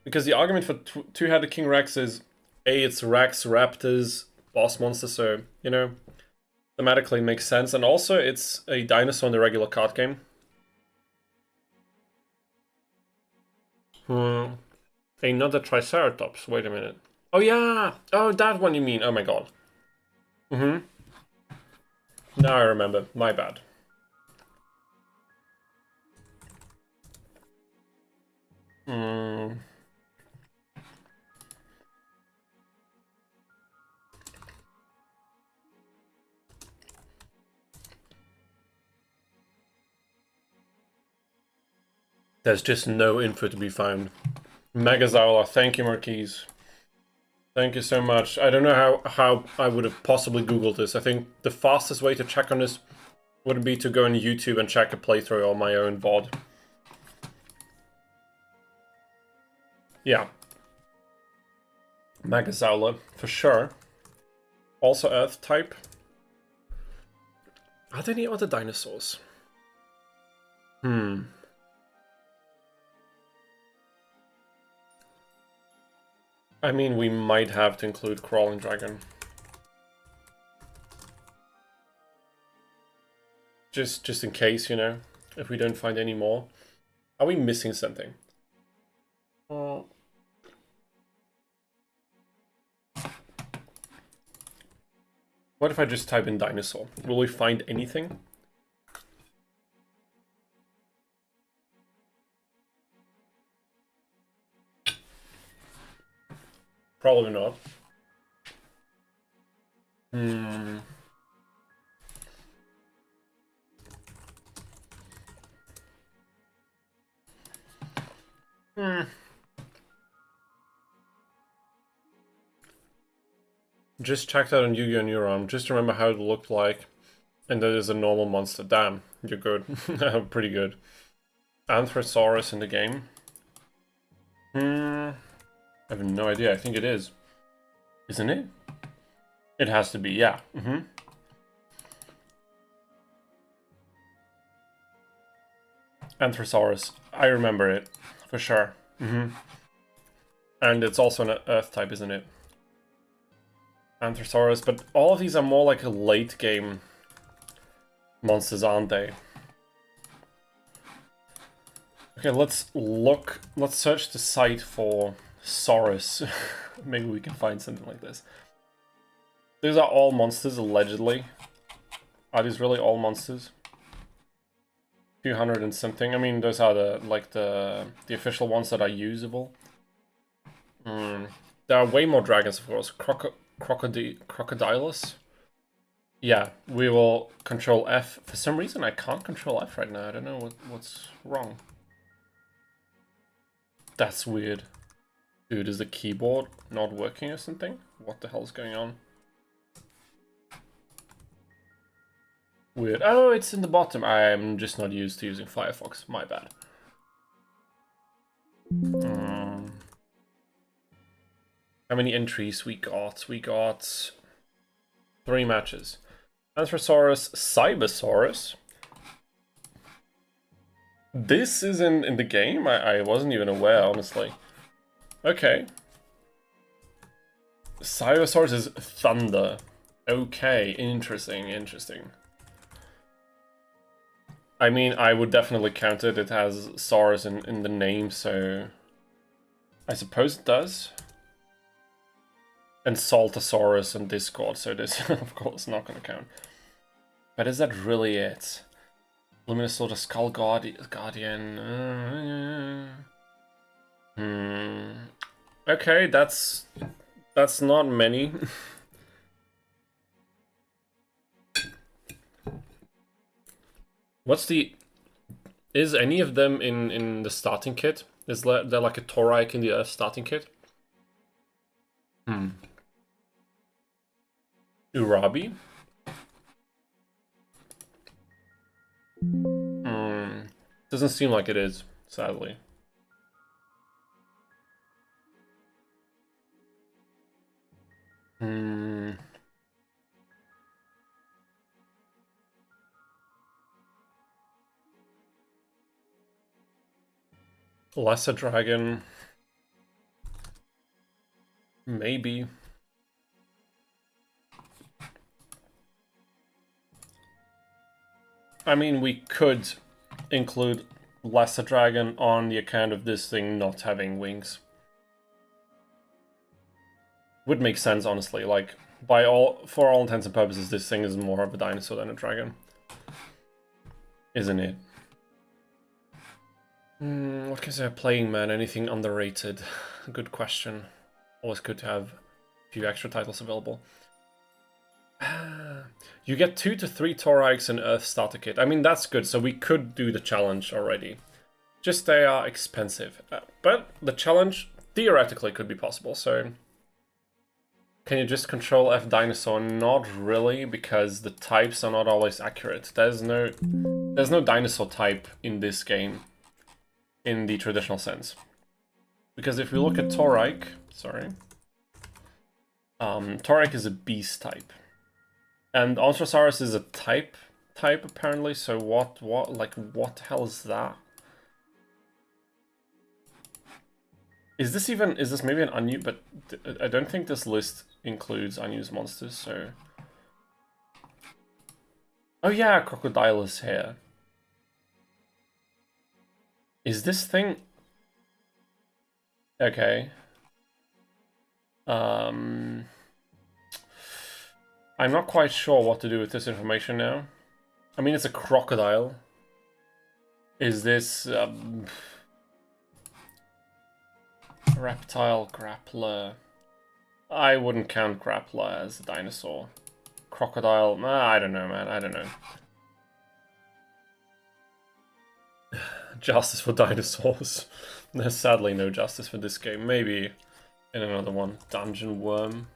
Because the argument for two-headed King Rex is... A, it's Rex, Raptors, boss monster, so, you know... Thematically makes sense. And also, it's a dinosaur in the regular card game. Another Triceratops. Wait a minute. Oh yeah! Oh, that one you mean. Oh my god. Now I remember. My bad. There's just no info to be found. Megazola, thank you, Marquise. Thank you so much. I don't know how I would have possibly Googled this. I think the fastest way to check on this would be to go on YouTube and check a playthrough on my own VOD. Yeah. Megazola, for sure. Also Earth type. Are there any other dinosaurs? I mean, we might have to include Crawling Dragon. Just in case, you know, if we don't find any more. Are we missing something? What if I just type in dinosaur? Will we find anything? Probably not. Just checked out on Yu-Gi-Oh! Neuron. Just remember how it looked like. And that is a normal monster. Damn, you're good. Pretty good. Anthrosaurus in the game. I have no idea. I think it is. Isn't it? It has to be, yeah. Anthrosaurus. I remember it. For sure. And it's also an Earth type, isn't it? Anthrosaurus. But all of these are more like a late game monsters, aren't they? Okay, let's look. Let's search the site for Saurus. Maybe we can find something like this. These are all monsters, allegedly. Are these really all monsters? 200 and something. I mean, those are the official ones that are usable. There are way more dragons, of course. Crocodilus. Yeah, we will control F. For some reason, I can't control F right now. I don't know what's wrong. That's weird. Dude, is the keyboard not working or something? What the hell's going on? Weird. Oh, it's in the bottom. I'm just not used to using Firefox. My bad. How many entries we got? We got 3 matches. Anthrosaurus, Cybersaurus. This is in the game? I wasn't even aware, honestly. Okay. Cybersaurus is thunder. Okay, interesting, interesting. I mean, I would definitely count it. It has Saurus in the name, so... I suppose it does. And Saltasaurus and Discord, so this, of course, not gonna count. But is that really it? Luminosaur, Skull Guardian... Okay, that's not many. What's the... Is any of them in the starting kit? Is there like a Torike in the Earth starting kit? Urabi? Doesn't seem like it is, sadly. Lesser Dragon. Maybe. I mean, we could include Lesser Dragon on the account of this thing not having wings. Would make sense, honestly. Like, for all intents and purposes, this thing is more of a dinosaur than a dragon. Isn't it? What can I say? Playing man, anything underrated? Good question. Always good to have a few extra titles available. You get 2 to 3 Torikes in Earth starter kit. I mean, that's good, so we could do the challenge already. Just they are expensive. But the challenge theoretically could be possible, so... Can you just control F Dinosaur? Not really, because the types are not always accurate. There's no dinosaur type in this game, in the traditional sense. Because if we look at Torike, sorry, Torike is a beast type, and Ontrosaurus is a type apparently. So what the hell is that? Is this maybe an unused? But I don't think this list includes unused monsters. So, oh yeah, Crocodile is here. Is this thing? Okay. I'm not quite sure what to do with this information now. I mean, it's a crocodile. Is this reptile grappler? I wouldn't count grappler as a dinosaur. Crocodile? Nah, I don't know, man. I don't know. Justice for dinosaurs. There's sadly no justice for this game. Maybe in another one. Dungeon Worm.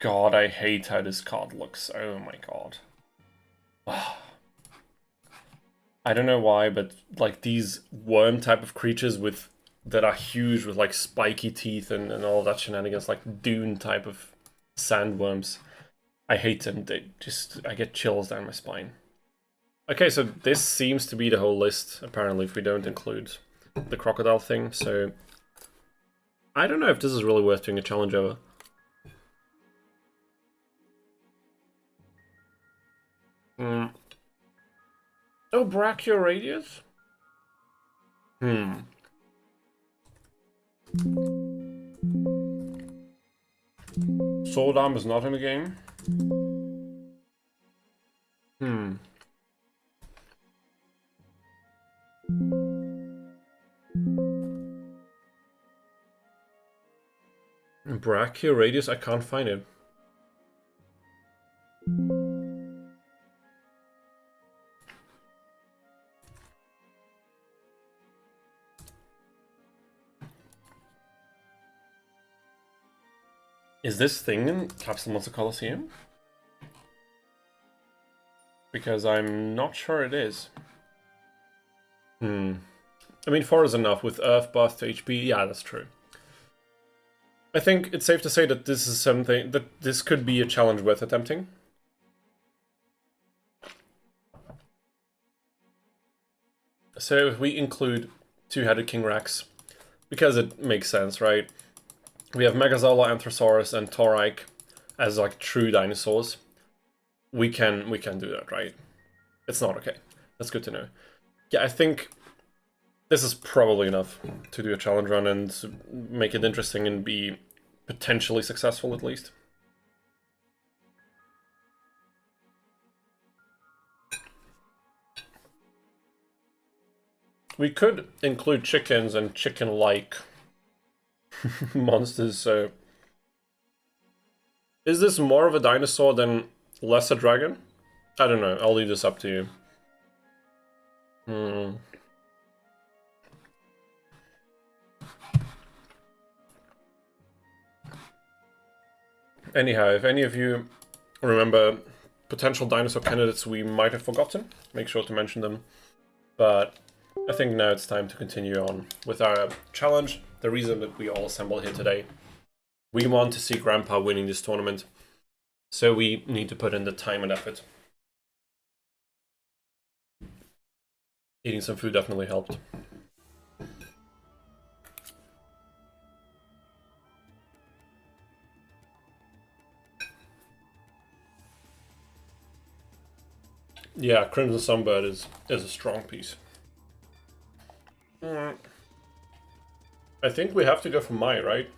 God, I hate how this card looks. Oh my god. I don't know why, but like these worm type of creatures that are huge with like spiky teeth and all that shenanigans, like dune type of sandworms. I hate them. I get chills down my spine. Okay, so this seems to be the whole list, apparently, if we don't include the crocodile thing, so... I don't know if this is really worth doing a challenge over. Oh, Brachioradius? Sword Arm is not in the game. Brachioradius, I can't find it. Is this thing in Capsule Monster Coliseum? Because I'm not sure it is. I mean, 4 is enough. With Earth, Bath to HP, yeah, that's true. I think it's safe to say that this is something that this could be a challenge worth attempting. So if we include two-headed King Rex, because it makes sense, right? We have Megazola, Anthrosaurus, and Taurike as like true dinosaurs. We can do that, right? It's not okay. That's good to know. Yeah, I think this is probably enough to do a challenge run and make it interesting and be potentially successful at least. We could include chickens and chicken-like monsters, so... Is this more of a dinosaur than less a dragon? I don't know, I'll leave this up to you. Anyhow, if any of you remember potential dinosaur candidates we might have forgotten, make sure to mention them. But I think now it's time to continue on with our challenge, the reason that we all assembled here today. We want to see Grandpa winning this tournament, so we need to put in the time and effort. Eating some food definitely helped. Yeah, Crimson Sunbird is a strong piece. I think we have to go for Mai, right?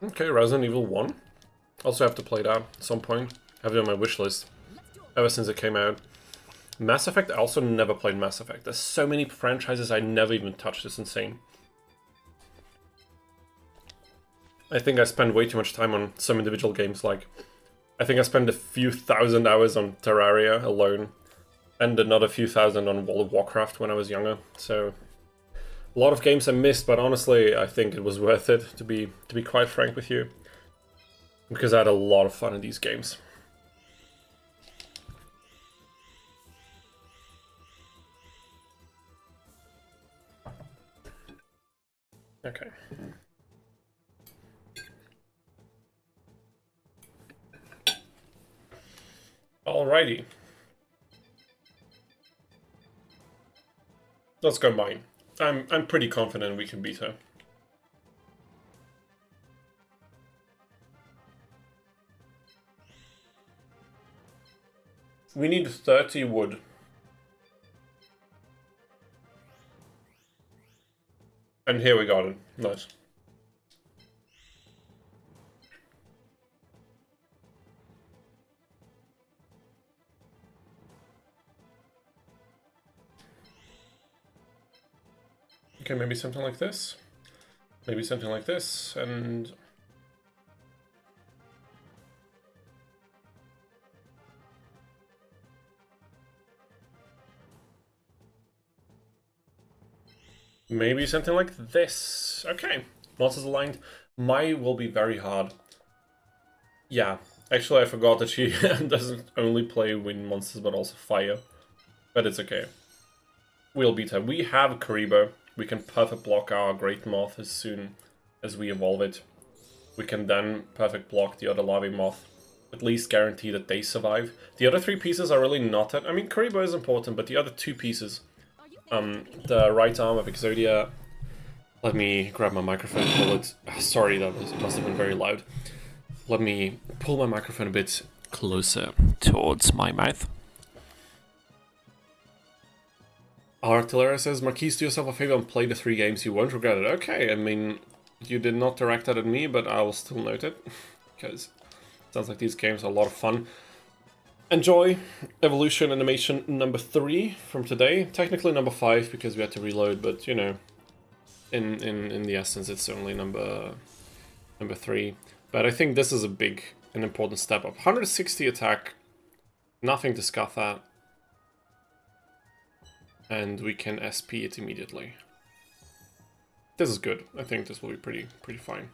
Okay, Resident Evil 1. Also have to play that at some point. I have it on my wish list ever since it came out. Mass Effect, I also never played Mass Effect. There's so many franchises I never even touched. It's insane. I think I spend way too much time on some individual games. Like, I think I spent a few thousand hours on Terraria alone, and another few thousand on World of Warcraft when I was younger. So a lot of games I missed, but honestly, I think it was worth it, to be quite frank with you, because I had a lot of fun in these games. Okay. Alrighty. Let's go mine. I'm pretty confident we can beat her. We need 30 wood. And here we got it. Nice. Okay, maybe something like this. Maybe something like this, and... maybe something like this. Okay, monsters aligned. Mai will be very hard. Yeah, actually I forgot that she doesn't only play wind monsters but also fire. But it's okay. We'll beat her. We have Karibo. We can perfect block our Great Moth as soon as we evolve it. We can then perfect block the other Larvae Moth. At least guarantee that they survive. The other 3 pieces are really not that... I mean, Karibo is important, but the other 2 pieces... the right arm of Exodia... Let me grab my microphone and pull it... Sorry, that must have been very loud. Let me pull my microphone a bit closer towards my mouth. Artilleria says, Marquise, do yourself a favor and play the 3 games, you won't regret it. Okay, I mean, You did not direct that at me, but I will still note it, because it sounds like these games are a lot of fun. Enjoy Evolution Animation number 3 from today. Technically number 5 because we had to reload, but you know, in the essence it's only number 3. But I think this is an important step up. 160 attack, nothing to scuff at. And we can SP it immediately. This is good. I think this will be pretty fine.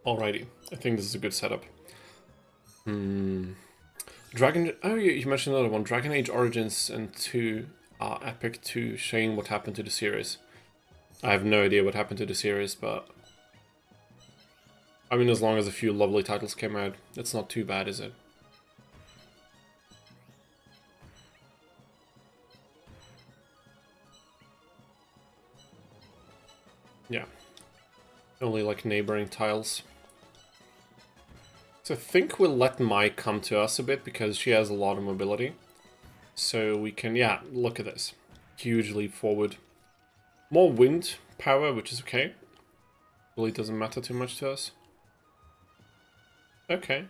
Alrighty, I think this is a good setup. Dragon... Oh, you mentioned another one. Dragon Age Origins and 2 are epic too. Shane, what happened to the series? I have no idea what happened to the series, but... I mean, as long as a few lovely titles came out, it's not too bad, is it? Yeah. Only like neighboring tiles. So I think we'll let Mai come to us a bit because she has a lot of mobility. So we can, yeah, look at this. Huge leap forward. More wind power, which is okay. Really doesn't matter too much to us. Okay.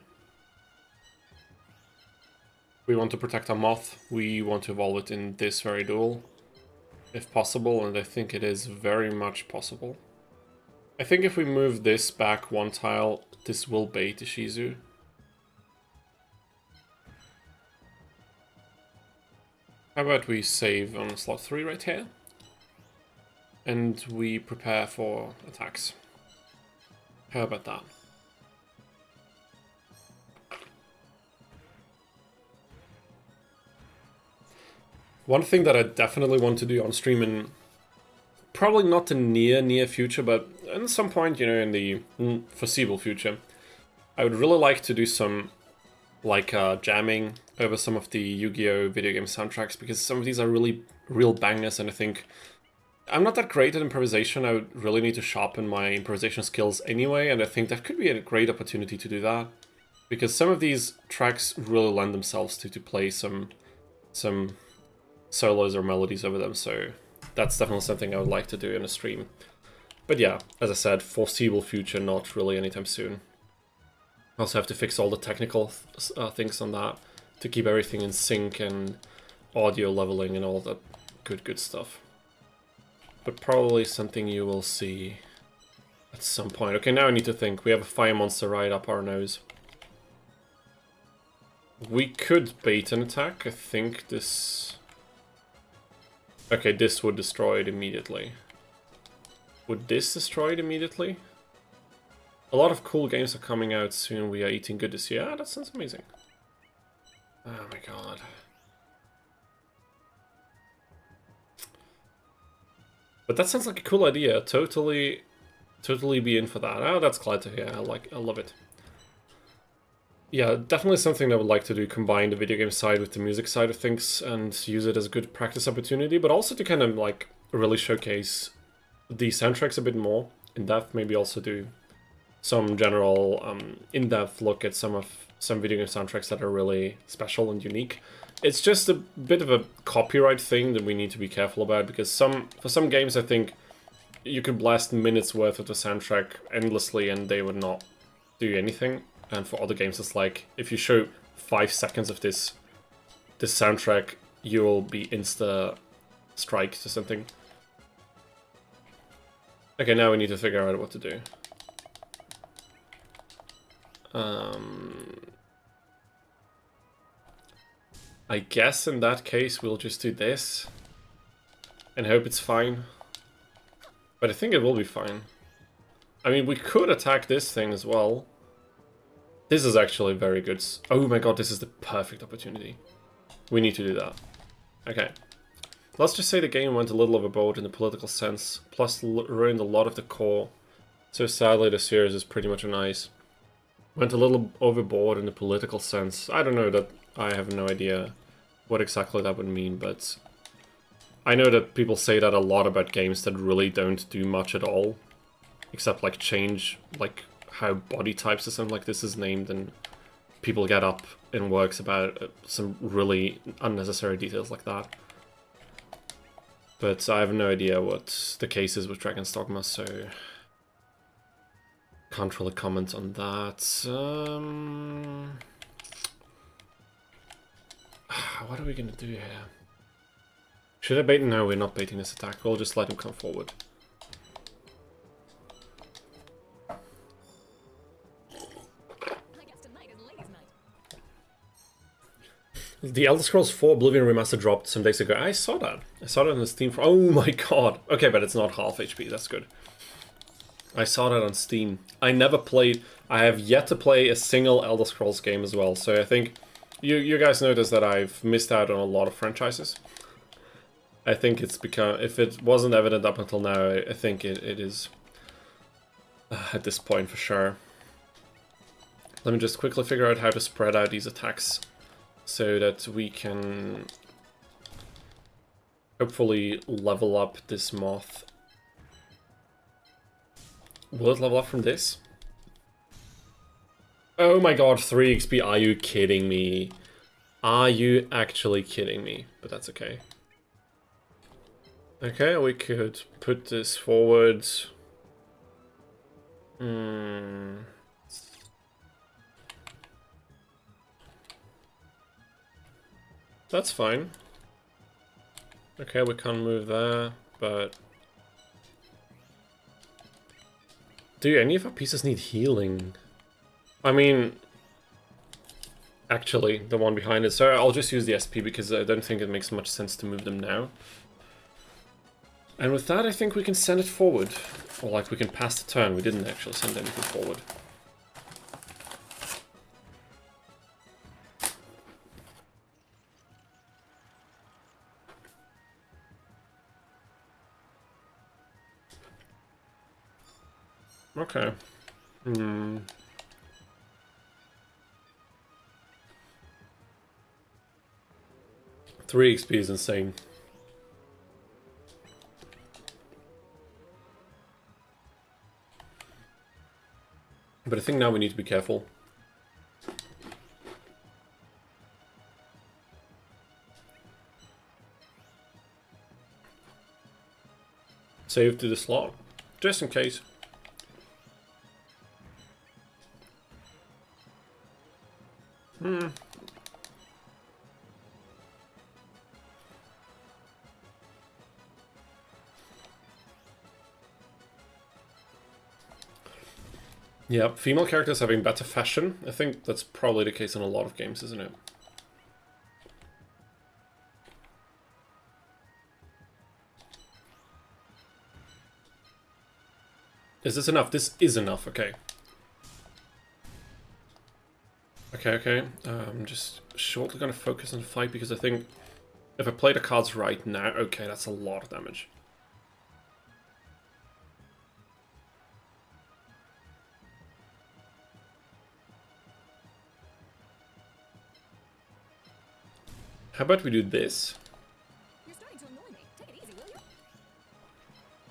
We want to protect our moth. We want to evolve it in this very duel, if possible, and I think it is very much possible. I think if we move this back one tile, this will bait the Shizu. How about we save on slot 3 right here? And we prepare for attacks. How about that? One thing that I definitely want to do on stream, in probably not the near future, but at some point, you know, in the foreseeable future, I would really like to do some like jamming over some of the Yu-Gi-Oh! Video game soundtracks, because some of these are really real bangers, and I think I'm not that great at improvisation. I would really need to sharpen my improvisation skills anyway, and I think that could be a great opportunity to do that, because some of these tracks really lend themselves to play some solos or melodies over them, so that's definitely something I would like to do in a stream. But yeah, as I said, foreseeable future, not really anytime soon. I also have to fix all the technical things on that to keep everything in sync and audio leveling and all that good stuff. But probably something you will see at some point. Okay, now I need to think. We have a fire monster right up our nose. We could bait an attack. I think this... Okay, this would destroy it immediately. Would this destroy it immediately? A lot of cool games are coming out soon. We are eating good this year. Ah, that sounds amazing. Oh my god. But that sounds like a cool idea. Totally be in for that. Oh, that's glad to hear. I love it. Yeah, definitely something I would like to do, combine the video game side with the music side of things and use it as a good practice opportunity, but also to kind of like really showcase the soundtracks a bit more in depth, maybe also do some general in-depth look at some video game soundtracks that are really special and unique. It's just a bit of a copyright thing that we need to be careful about, because for some games I think you could blast minutes worth of the soundtrack endlessly and they would not do anything. And for other games, it's like, if you show 5 seconds of this soundtrack, you will be insta-strike to something. Okay, now we need to figure out what to do. I guess in that case, we'll just do this. And hope it's fine. But I think it will be fine. I mean, we could attack this thing as well. This is actually very good. Oh my god, this is the perfect opportunity. We need to do that. Okay. Let's just say the game went a little overboard in the political sense, plus ruined a lot of the core. So sadly the series is pretty much on ice. Went a little overboard in the political sense. I don't know, that I have no idea what exactly that would mean, but I know that people say that a lot about games that really don't do much at all. Except like change, like how body types or something like this is named, and people get up in works about some really unnecessary details like that. But I have no idea what the case is with Dragon's Dogma, so can't really comment on that. What are we gonna do here? Should I bait? No, we're not baiting this attack. We'll just let him come forward. The Elder Scrolls 4 Oblivion Remaster dropped some days ago. I saw that. I saw that on Steam. Oh my god. Okay, but it's not half HP. That's good. I saw that on Steam. I never played... I have yet to play a single Elder Scrolls game as well. So I think you guys notice that I've missed out on a lot of franchises. I think it's become... If it wasn't evident up until now, I think it is at this point for sure. Let me just quickly figure out how to spread out these attacks, so that we can hopefully level up this moth. Will it level up from this? Oh my god, 3 XP, are you kidding me? Are you actually kidding me? But that's okay. Okay, we could put this forward. That's fine. Okay, we can't move there, but... Do any of our pieces need healing? I mean... Actually, the one behind it. So I'll just use the SP because I don't think it makes much sense to move them now. And with that, I think we can send it forward. Or like, we can pass the turn. We didn't actually send anything forward. Okay. 3 XP is insane. But I think now we need to be careful. Save to the slot, just in case. Yeah, female characters having better fashion. I think that's probably the case in a lot of games, isn't it? Is this enough? This is enough, okay. Okay. I'm just shortly gonna focus on the fight because I think if I play the cards right now, okay, that's a lot of damage. How about we do this? You're starting to annoy me. Take it easy, will you?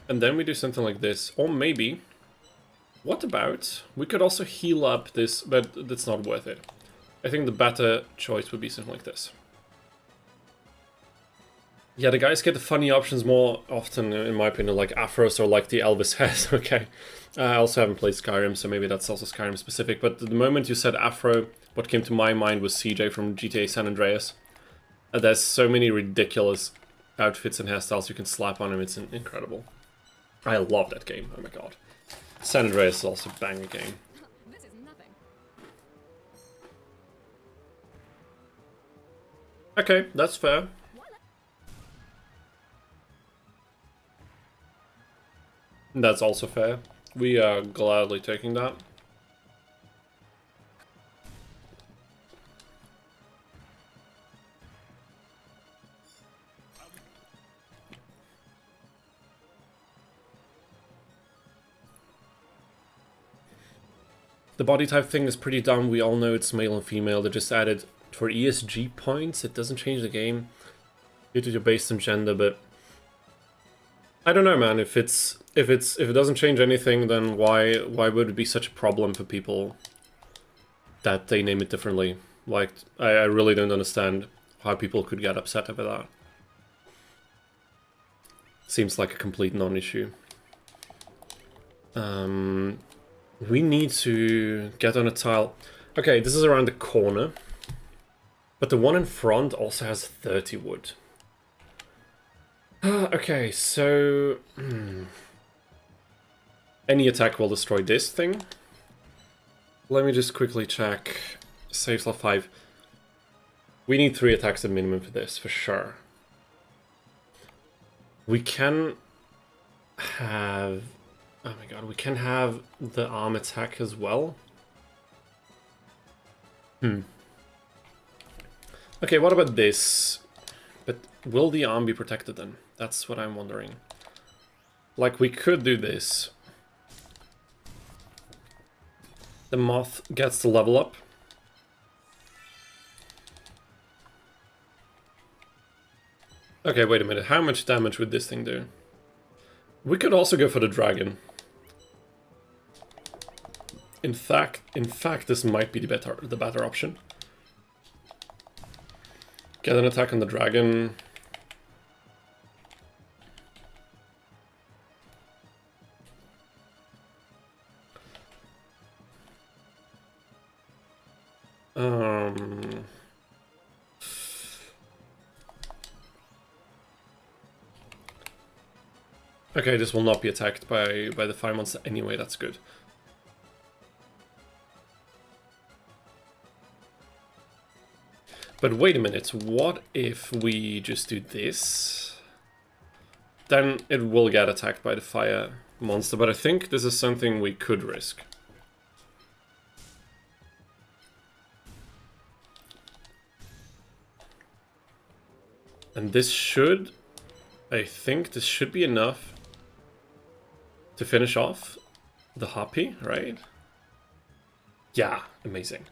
And then we do something like this. Or maybe, what about, we could also heal up this, but that's not worth it. I think the better choice would be something like this. Yeah, the guys get the funny options more often, in my opinion, like Afros or like the Elvis has, okay. I also haven't played Skyrim, so maybe that's also Skyrim specific, but the moment you said Afro, what came to my mind was CJ from GTA San Andreas. There's so many ridiculous outfits and hairstyles you can slap on him, it's incredible. I love that game, oh my god. San Andreas is also a banger game. This is nothing. Okay, that's fair. That's also fair. We are gladly taking that. The body type thing is pretty dumb. We all know it's male and female. They just added for ESG points. It doesn't change the game due to your based on gender, but I don't know, man. If it doesn't change anything, then why would it be such a problem for people that they name it differently? Like, I really don't understand how people could get upset over that. Seems like a complete non-issue. We need to get on a tile. Okay, this is around the corner. But the one in front also has 30 wood. Okay, so... Any attack will destroy this thing. Let me just quickly check. Save slot 5. We need 3 attacks at minimum for this, for sure. We can have... Oh my god, we can have the arm attack as well. Okay, what about this? But will the arm be protected then? That's what I'm wondering. Like, we could do this. The moth gets to level up. Okay, wait a minute. How much damage would this thing do? We could also go for the dragon. In fact, this might be the better option. Get an attack on the dragon. Okay, this will not be attacked by the fire monster anyway, that's good. But wait a minute, what if we just do this? Then it will get attacked by the fire monster, but I think this is something we could risk. And this should... I think this should be enough to finish off the Harpy, right? Yeah, amazing.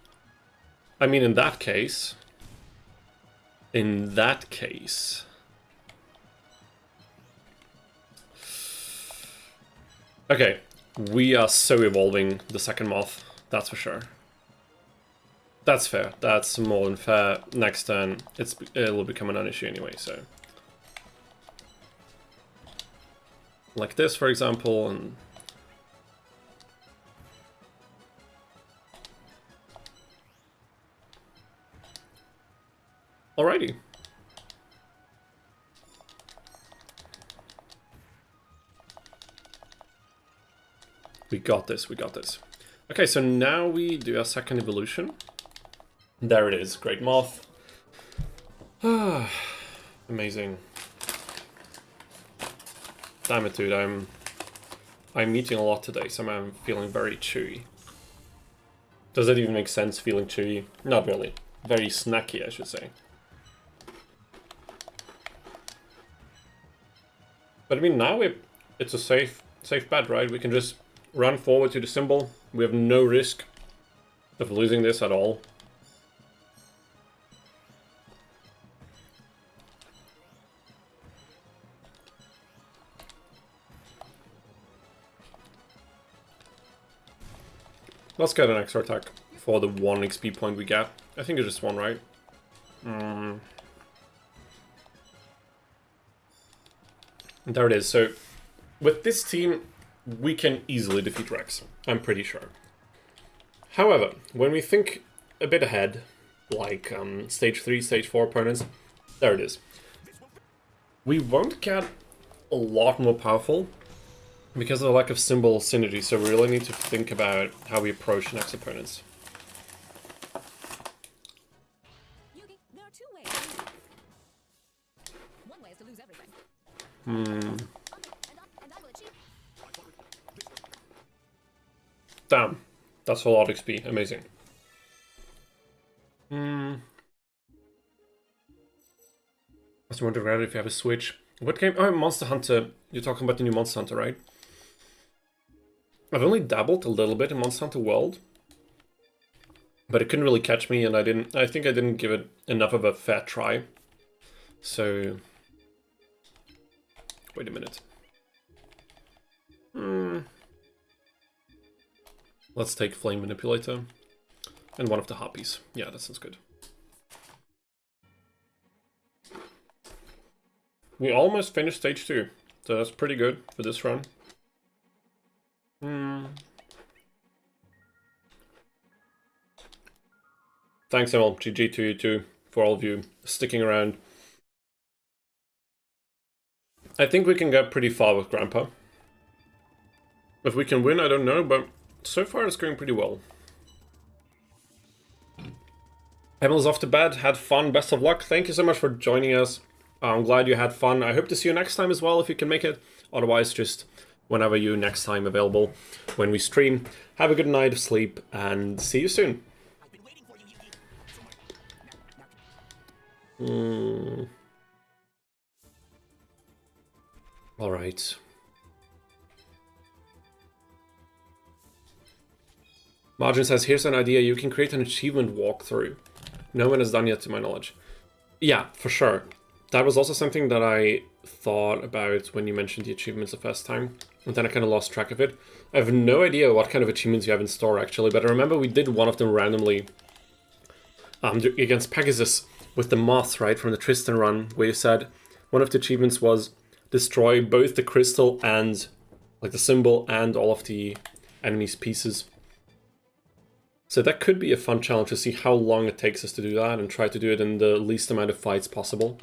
I mean, in that case... Okay, we are so evolving the second moth, that's for sure. That's fair, that's more than fair. Next turn, it'll become a non-issue anyway, so... Like this, for example, and... Alrighty. We got this, we got this. Okay, so now we do our second evolution. There it is, Great Moth. Ah, amazing. Damn it, dude, I'm eating a lot today, so I'm feeling very chewy. Does that even make sense, feeling chewy? Not really. Very snacky, I should say. But I mean, now it's a safe bet, right? We can just run forward to the symbol. We have no risk of losing this at all. Let's get an extra attack for the 1 XP point we get. I think it's just 1, right? There it is. So, with this team, we can easily defeat Rex. I'm pretty sure. However, when we think a bit ahead, like stage 3, stage 4 opponents, there it is. We won't get a lot more powerful because of the lack of symbol synergy, so we really need to think about how we approach next opponents. There are 2 ways. One way is to lose everything. Damn, that's a lot of XP. Amazing. I just want to read if you have a Switch. What game? Oh, Monster Hunter. You're talking about the new Monster Hunter, right? I've only dabbled a little bit in Monster Hunter World, but it couldn't really catch me, and I think I didn't give it enough of a fair try. So, wait a minute. Let's take Flame Manipulator and one of the Harpies. Yeah, that sounds good. We almost finished stage 2, so that's pretty good for this run. Thanks, Emil. GG to you too, for all of you sticking around. I think we can get pretty far with Grandpa. If we can win, I don't know, but so far it's going pretty well. Emil's off to bed, had fun, best of luck. Thank you so much for joining us. I'm glad you had fun. I hope to see you next time as well if you can make it. Otherwise, just whenever you next time available when we stream. Have a good night of sleep and see you soon. All right. Margin says, here's an idea. You can create an achievement walkthrough. No one has done yet to my knowledge. Yeah, for sure. That was also something that I thought about when you mentioned the achievements the first time, and then I kind of lost track of it. I have no idea what kind of achievements you have in store, actually, but I remember we did one of them randomly against Pegasus with the moth, right, from the Tristan run, where you said one of the achievements was destroy both the crystal and, like, the symbol and all of the enemy's pieces. So that could be a fun challenge to see how long it takes us to do that and try to do it in the least amount of fights possible.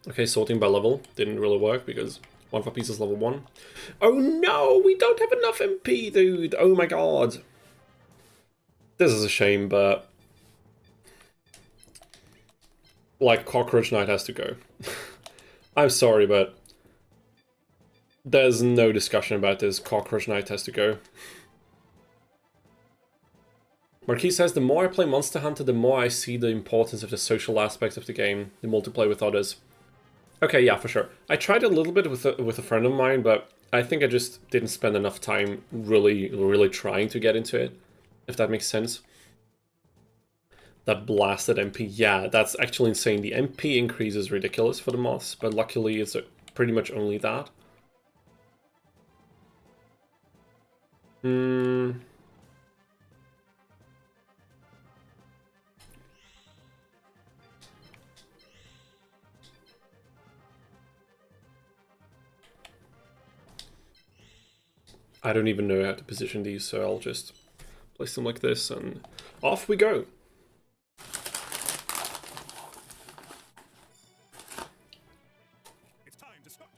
Okay, sorting by level didn't really work because one of our pieces is level 1. Oh no, we don't have enough MP, dude! Oh my god. This is a shame, but... like, Cockroach Knight has to go. I'm sorry, but... there's no discussion about this. Cockroach Knight has to go. Marquis says, the more I play Monster Hunter, the more I see the importance of the social aspects of the game, the multiplayer with others. Okay, yeah, for sure. I tried a little bit with a friend of mine, but I think I just didn't spend enough time really trying to get into it, if that makes sense. That blasted MP, yeah, that's actually insane. The MP increase is ridiculous for the moths, but luckily it's pretty much only that. I don't even know how to position these, so I'll just place them like this and off we go. It's time to start.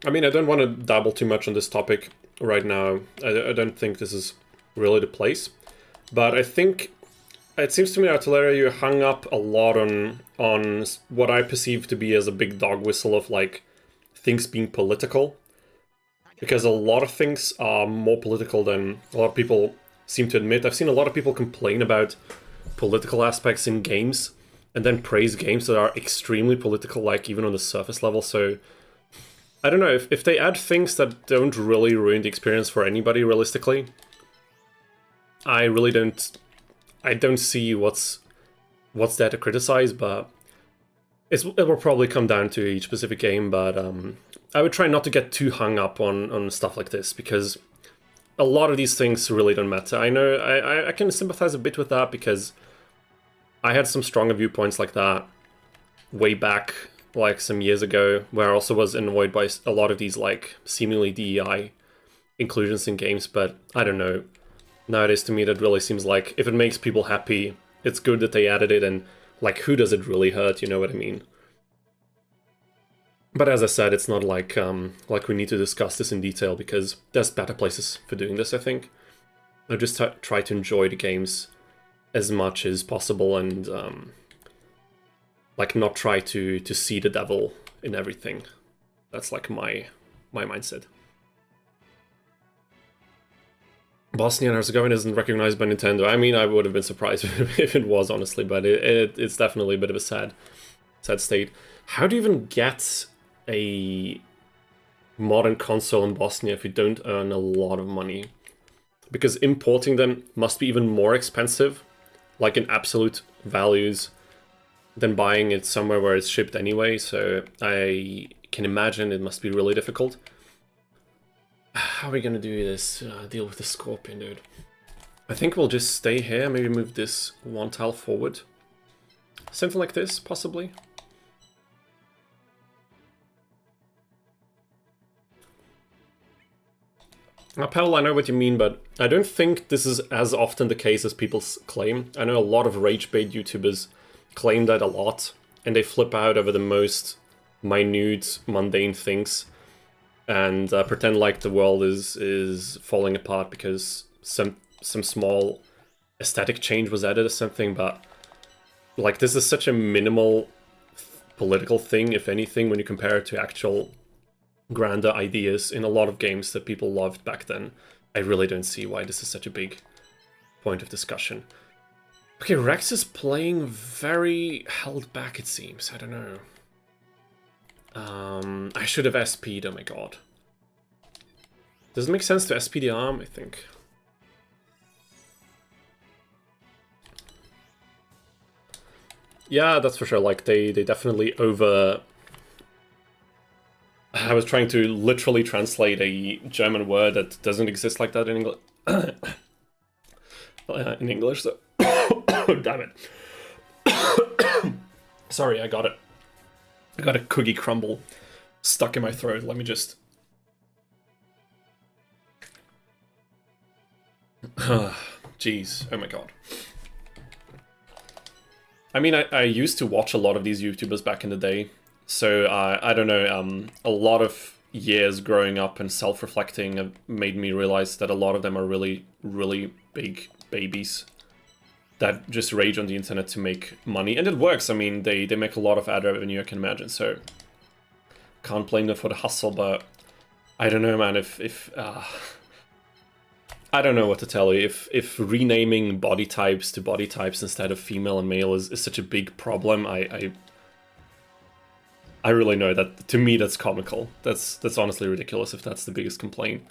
I mean, I don't want to dabble too much on this topic right now. I don't think this is really the place. But I think it seems to me, Artilleria, you hung up a lot on what I perceive to be as a big dog whistle of, like, things being political. Because a lot of things are more political than a lot of people seem to admit. I've seen a lot of people complain about political aspects in games and then praise games that are extremely political, like, even on the surface level, so... I don't know, if they add things that don't really ruin the experience for anybody, realistically, I really don't... I don't see what's there to criticize, but it will probably come down to each specific game, but I would try not to get too hung up on stuff like this, because a lot of these things really don't matter. I know, I can sympathize a bit with that, because I had some stronger viewpoints like that way back, like some years ago, where I also was annoyed by a lot of these, like, seemingly DEI inclusions in games, but I don't know. Nowadays, to me, that really seems like, if it makes people happy, it's good that they added it, and, like, who does it really hurt, you know what I mean? But as I said, it's not like we need to discuss this in detail, because there's better places for doing this, I think. I just try to enjoy the games as much as possible, and, like, not try to see the devil in everything. That's, like, my mindset. Bosnia and Herzegovina isn't recognized by Nintendo. I mean, I would have been surprised if it was, honestly, but it's definitely a bit of a sad state. How do you even get a modern console in Bosnia if you don't earn a lot of money? because importing them must be even more expensive, like in absolute values, than buying it somewhere where it's shipped anyway, so I can imagine it must be really difficult. How are we gonna do this? Deal with the Scorpion, dude. I think we'll just stay here, maybe move this one tile forward. Something like this, possibly. Now, Pavel, I know what you mean, but I don't think this is as often the case as people claim. I know a lot of rage bait YouTubers claim that a lot, and they flip out over the most minute, mundane things, and pretend like the world is falling apart because some small aesthetic change was added or something. But like, this is such a minimal political thing, if anything, when you compare it to actual grander ideas in a lot of games that people loved back then. I really don't see why this is such a big point of discussion. Okay, Rex is playing very held back, it seems. I don't know. I should have SP'd, oh my god. Does it make sense to SP the arm? I think. Yeah, that's for sure. Like, they definitely over... I was trying to literally translate a German word that doesn't exist like that in English. In English, so... Damn it. Sorry, I got it. I got a cookie crumble stuck in my throat. Let me just... Jeez, oh my god. I mean, I used to watch a lot of these YouTubers back in the day, so I don't know, a lot of years growing up and self-reflecting have made me realize that a lot of them are really, really big babies that just rage on the internet to make money. And it works, I mean, they make a lot of ad revenue, I can imagine, so can't blame them for the hustle, but I don't know, man, if I don't know what to tell you. If renaming body types to body types instead of female and male is such a big problem, I really know that, to me, that's comical. That's honestly ridiculous if that's the biggest complaint.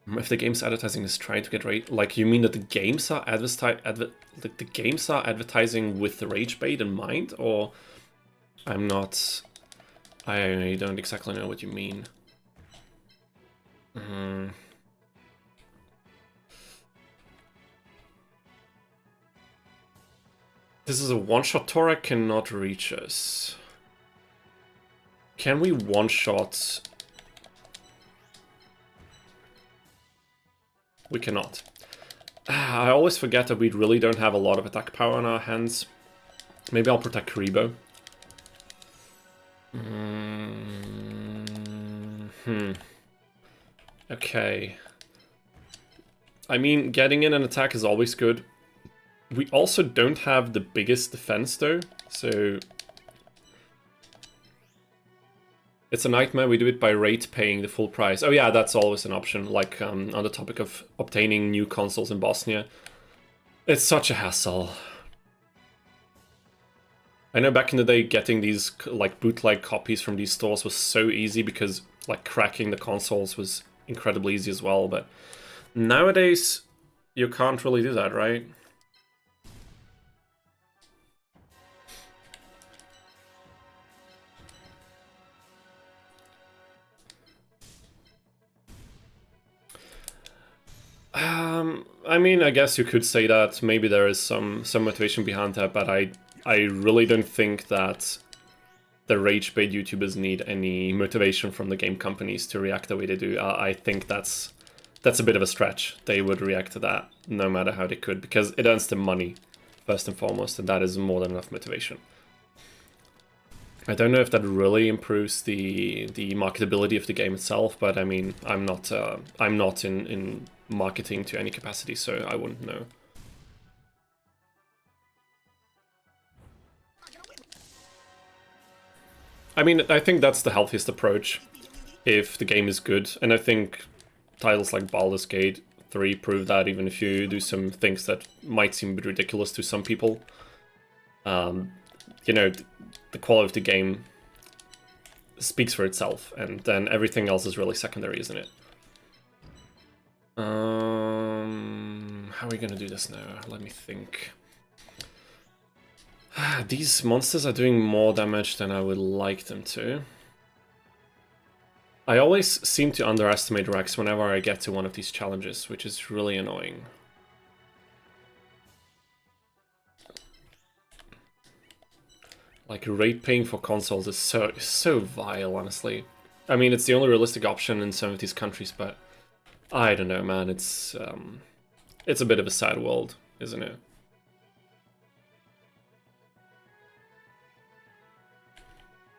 If the game's advertising is trying to get rage, like, you mean that the games are the games are advertising with the rage bait in mind, or I don't exactly know what you mean. This is a one-shot. Tora cannot reach us. Can we one-shot? We cannot. I always forget that we really don't have a lot of attack power on our hands. Maybe I'll protect Karibo. Okay. I mean, getting in an attack is always good. We also don't have the biggest defense though, so... It's a nightmare, we do it by rate paying the full price. Oh yeah, that's always an option, like on the topic of obtaining new consoles in Bosnia. It's such a hassle. I know back in the day getting these like bootleg copies from these stores was so easy because like cracking the consoles was incredibly easy as well, but nowadays you can't really do that, right? I mean, I guess you could say that maybe there is some motivation behind that, but I really don't think that the rage bait YouTubers need any motivation from the game companies to react the way they do. I think that's a bit of a stretch. They would react to that no matter how they could, because it earns them money first and foremost, and that is more than enough motivation. I don't know if that really improves the marketability of the game itself, but I mean, I'm not in marketing to any capacity, so I wouldn't know. I mean, I think that's the healthiest approach if the game is good, and I think titles like Baldur's Gate 3 prove that, even if you do some things that might seem a bit ridiculous to some people. You know, the quality of the game speaks for itself, and then everything else is really secondary, isn't it? How are we gonna do this now? Let me think. These monsters are doing more damage than I would like them to. I always seem to underestimate Rex whenever I get to one of these challenges, which is really annoying. Like, rate paying for consoles is so vile, honestly. I mean, it's the only realistic option in some of these countries, but I don't know, man. It's a bit of a sad world, isn't it?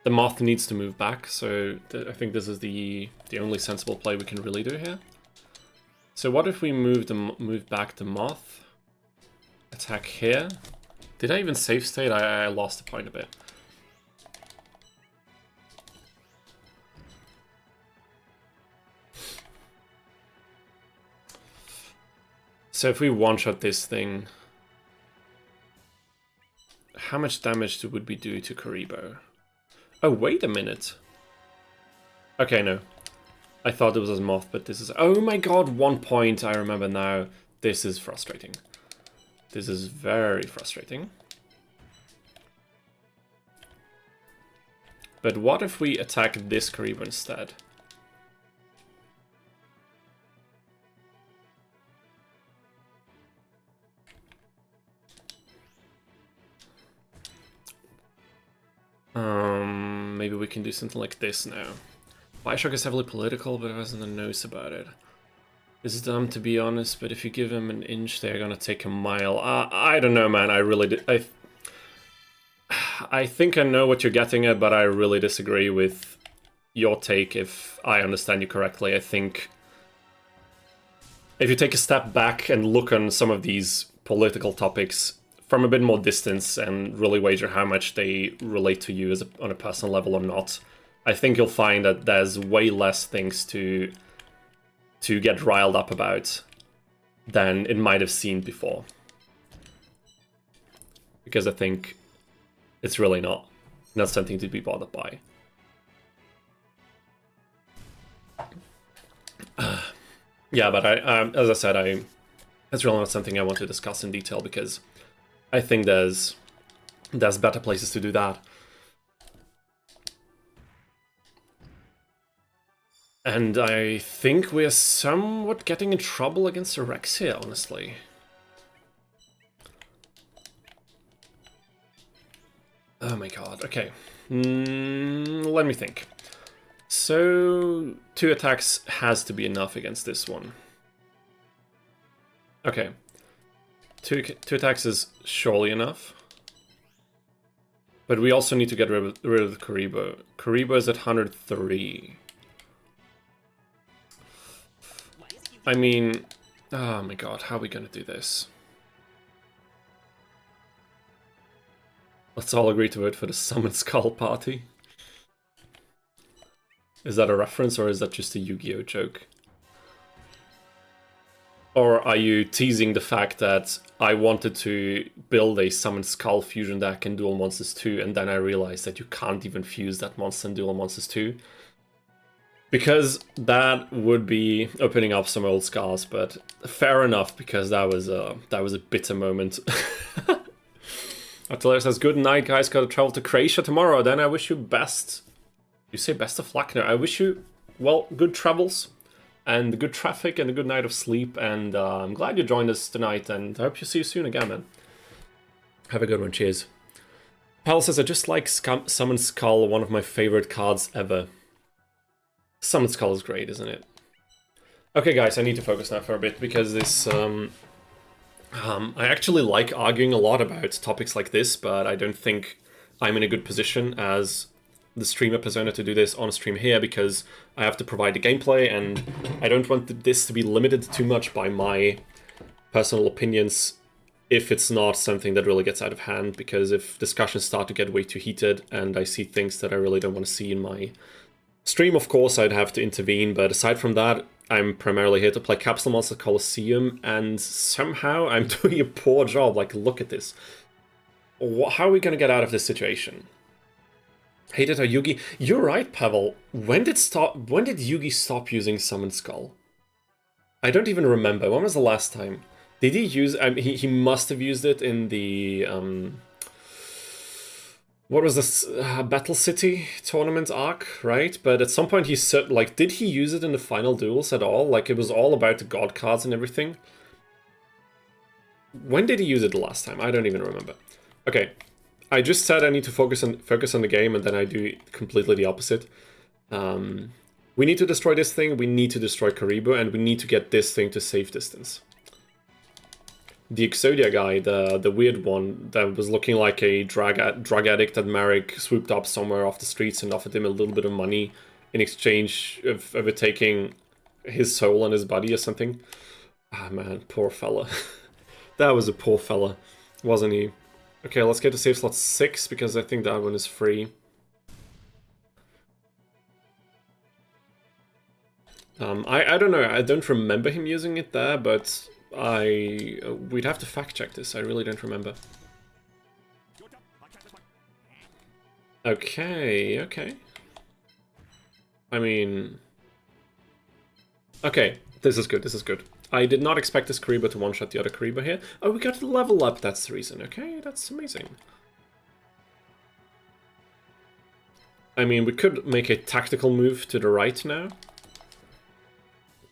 The moth needs to move back, so I think this is the only sensible play we can really do here. So what if we move back the moth? Attack here. Did I even save state? I lost the point a bit. So if we one-shot this thing, how much damage would we do to Karibo? Oh, wait a minute. Okay, no. I thought it was a moth, but this is... Oh my god, 1 point, I remember now. This is frustrating. This is very frustrating. But what if we attack this Karibo instead? Maybe we can do something like this now. Bioshock is heavily political, but hasn't a nose about it. It's dumb, to be honest, but if you give them an inch, they're gonna take a mile. I don't know, man. I really I think I know what you're getting at, but I really disagree with your take, if I understand you correctly. I think if you take a step back and look on some of these political topics from a bit more distance and really wager how much they relate to you as on a personal level or not, I think you'll find that there's way less things to get riled up about than it might have seemed before. Because I think it's really not something to be bothered by. Yeah, but as I said, it's really not something I want to discuss in detail, because I think there's better places to do that. And I think we're somewhat getting in trouble against the Rex here, honestly. Oh my god, okay. Let me think. So, 2 attacks has to be enough against this one. Okay. Two attacks is surely enough. But we also need to get rid of Karibo. Karibo is at 103. I mean, oh my god, how are we gonna do this? Let's all agree to vote for the Summon Skull party. Is that a reference, or is that just a Yu-Gi-Oh joke? Or are you teasing the fact that I wanted to build a Summon Skull fusion deck in Duel Monsters 2, and then I realized that you can't even fuse that monster in Duel Monsters 2? Because that would be opening up some old scars, but fair enough, because that was a bitter moment. Artillery says, good night, guys, gotta travel to Croatia tomorrow, then I wish you best... You say best of luck? No, I wish you, well, good travels, and good traffic, and a good night of sleep, and I'm glad you joined us tonight, and I hope you see you soon again, man. Have a good one, cheers. Pal says, I just like Summon Skull, one of my favorite cards ever. Summon Skull is great, isn't it? Okay, guys, I need to focus now for a bit, because this, I actually like arguing a lot about topics like this, but I don't think I'm in a good position as the streamer persona to do this on stream here, because I have to provide the gameplay, and I don't want this to be limited too much by my personal opinions if it's not something that really gets out of hand, because if discussions start to get way too heated and I see things that I really don't want to see in my stream, of course I'd have to intervene, but aside from that, I'm primarily here to play Capsule Monster Coliseum, and somehow I'm doing a poor job. Like, look at this. How are we going to get out of this situation? Hated how Yugi... You're right, Pavel. When did Yugi stop using Summon Skull? I don't even remember. When was the last time? Did he use... he must have used it in the... what was this? Battle City tournament arc, right? But at some point he said... Like, did he use it in the final duels at all? Like, it was all about the god cards and everything. When did he use it the last time? I don't even remember. Okay. I just said I need to focus on the game, and then I do completely the opposite. We need to destroy this thing, we need to destroy Karibo, and we need to get this thing to safe distance. The Exodia guy, the weird one that was looking like a drug addict that Marek swooped up somewhere off the streets and offered him a little bit of money in exchange of it taking his soul and his body or something. Ah man, poor fella. That was a poor fella, wasn't he? Okay, let's get to save slot 6, because I think that one is free. I don't know, I don't remember him using it there, but we'd have to fact check this, I really don't remember. Okay, okay. I mean... Okay, this is good, this is good. I did not expect this Karibo to one-shot the other Karibo here. Oh, we got to level up, that's the reason. Okay, that's amazing. I mean, we could make a tactical move to the right now.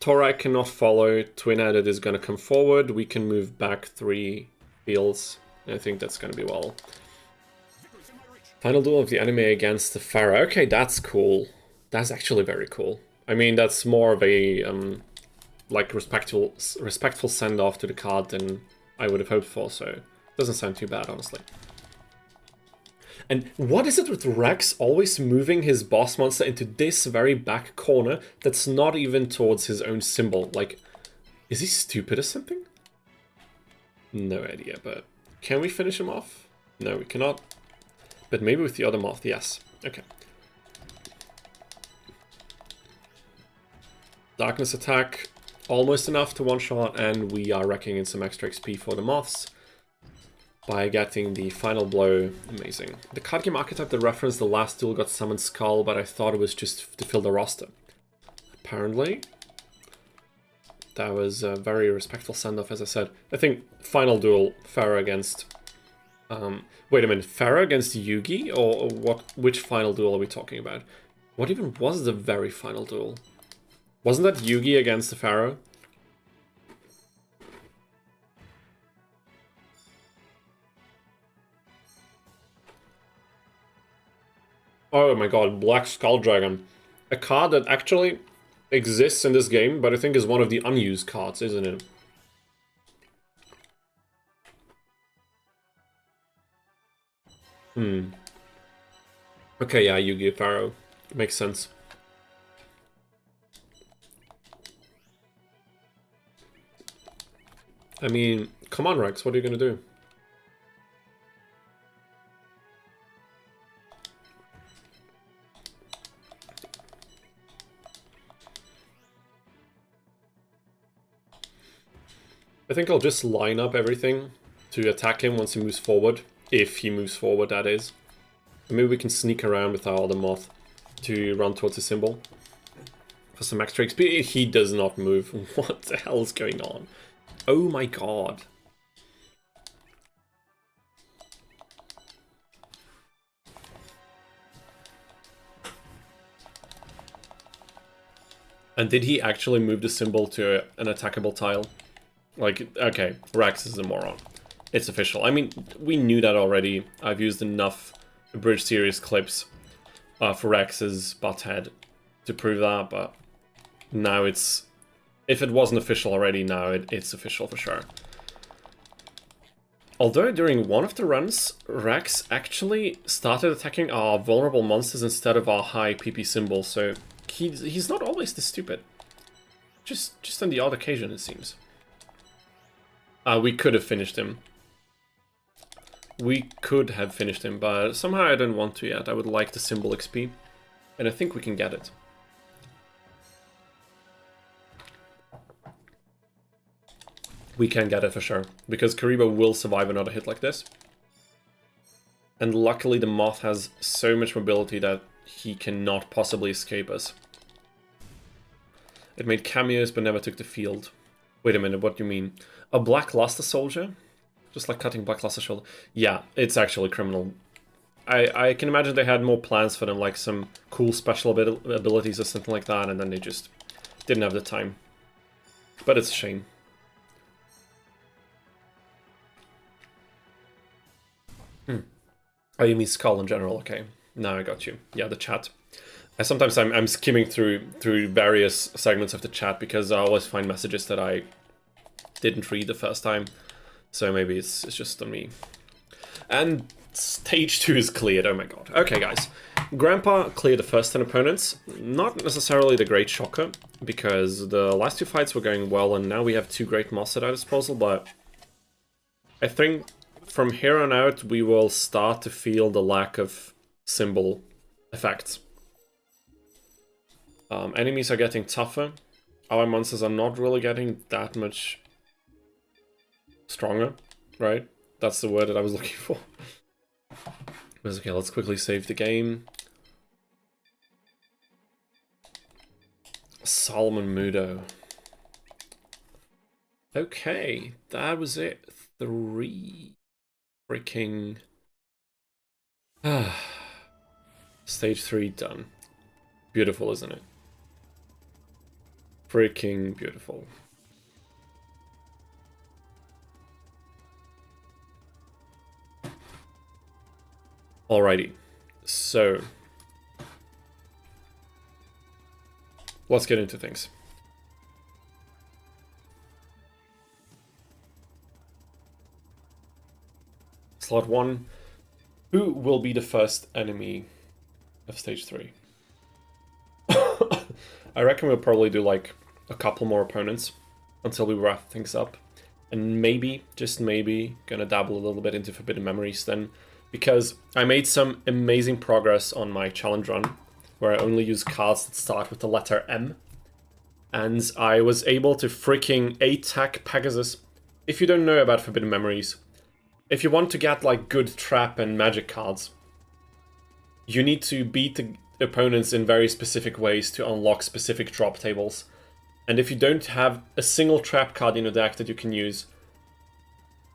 Torai cannot follow. Twin-Headed is going to come forward. We can move back 3 fields. I think that's going to be well. Final duel of the anime against the Pharaoh. Okay, that's cool. That's actually very cool. I mean, that's more of a... like respectful send-off to the card than I would have hoped for, so it doesn't sound too bad, honestly. And what is it with Rex always moving his boss monster into this very back corner that's not even towards his own symbol? Like, is he stupid or something? No idea, but can we finish him off? No, we cannot. But maybe with the other moth, yes. Okay. Darkness attack. Almost enough to one-shot, and we are racking in some extra XP for the moths by getting the final blow. Amazing. The card game archetype that referenced the last duel got Summoned Skull, but I thought it was just to fill the roster. Apparently, that was a very respectful send-off, as I said. I think final duel, Pharaoh against... wait a minute, Pharaoh against Yugi? Or what? Which final duel are we talking about? What even was the very final duel? Wasn't that Yugi against the Pharaoh? Oh my god, Black Skull Dragon. A card that actually exists in this game, but I think is one of the unused cards, isn't it? Okay, yeah, Yugi Pharaoh. Makes sense. I mean, come on, Rex, what are you gonna do? I think I'll just line up everything to attack him once he moves forward. If he moves forward, that is. And maybe we can sneak around with our other moth to run towards the symbol. For some extra XP. He does not move. What the hell is going on? Oh my god. And did he actually move the symbol to an attackable tile? Like, okay, Rex is a moron. It's official. I mean, we knew that already. I've used enough Bridge Series clips for Rex's butt head to prove that, but now it's... If it wasn't official already, now it's official for sure. Although during one of the runs, Rex actually started attacking our vulnerable monsters instead of our high PP symbol, so he's not always this stupid. Just on the odd occasion, it seems. We could have finished him. We could have finished him, but somehow I don't want to yet. I would like the symbol XP, and I think we can get it. We can get it for sure, because Karibo will survive another hit like this. And luckily the moth has so much mobility that he cannot possibly escape us. It made cameos but never took the field. Wait a minute, what do you mean? A Black Luster soldier? Just like cutting Black Luster shoulder? Yeah, it's actually criminal. I can imagine they had more plans for them, like some cool special abilities or something like that, and then they just didn't have the time. But it's a shame. Oh, you mean Skull in general? Okay, now I got you. Yeah, the chat. Sometimes I'm skimming through various segments of the chat because I always find messages that I didn't read the first time. So maybe it's just on me. And stage 2 is cleared. Oh my god. Okay, guys. Grandpa cleared the first 10 opponents. Not necessarily the great shocker, because the last 2 fights were going well, and now we have 2 great moths at our disposal, but I think from here on out we will start to feel the lack of symbol effects. Enemies are getting tougher. Our monsters are not really getting that much stronger, right? That's the word that I was looking for. Okay, let's quickly save the game. Solomon MUTO. Okay, that was it. 3 freaking... Stage 3 done. Beautiful, isn't it? Freaking beautiful. Alrighty, so let's get into things. Slot 1. Who will be the first enemy of stage 3? I reckon we'll probably do like a couple more opponents until we wrap things up. And maybe, just maybe, gonna dabble a little bit into Forbidden Memories then. Because I made some amazing progress on my challenge run, where I only use cards that start with the letter M. And I was able to freaking 8-tack Pegasus. If you don't know about Forbidden Memories, if you want to get like good trap and magic cards, you need to beat the opponents in very specific ways to unlock specific drop tables. And if you don't have a single trap card in your deck that you can use,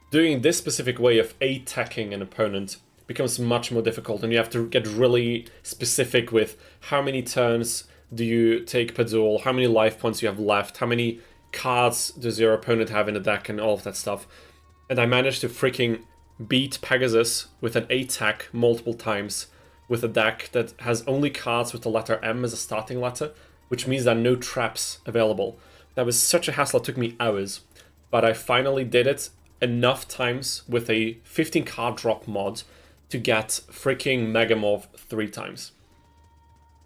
doing this specific way of 8-tacking an opponent becomes much more difficult, and you have to get really specific with how many turns do you take per duel, how many life points you have left, how many cards does your opponent have in the deck, and all of that stuff. And I managed to freaking beat Pegasus with an 8-tack multiple times with a deck that has only cards with the letter M as a starting letter, which means there are no traps available. That was such a hassle, it took me hours, but I finally did it enough times with a 15 card drop mod to get freaking Megamorph 3 times.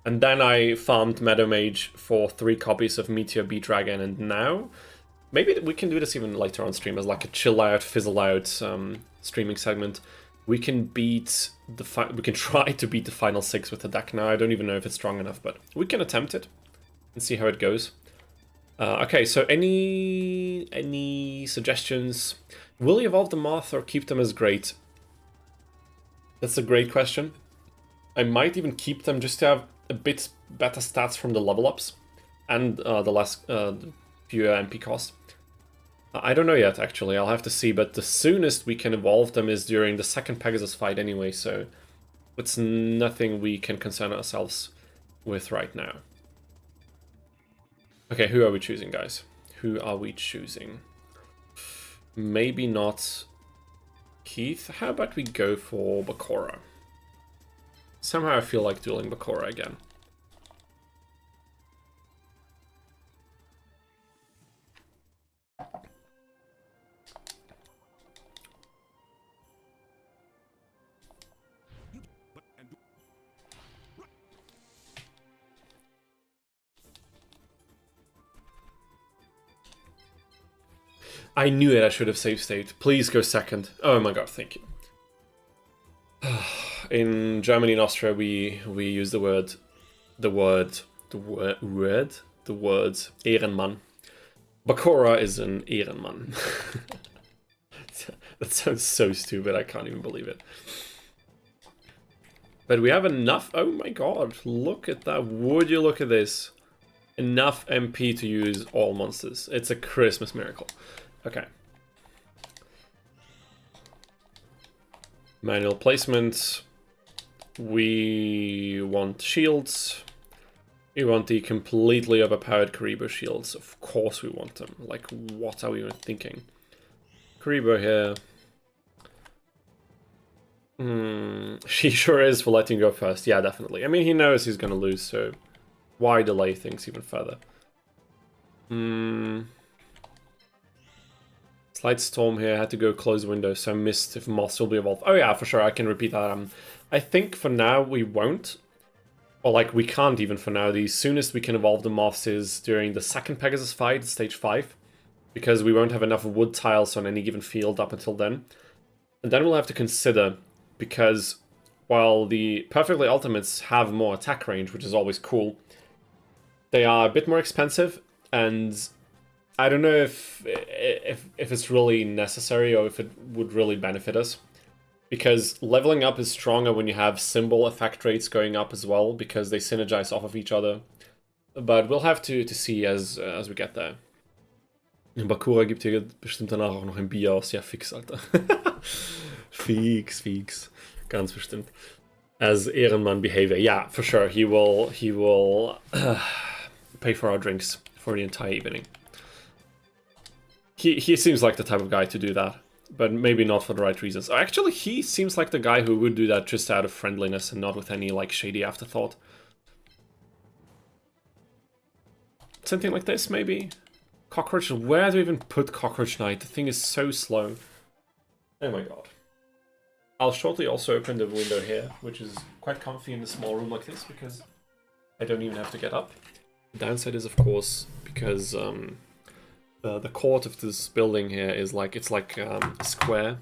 And then I farmed Meadow Mage for 3 copies of Meteor B-Dragon, and now maybe we can do this even later on stream as like a chill out, fizzle out streaming segment. We can beat the we can try to beat the final 6 with the deck now. I don't even know if it's strong enough, but we can attempt it and see how it goes. Okay, so any suggestions? Will you evolve the moth or keep them as great? That's a great question. I might even keep them just to have a bit better stats from the level ups and the less fewer MP cost. I don't know yet, actually. I'll have to see, but the soonest we can evolve them is during the second Pegasus fight anyway, so it's nothing we can concern ourselves with right now. Okay, who are we choosing, guys? Who are we choosing? Maybe not Keith. How about we go for Bakura? Somehow I feel like dueling Bakura again. I knew it, I should have save state. Please go second. Oh my god, thank you. In Germany and Austria, we use the words Ehrenmann. Bakura is an Ehrenmann. That sounds so stupid, I can't even believe it. But we have enough. Oh my god, look at that. Would you look at this? Enough MP to use all monsters. It's a Christmas miracle. Okay. Manual placement. We want shields. We want the completely overpowered Karibo shields. Of course we want them. Like, what are we even thinking? Karibo here. She sure is for letting go first. Yeah, definitely. I mean, he knows he's gonna lose, so why delay things even further? Slight storm here. I had to go close window, so I missed if moths will be evolved. Oh yeah, for sure. I can repeat that. I think for now we won't. Or like, we can't even for now. The soonest we can evolve the moths is during the second Pegasus fight, stage 5. Because we won't have enough wood tiles on any given field up until then. And then we'll have to consider, because while the Perfectly Ultimates have more attack range, which is always cool, they are a bit more expensive, and I don't know if it's really necessary or if it would really benefit us. Because leveling up is stronger when you have symbol effect rates going up as well, because they synergize off of each other. But we'll have to see as we get there. Bakura gibt hier bestimmt danach auch noch ein Bier aus. Ja, fix, Alter. Fix. Ganz bestimmt. As Ehrenmann behavior. Yeah, for sure. He will pay for our drinks for the entire evening. He seems like the type of guy to do that. But maybe not for the right reasons. Actually, he seems like the guy who would do that just out of friendliness and not with any, like, shady afterthought. Something like this, maybe? Cockroach, where do we even put Cockroach Knight? The thing is so slow. Oh my god. I'll shortly also open the window here, which is quite comfy in a small room like this, because I don't even have to get up. The downside is, of course, because the court of this building here is like, it's like a square.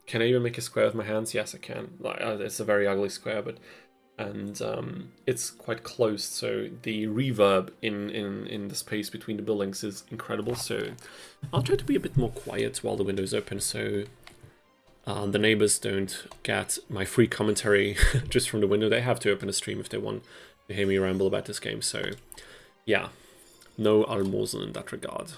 Can I even make a square with my hands? Yes, I can. It's a very ugly square, but it's quite closed, so the reverb in the space between the buildings is incredible. So I'll try to be a bit more quiet while the window's open, so the neighbors don't get my free commentary just from the window. They have to open a stream if they want to hear me ramble about this game. So yeah, no almosen in that regard.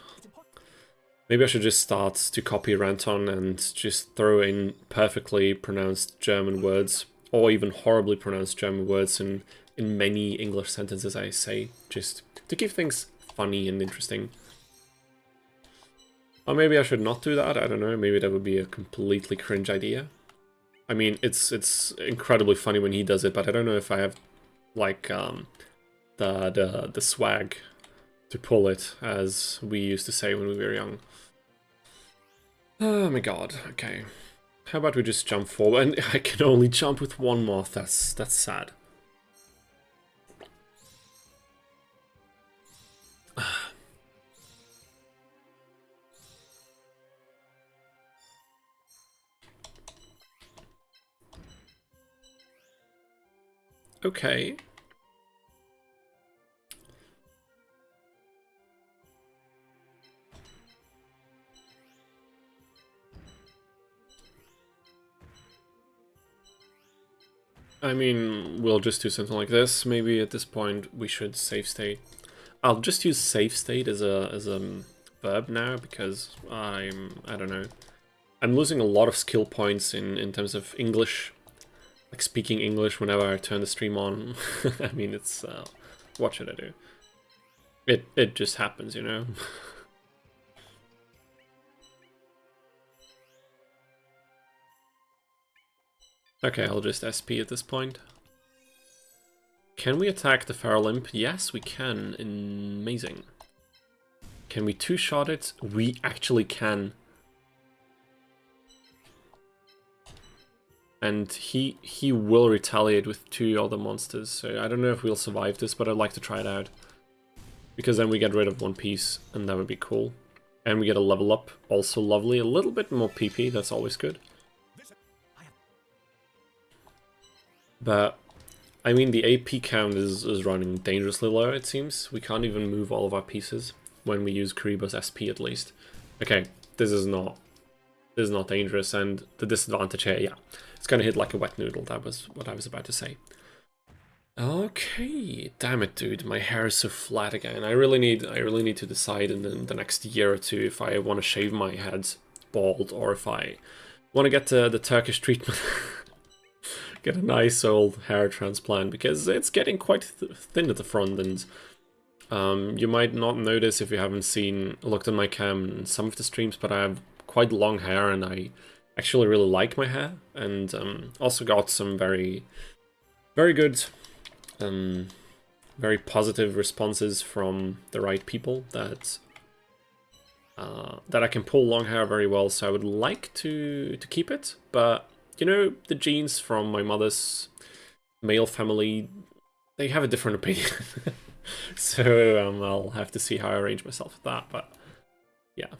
Maybe I should just start to copy Ranton and just throw in perfectly pronounced German words, or even horribly pronounced German words in many English sentences I say, just to keep things funny and interesting. Or maybe I should not do that, I don't know, maybe that would be a completely cringe idea. I mean, it's incredibly funny when he does it, but I don't know if I have, like, the swag to pull it, as we used to say when we were young. Oh my god, okay. How about we just jump forward? And I can only jump with one moth, that's sad. Okay. I mean, we'll just do something like this. Maybe at this point we should save state. I'll just use save state as a verb now, because I don't know. I'm losing a lot of skill points in terms of English, like speaking English whenever I turn the stream on. I mean, it's what should I do? It just happens, you know. Okay, I'll just SP at this point. Can we attack the Feral Imp? Yes, we can. Amazing. Can we two-shot it? We actually can. And he will retaliate with 2 other monsters, so I don't know if we'll survive this, but I'd like to try it out. Because then we get rid of 1 piece, and that would be cool. And we get a level up, also lovely. A little bit more PP, that's always good. But, I mean, the AP count is running dangerously low, it seems. We can't even move all of our pieces when we use Karibo's SP, at least. Okay, this is not This is not dangerous, and the disadvantage here, yeah, it's gonna hit like a wet noodle. That was what I was about to say. Okay, damn it, dude, my hair is so flat again. I really need to decide in the next year or two if I want to shave my head bald or if I want to get the Turkish treatment. Get a nice old hair transplant, because it's getting quite thin at the front, and you might not notice if you haven't looked at my cam in some of the streams, but I have quite long hair and I actually really like my hair, and also got some very good, very positive responses from the right people that I can pull long hair very well, so I would like to keep it, but you know, the genes from my mother's male family, they have a different opinion. So I'll have to see how I arrange myself with that, but yeah.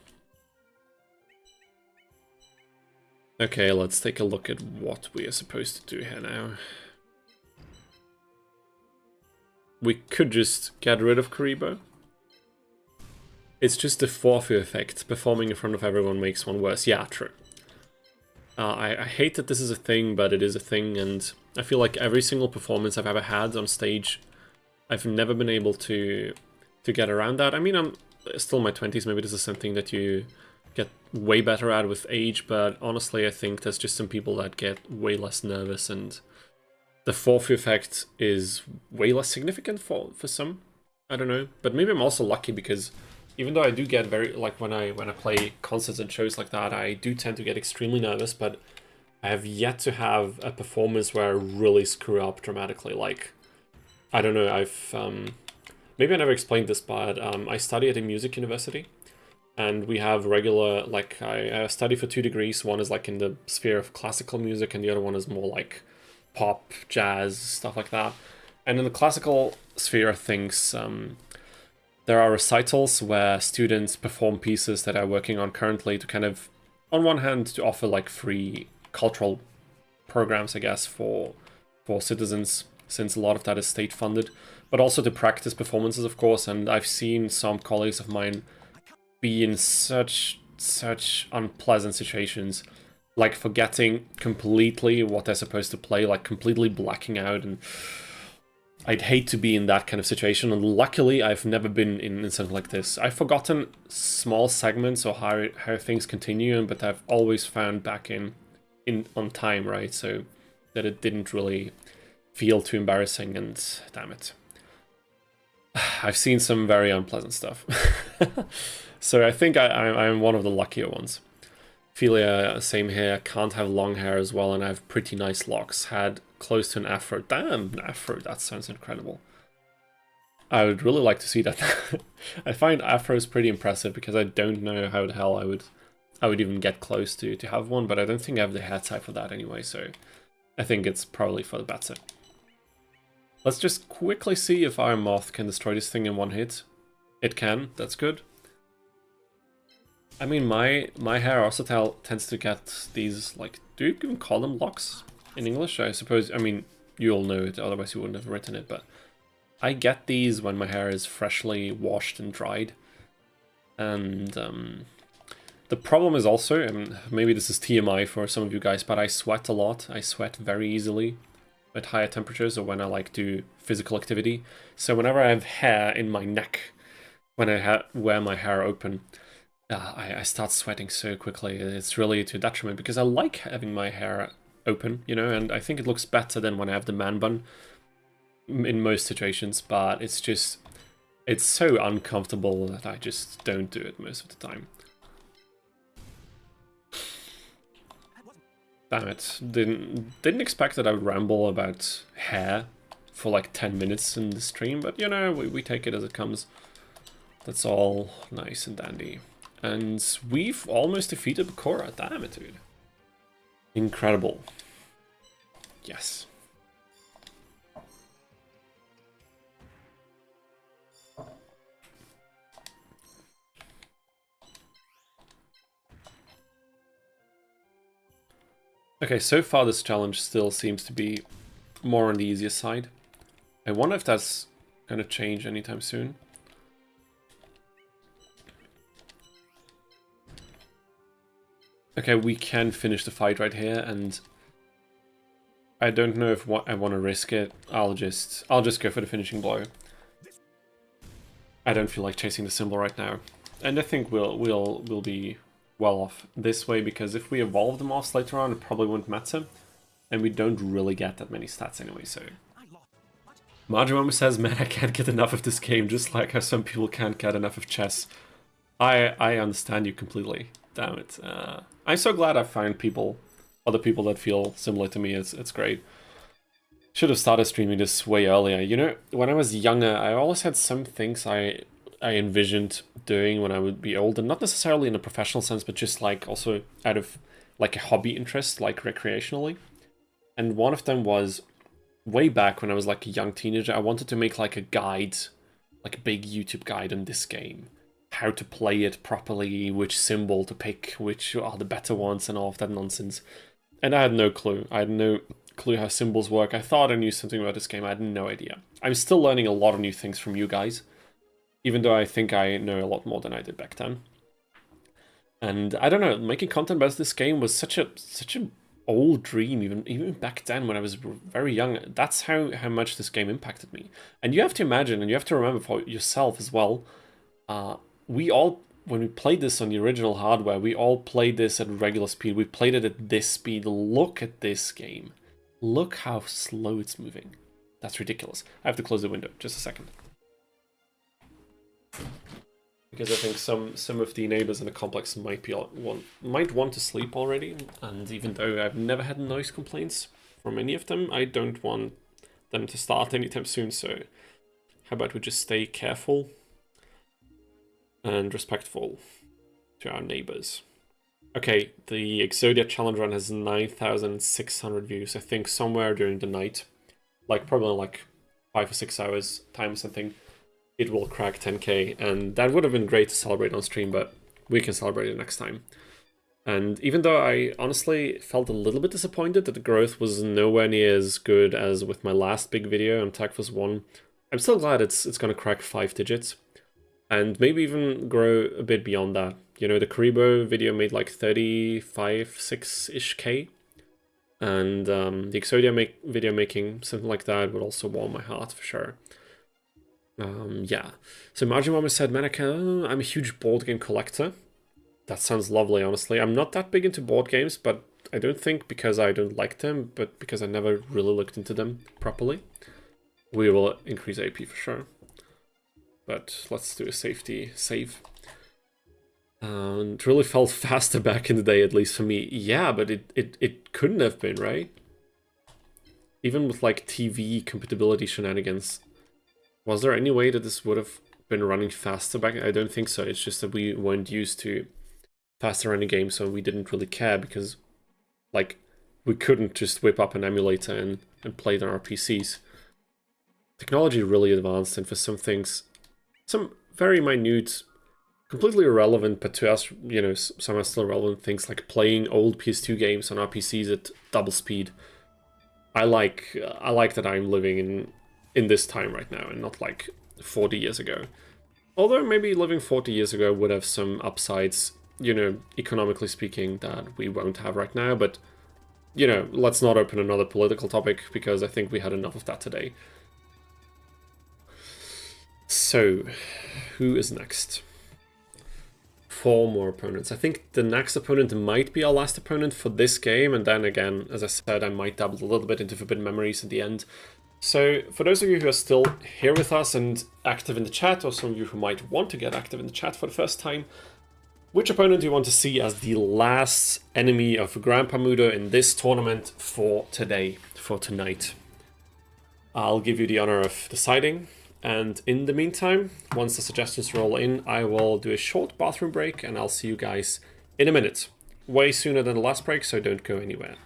Okay, let's take a look at what we are supposed to do here now. We could just get rid of Karibo. It's just the forfeit effect. Performing in front of everyone makes one worse. Yeah, true. I hate that this is a thing, but it is a thing, and I feel like every single performance I've ever had on stage, I've never been able to get around that. I mean, I'm still in my 20s, maybe this is something that you get way better at with age, but honestly I think there's just some people that get way less nervous, and the forfeit effect is way less significant for some. I don't know, but maybe I'm also lucky, because even though I do get very, like when I play concerts and shows like that, I do tend to get extremely nervous, but I have yet to have a performance where I really screw up dramatically. Like, I don't know, maybe I never explained this, but I study at a music university, and we have regular, like, I study for 2 degrees. One is like in the sphere of classical music, and the other one is more like pop, jazz, stuff like that. And in the classical sphere of things, there are recitals where students perform pieces that I'm working on currently to kind of, on one hand, to offer like free cultural programs, I guess, for citizens, since a lot of that is state funded, but also to practice performances, of course. And I've seen some colleagues of mine be in such unpleasant situations, like forgetting completely what they're supposed to play, like completely blacking out, and I'd hate to be in that kind of situation, and luckily I've never been in something like this. I've forgotten small segments or how things continue, but I've always found back in on time, right? So that it didn't really feel too embarrassing, and damn it. I've seen some very unpleasant stuff. So I think I'm one of the luckier ones. Philia, same here, can't have long hair as well, and I have pretty nice locks. Had close to an afro. Damn, an afro, that sounds incredible. I would really like to see that. I find afros pretty impressive, because I don't know how the hell I would even get close to have one, but I don't think I have the hair type for that anyway, so I think it's probably for the better. Let's just quickly see if our moth can destroy this thing in one hit. It can, that's good. I mean, my hair also tends to get these, like, do you even call them locks in English? I suppose, I mean, you all know it, otherwise you wouldn't have written it, but I get these when my hair is freshly washed and dried. And the problem is also, and maybe this is TMI for some of you guys, but I sweat a lot. I sweat very easily at higher temperatures, or when I like do physical activity. So whenever I have hair in my neck, when I wear my hair open, I start sweating so quickly. It's really to detriment, because I like having my hair open, you know, and I think it looks better than when I have the man bun in most situations, but it's just, it's so uncomfortable that I just don't do it most of the time. Damn it, didn't expect that I would ramble about hair for like 10 minutes in the stream, but you know, we take it as it comes. That's all nice and dandy. And we've almost defeated Bakura. Damn it, dude. Incredible. Yes. Okay, so far this challenge still seems to be more on the easier side. I wonder if that's going to change anytime soon. Okay, we can finish the fight right here, and I don't know if I want to risk it. I'll just go for the finishing blow. I don't feel like chasing the symbol right now, and I think we'll be well off this way, because if we evolve the moss later on, it probably won't matter, and we don't really get that many stats anyway. So Marjamama says, "Man, I can't get enough of this game, just like how some people can't get enough of chess." I understand you completely. Damn it. I'm so glad I found other people that feel similar to me. It's great. Should have started streaming this way earlier. You know, when I was younger, I always had some things I envisioned doing when I would be older. Not necessarily in a professional sense, but just like also out of like a hobby interest, like recreationally. And one of them was way back when I was like a young teenager. I wanted to make like a guide, like a big YouTube guide on this game. How to play it properly, which symbol to pick, which are the better ones, and all of that nonsense. And I had no clue. I had no clue how symbols work. I thought I knew something about this game. I had no idea. I'm still learning a lot of new things from you guys, even though I think I know a lot more than I did back then. And I don't know, making content about this game was such an old dream, even back then when I was very young. That's how much this game impacted me. And you have to imagine, and you have to remember for yourself as well, we all, when we played this on the original hardware, we all played this at regular speed. We played it at this speed. Look at this game. Look how slow it's moving. That's ridiculous. I have to close the window. Just a second. Because I think some of the neighbors in the complex might want to sleep already. And even though I've never had noise complaints from any of them, I don't want them to start anytime soon. So how about we just stay careful and respectful to our neighbors. Okay, the Exodia challenge run has 9,600 views. I think somewhere during the night, like probably like 5 or 6 hours time or something, it will crack 10k, and that would have been great to celebrate on stream, but we can celebrate it next time. And even though I honestly felt a little bit disappointed that the growth was nowhere near as good as with my last big video on Tag Force 1, I'm still glad it's gonna crack 5 digits. And maybe even grow a bit beyond that. You know, the Karibo video made like 35, 6-ish K. And the Exodia video making something like that would also warm my heart for sure. Yeah. So Majimama said, Manaka, I'm a huge board game collector. That sounds lovely, honestly. I'm not that big into board games, but I don't think because I don't like them, but because I never really looked into them properly. We will increase AP for sure. But let's do a safety save. It really felt faster back in the day, at least for me. Yeah, but it couldn't have been, right? Even with like TV compatibility shenanigans. Was there any way that this would have been running faster back? I don't think so. It's just that we weren't used to faster running games, so we didn't really care because like we couldn't just whip up an emulator and play it on our PCs. Technology really advanced, and for some things, some very minute, completely irrelevant, but to us, you know, some are still relevant things like playing old PS2 games on our PCs at double speed. I like that I'm living in this time right now and not like 40 years ago. Although maybe living 40 years ago would have some upsides, you know, economically speaking, that we won't have right now. But, you know, let's not open another political topic because I think we had enough of that today. So, who is next? 4 more opponents. I think the next opponent might be our last opponent for this game, and then again, as I said, I might dabble a little bit into Forbidden Memories at the end. So, for those of you who are still here with us and active in the chat, or some of you who might want to get active in the chat for the first time, which opponent do you want to see as the last enemy of Grandpa MUTO in this tournament for today, for tonight? I'll give you the honor of deciding. And in the meantime, once the suggestions roll in, I will do a short bathroom break and I'll see you guys in a minute. Way sooner than the last break, so don't go anywhere.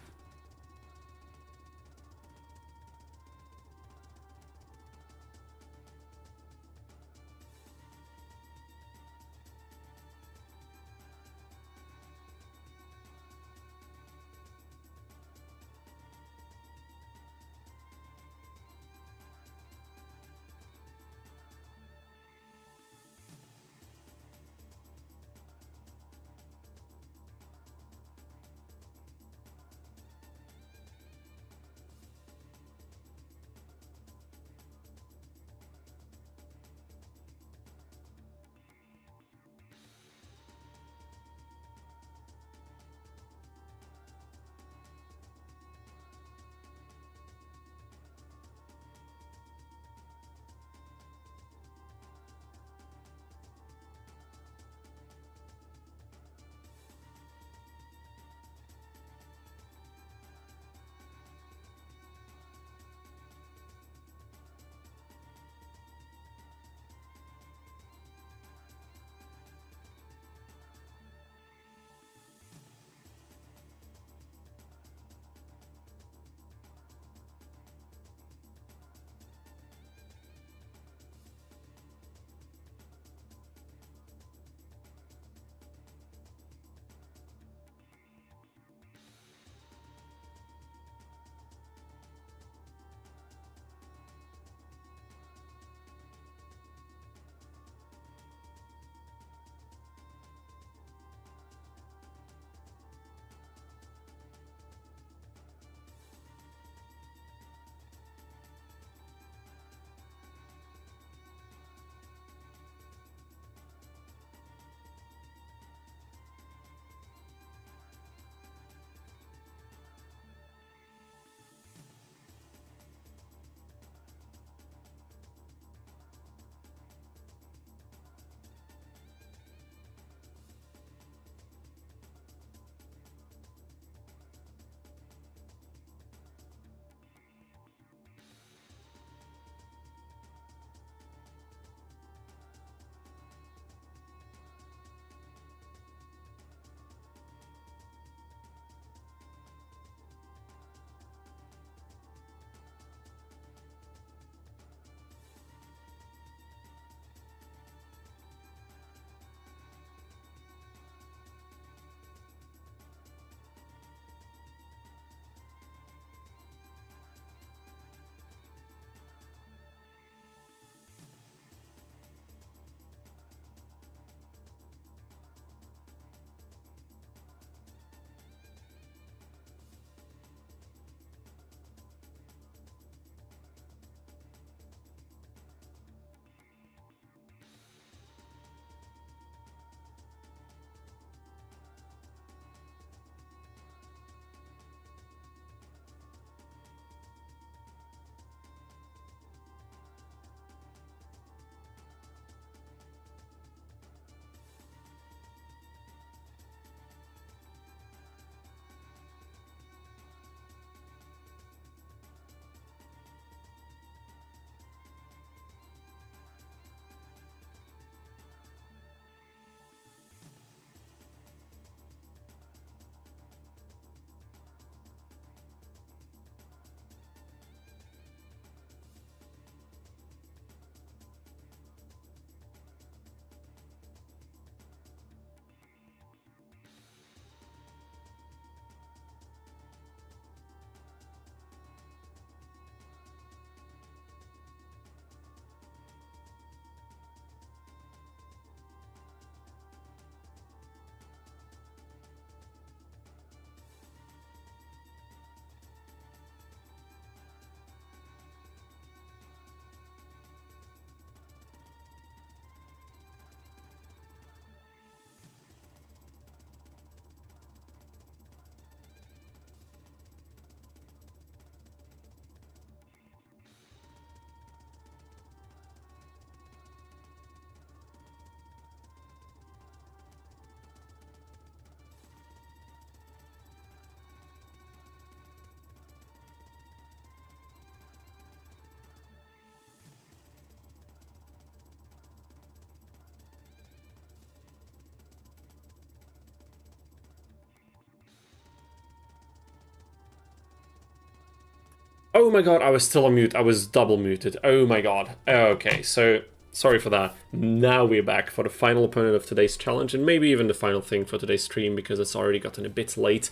Oh my god, I was still on mute. I was double muted. Oh my god. Okay, so sorry for that. Now we're back for the final opponent of today's challenge, and maybe even the final thing for today's stream, because it's already gotten a bit late.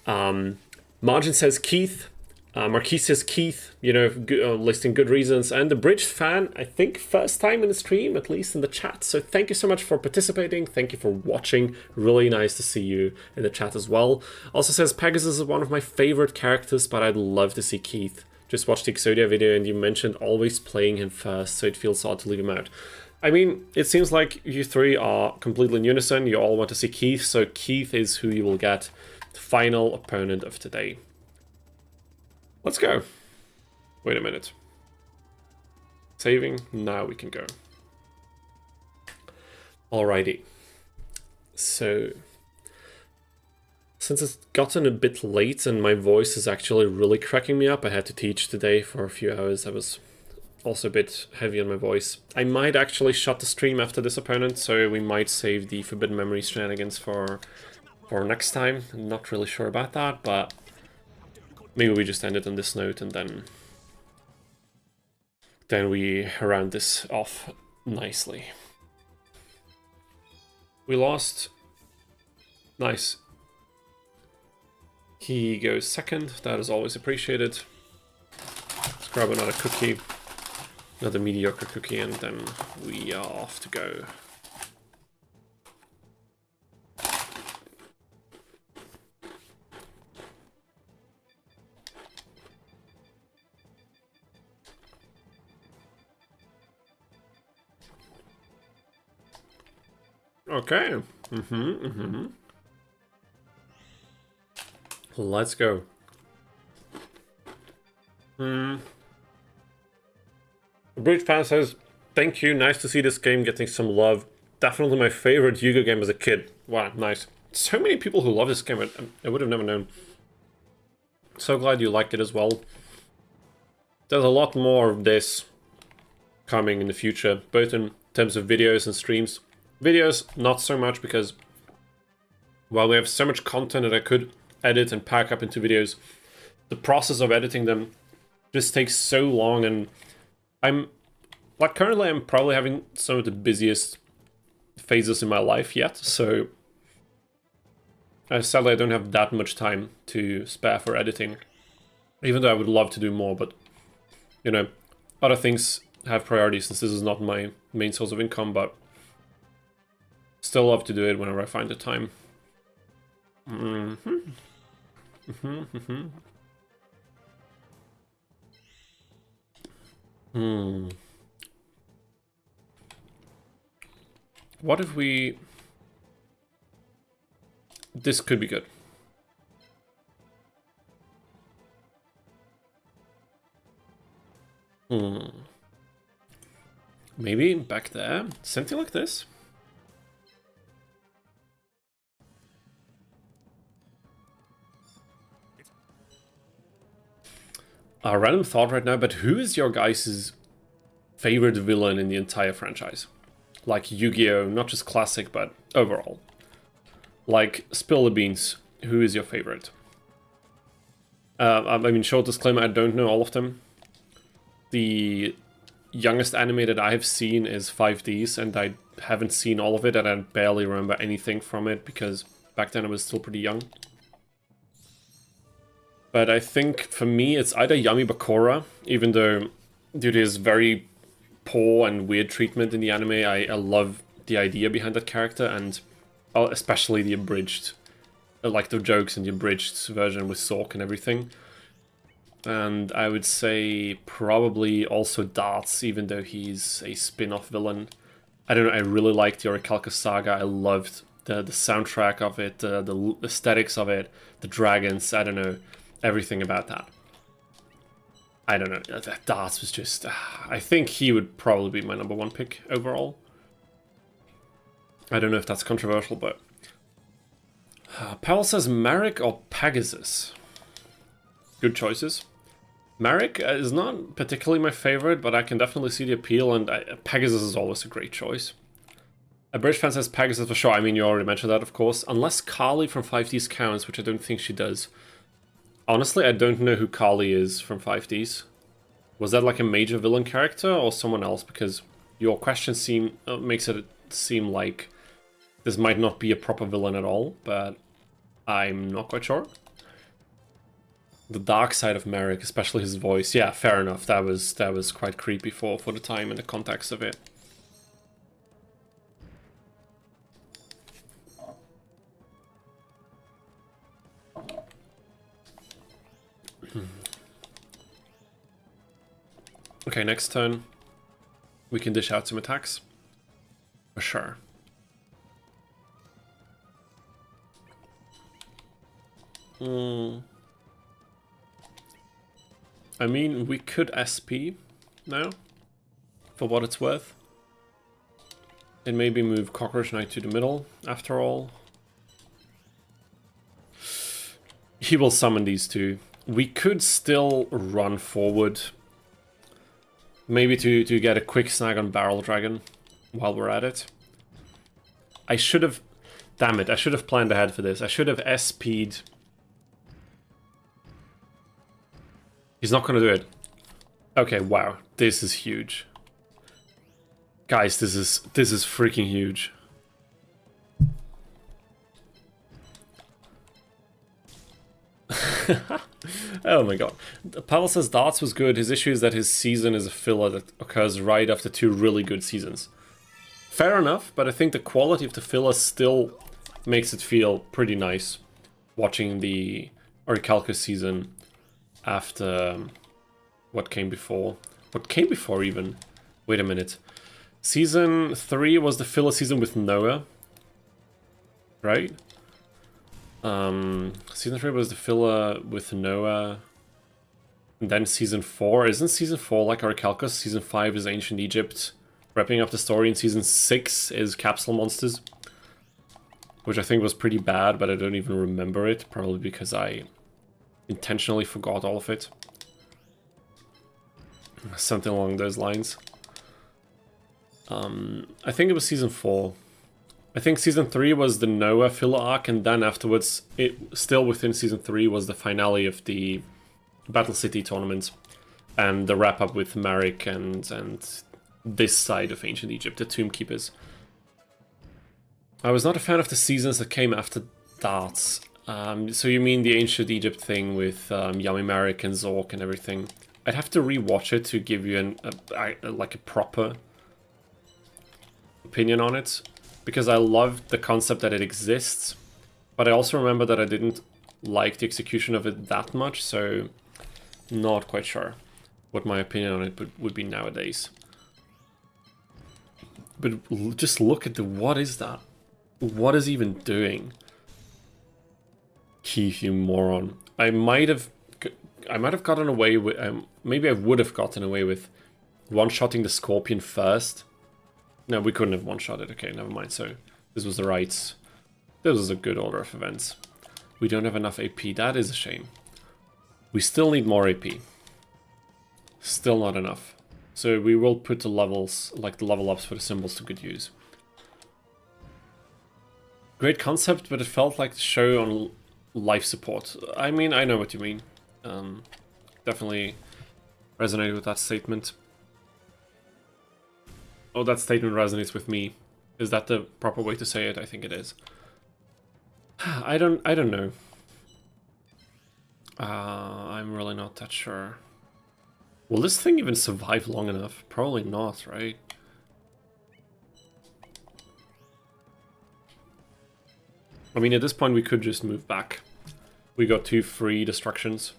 Margin says Keith. Marquis says Keith, you know, listing good reasons. And the Bridged fan, I think first time in the stream, at least in the chat. So thank you so much for participating. Thank you for watching. Really nice to see you in the chat as well. Also says Pegasus is one of my favorite characters, but I'd love to see Keith. Just watched the Exodia video and you mentioned always playing him first, so it feels odd to leave him out. I mean, it seems like you three are completely in unison. You all want to see Keith, so Keith is who you will get. The final opponent of today. Let's go. Wait a minute. Saving. Now we can go. Alrighty. So, since it's gotten a bit late and my voice is actually really cracking me up, I had to teach today for a few hours. I was also a bit heavy on my voice. I might actually shut the stream after this opponent, so we might save the Forbidden Memory shenanigans for next time. I'm not really sure about that, but maybe we just end it on this note and then we round this off nicely. We lost. Nice. He goes second. That is always appreciated. Let's grab another cookie. Another mediocre cookie, and then we are off to go. Okay. Let's go. Bridge fan says, thank you, nice to see this game getting some love. Definitely my favorite YGO game as a kid. Wow, nice. So many people who love this game, I would have never known. So glad you liked it as well. There's a lot more of this coming in the future, both in terms of videos and streams. Videos, not so much, because while we have so much content that I could edit and pack up into videos, the process of editing them just takes so long, and currently I'm probably having some of the busiest phases in my life yet, so sadly I don't have that much time to spare for editing, even though I would love to do more, but, you know, other things have priority since this is not my main source of income, but still love to do it whenever I find the time. What if we... This could be good. Maybe back there? Something like this? A random thought right now, but who is your guys' favorite villain in the entire franchise? Like Yu-Gi-Oh! Not just classic, but overall. Like, spill the beans. Who is your favorite? I mean, short disclaimer, I don't know all of them. The youngest anime that I have seen is 5Ds, and I haven't seen all of it, and I barely remember anything from it, because back then I was still pretty young. But I think, for me, it's either Yami Bakura, even though due to his very poor and weird treatment in the anime, I love the idea behind that character, and especially the abridged, like the jokes in the abridged version with Sork and everything. And I would say probably also Darts, even though he's a spin-off villain. I don't know, I really liked the Orichalcus Saga. I loved the soundtrack of it, the aesthetics of it, the dragons, I don't know. Everything about that. I don't know, that Darts was just... I think he would probably be my #1 pick overall. I don't know if that's controversial, but... Powell says Marek or Pegasus? Good choices. Marek is not particularly my favorite, but I can definitely see the appeal, and Pegasus is always a great choice. A British fan says Pegasus for sure. I mean, you already mentioned that, of course. Unless Carly from 5Ds counts, which I don't think she does. Honestly, I don't know who Kali is from 5Ds. Was that like a major villain character or someone else? Because your question makes it seem like this might not be a proper villain at all, but I'm not quite sure. The dark side of Merrick, especially his voice. Yeah, fair enough. That was quite creepy for the time and the context of it. Okay, next turn we can dish out some attacks. For sure. I mean, we could SP now, for what it's worth. And maybe move Cockroach Knight to the middle, after all. He will summon these two. We could still run forward. Maybe to get a quick snag on Barrel Dragon while we're at it. I should have... Damn it, I should have planned ahead for this. I should have SP'd... He's not gonna do it. Okay, wow. This is huge. Guys, this is freaking huge. Oh my god. Pavel says Darts was good. His issue is that his season is a filler that occurs right after two really good seasons. Fair enough, but I think the quality of the filler still makes it feel pretty nice watching the Orichalcos season after what came before. What came before even? Wait a minute. Season 3 was the filler season with Noah, right? Season 3 was the filler with Noah. And then Season 4. Isn't Season 4 like Orichalcos? Season 5 is Ancient Egypt. Wrapping up the story in Season 6 is Capsule Monsters. Which I think was pretty bad, but I don't even remember it. Probably because I intentionally forgot all of it. Something along those lines. I think it was Season 4. I think Season 3 was the Noah filler arc, and then afterwards, still within Season 3 was the finale of the Battle City tournament. And the wrap-up with Marek and this side of Ancient Egypt, the Tomb Keepers. I was not a fan of the seasons that came after Darts. So you mean the Ancient Egypt thing with Yami Marek and Zork and everything. I'd have to rewatch it to give you like a proper opinion on it. Because I loved the concept that it exists. But I also remember that I didn't like the execution of it that much. So not quite sure what my opinion on it would be nowadays. But just look at what is that? What is he even doing? Keith, you moron. I might have gotten away with... maybe I would have gotten away with one-shotting the Scorpion first. No, we couldn't have one-shotted. Okay, never mind. So this was the right... This was a good order of events. We don't have enough AP. That is a shame. We still need more AP. Still not enough. So we will put the levels, like the level ups for the symbols, to good use. Great concept, but it felt like the show on life support. I mean, I know what you mean. Definitely resonated with that statement. Oh, that statement resonates with me. Is that the proper way to say it? I think it is. I don't know. I'm really not that sure. Will this thing even survive long enough? Probably not, right? I mean, at this point we could just move back. We got 2 free destructions.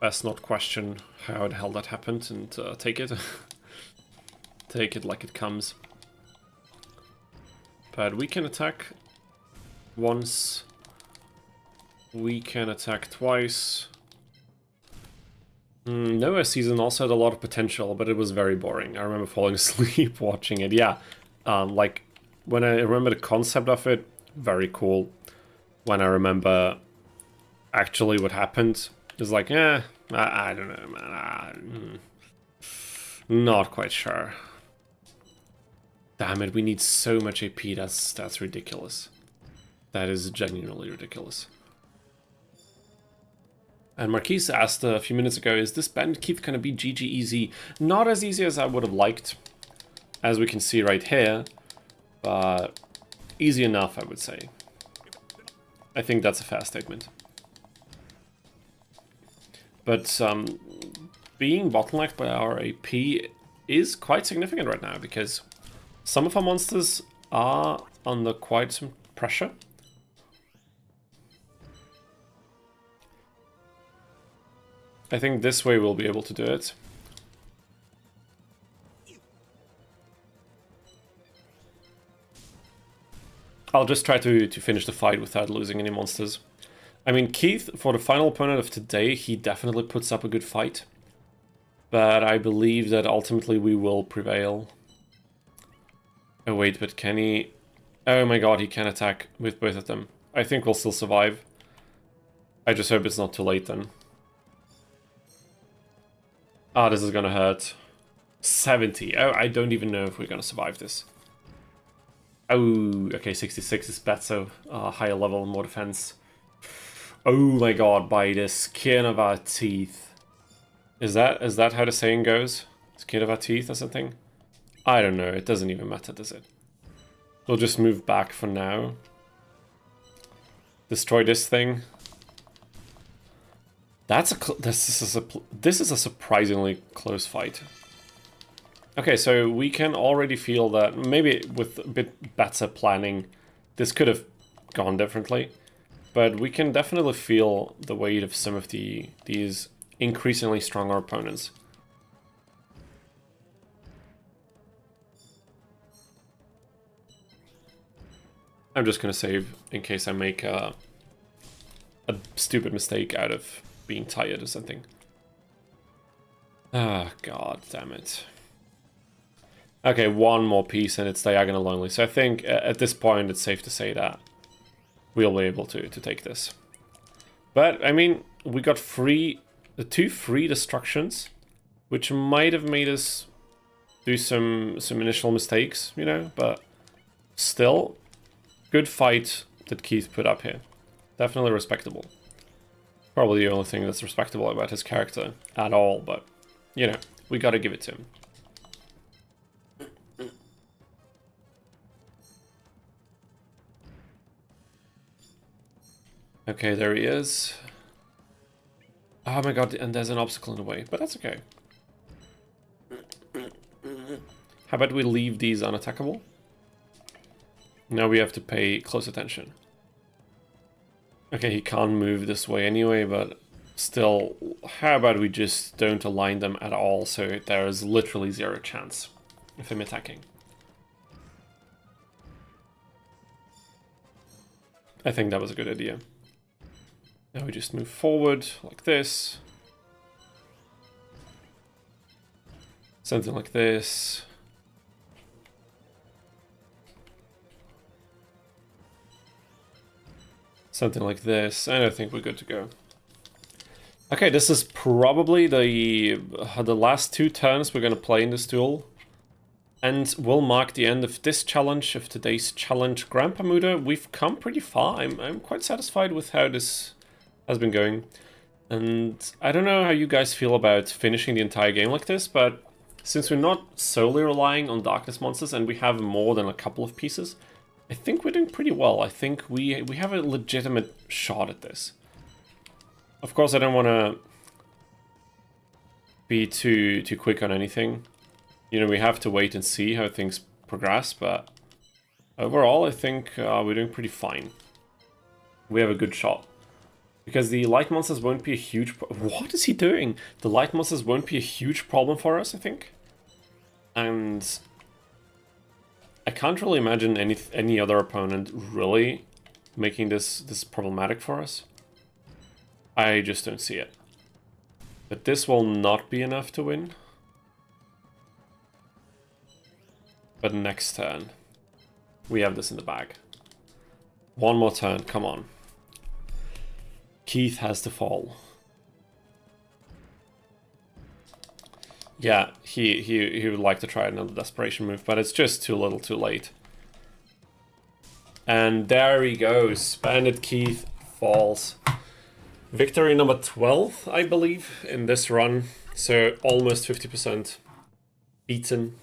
Best not question how the hell that happened and take it. Take it like it comes. But we can attack once. We can attack twice. Noah season also had a lot of potential, but it was very boring. I remember falling asleep watching it. Yeah, like when I remember the concept of it, very cool. When I remember actually what happened, it was like, I don't know, man. Not quite sure. Damn it, we need so much AP. That's ridiculous. That is genuinely ridiculous. And Marquise asked a few minutes ago, is this Bandit Keith going to be GG easy? Not as easy as I would have liked, as we can see right here, but easy enough, I would say. I think that's a fair statement. But being bottlenecked by our AP is quite significant right now, because some of our monsters are under quite some pressure. I think this way we'll be able to do it. I'll just try to finish the fight without losing any monsters. I mean, Keith, for the final opponent of today, he definitely puts up a good fight. But I believe that ultimately we will prevail. Oh wait, but can he... Oh my god, he can attack with both of them. I think we'll still survive. I just hope it's not too late then. Ah, this is gonna hurt. 70. Oh, I don't even know if we're gonna survive this. Oh, okay, 66 is better. Higher level, more defense. Oh my god, by the skin of our teeth. Is that how the saying goes? Skin of our teeth or something? I don't know, it doesn't even matter, does it? We'll just move back for now. Destroy this thing. This is a surprisingly close fight. Okay, so we can already feel that maybe with a bit better planning, this could have gone differently. But we can definitely feel the weight of some of these increasingly stronger opponents. I'm just gonna save in case I make a stupid mistake out of being tired or something. Ah, god damn it. Okay, one more piece and it's diagonal only. So I think at this point it's safe to say that we'll be able to take this. But, I mean, we got two free destructions, which might have made us do some initial mistakes, you know, but still, good fight that Keith put up here. Definitely respectable. Probably the only thing that's respectable about his character at all, but, you know, we gotta give it to him. Okay, there he is. Oh my god, and there's an obstacle in the way, but that's okay. How about we leave these unattackable? Now we have to pay close attention. Okay, he can't move this way anyway, but still, how about we just don't align them at all, so there is literally zero chance of him attacking. I think that was a good idea. Now we just move forward like this. Something like this. Something like this, and I think we're good to go. Okay, this is probably the last two turns we're gonna play in this duel. And will mark the end of this challenge, of today's challenge. Grandpa MUTO, we've come pretty far. I'm quite satisfied with how this has been going. And I don't know how you guys feel about finishing the entire game like this, but since we're not solely relying on darkness monsters and we have more than a couple of pieces, I think we're doing pretty well. I think we have a legitimate shot at this. Of course, I don't want to be too quick on anything. You know, we have to wait and see how things progress, but overall, I think we're doing pretty fine. We have a good shot. Because the light monsters won't be a huge... What is he doing? The light monsters won't be a huge problem for us, I think. And I can't really imagine any other opponent really making this problematic for us. I just don't see it. But this will not be enough to win. But next turn, we have this in the bag. One more turn, come on. Keith has to fall. Yeah, he would like to try another desperation move, but it's just too little too late. And there he goes. Bandit Keith falls. Victory number 12, I believe, in this run. So almost 50% beaten.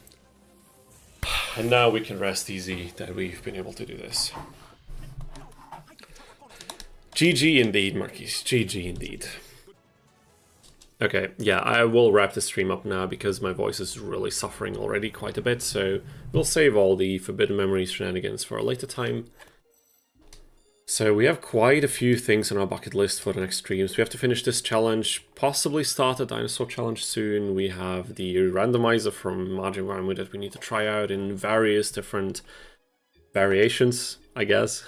And now we can rest easy that we've been able to do this. GG indeed, Marquis. GG indeed. Okay, yeah, I will wrap the stream up now because my voice is really suffering already quite a bit, so we'll save all the Forbidden Memories shenanigans for a later time. So we have quite a few things on our bucket list for the next streams. We have to finish this challenge, possibly start a Dinosaur challenge soon. We have the randomizer from Margin Ramu that we need to try out in various different variations, I guess.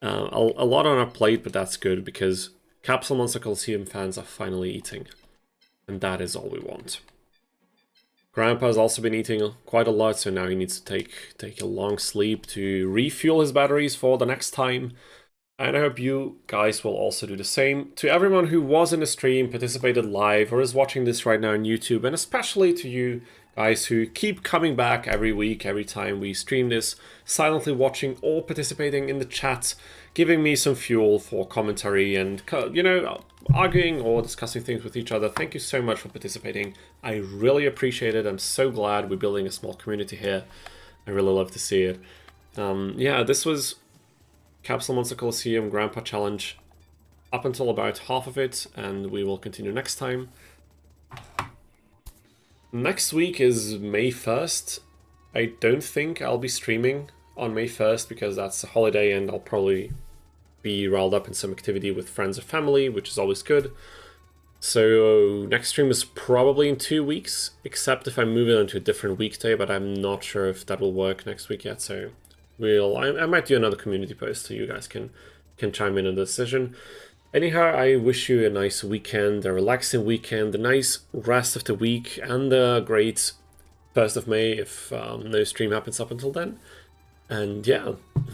A lot on our plate, but that's good because Capsule Monster Coliseum fans are finally eating. And that is all we want. Grandpa has also been eating quite a lot, so now he needs to take a long sleep to refuel his batteries for the next time. And I hope you guys will also do the same. To everyone who was in the stream, participated live, or is watching this right now on YouTube, and especially to you guys who keep coming back every week, every time we stream this, silently watching or participating in the chat, giving me some fuel for commentary and, you know, arguing or discussing things with each other. Thank you so much for participating. I really appreciate it. I'm so glad we're building a small community here. I really love to see it. Yeah, this was Capsule Monster Coliseum Grandpa Challenge up until about half of it, and we will continue next time. Next week is May 1st. I don't think I'll be streaming on May 1st because that's a holiday and I'll probably be riled up in some activity with friends or family, which is always good. So next stream is probably in 2 weeks, except if I move it onto a different weekday, but I'm not sure if that will work next week yet. So I might do another community post so you guys can chime in on the decision. Anyhow, I wish you a nice weekend, a relaxing weekend, a nice rest of the week, and a great 1st of May if no stream happens up until then. And yeah,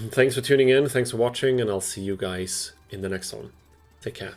thanks for tuning in, thanks for watching, and I'll see you guys in the next one. Take care.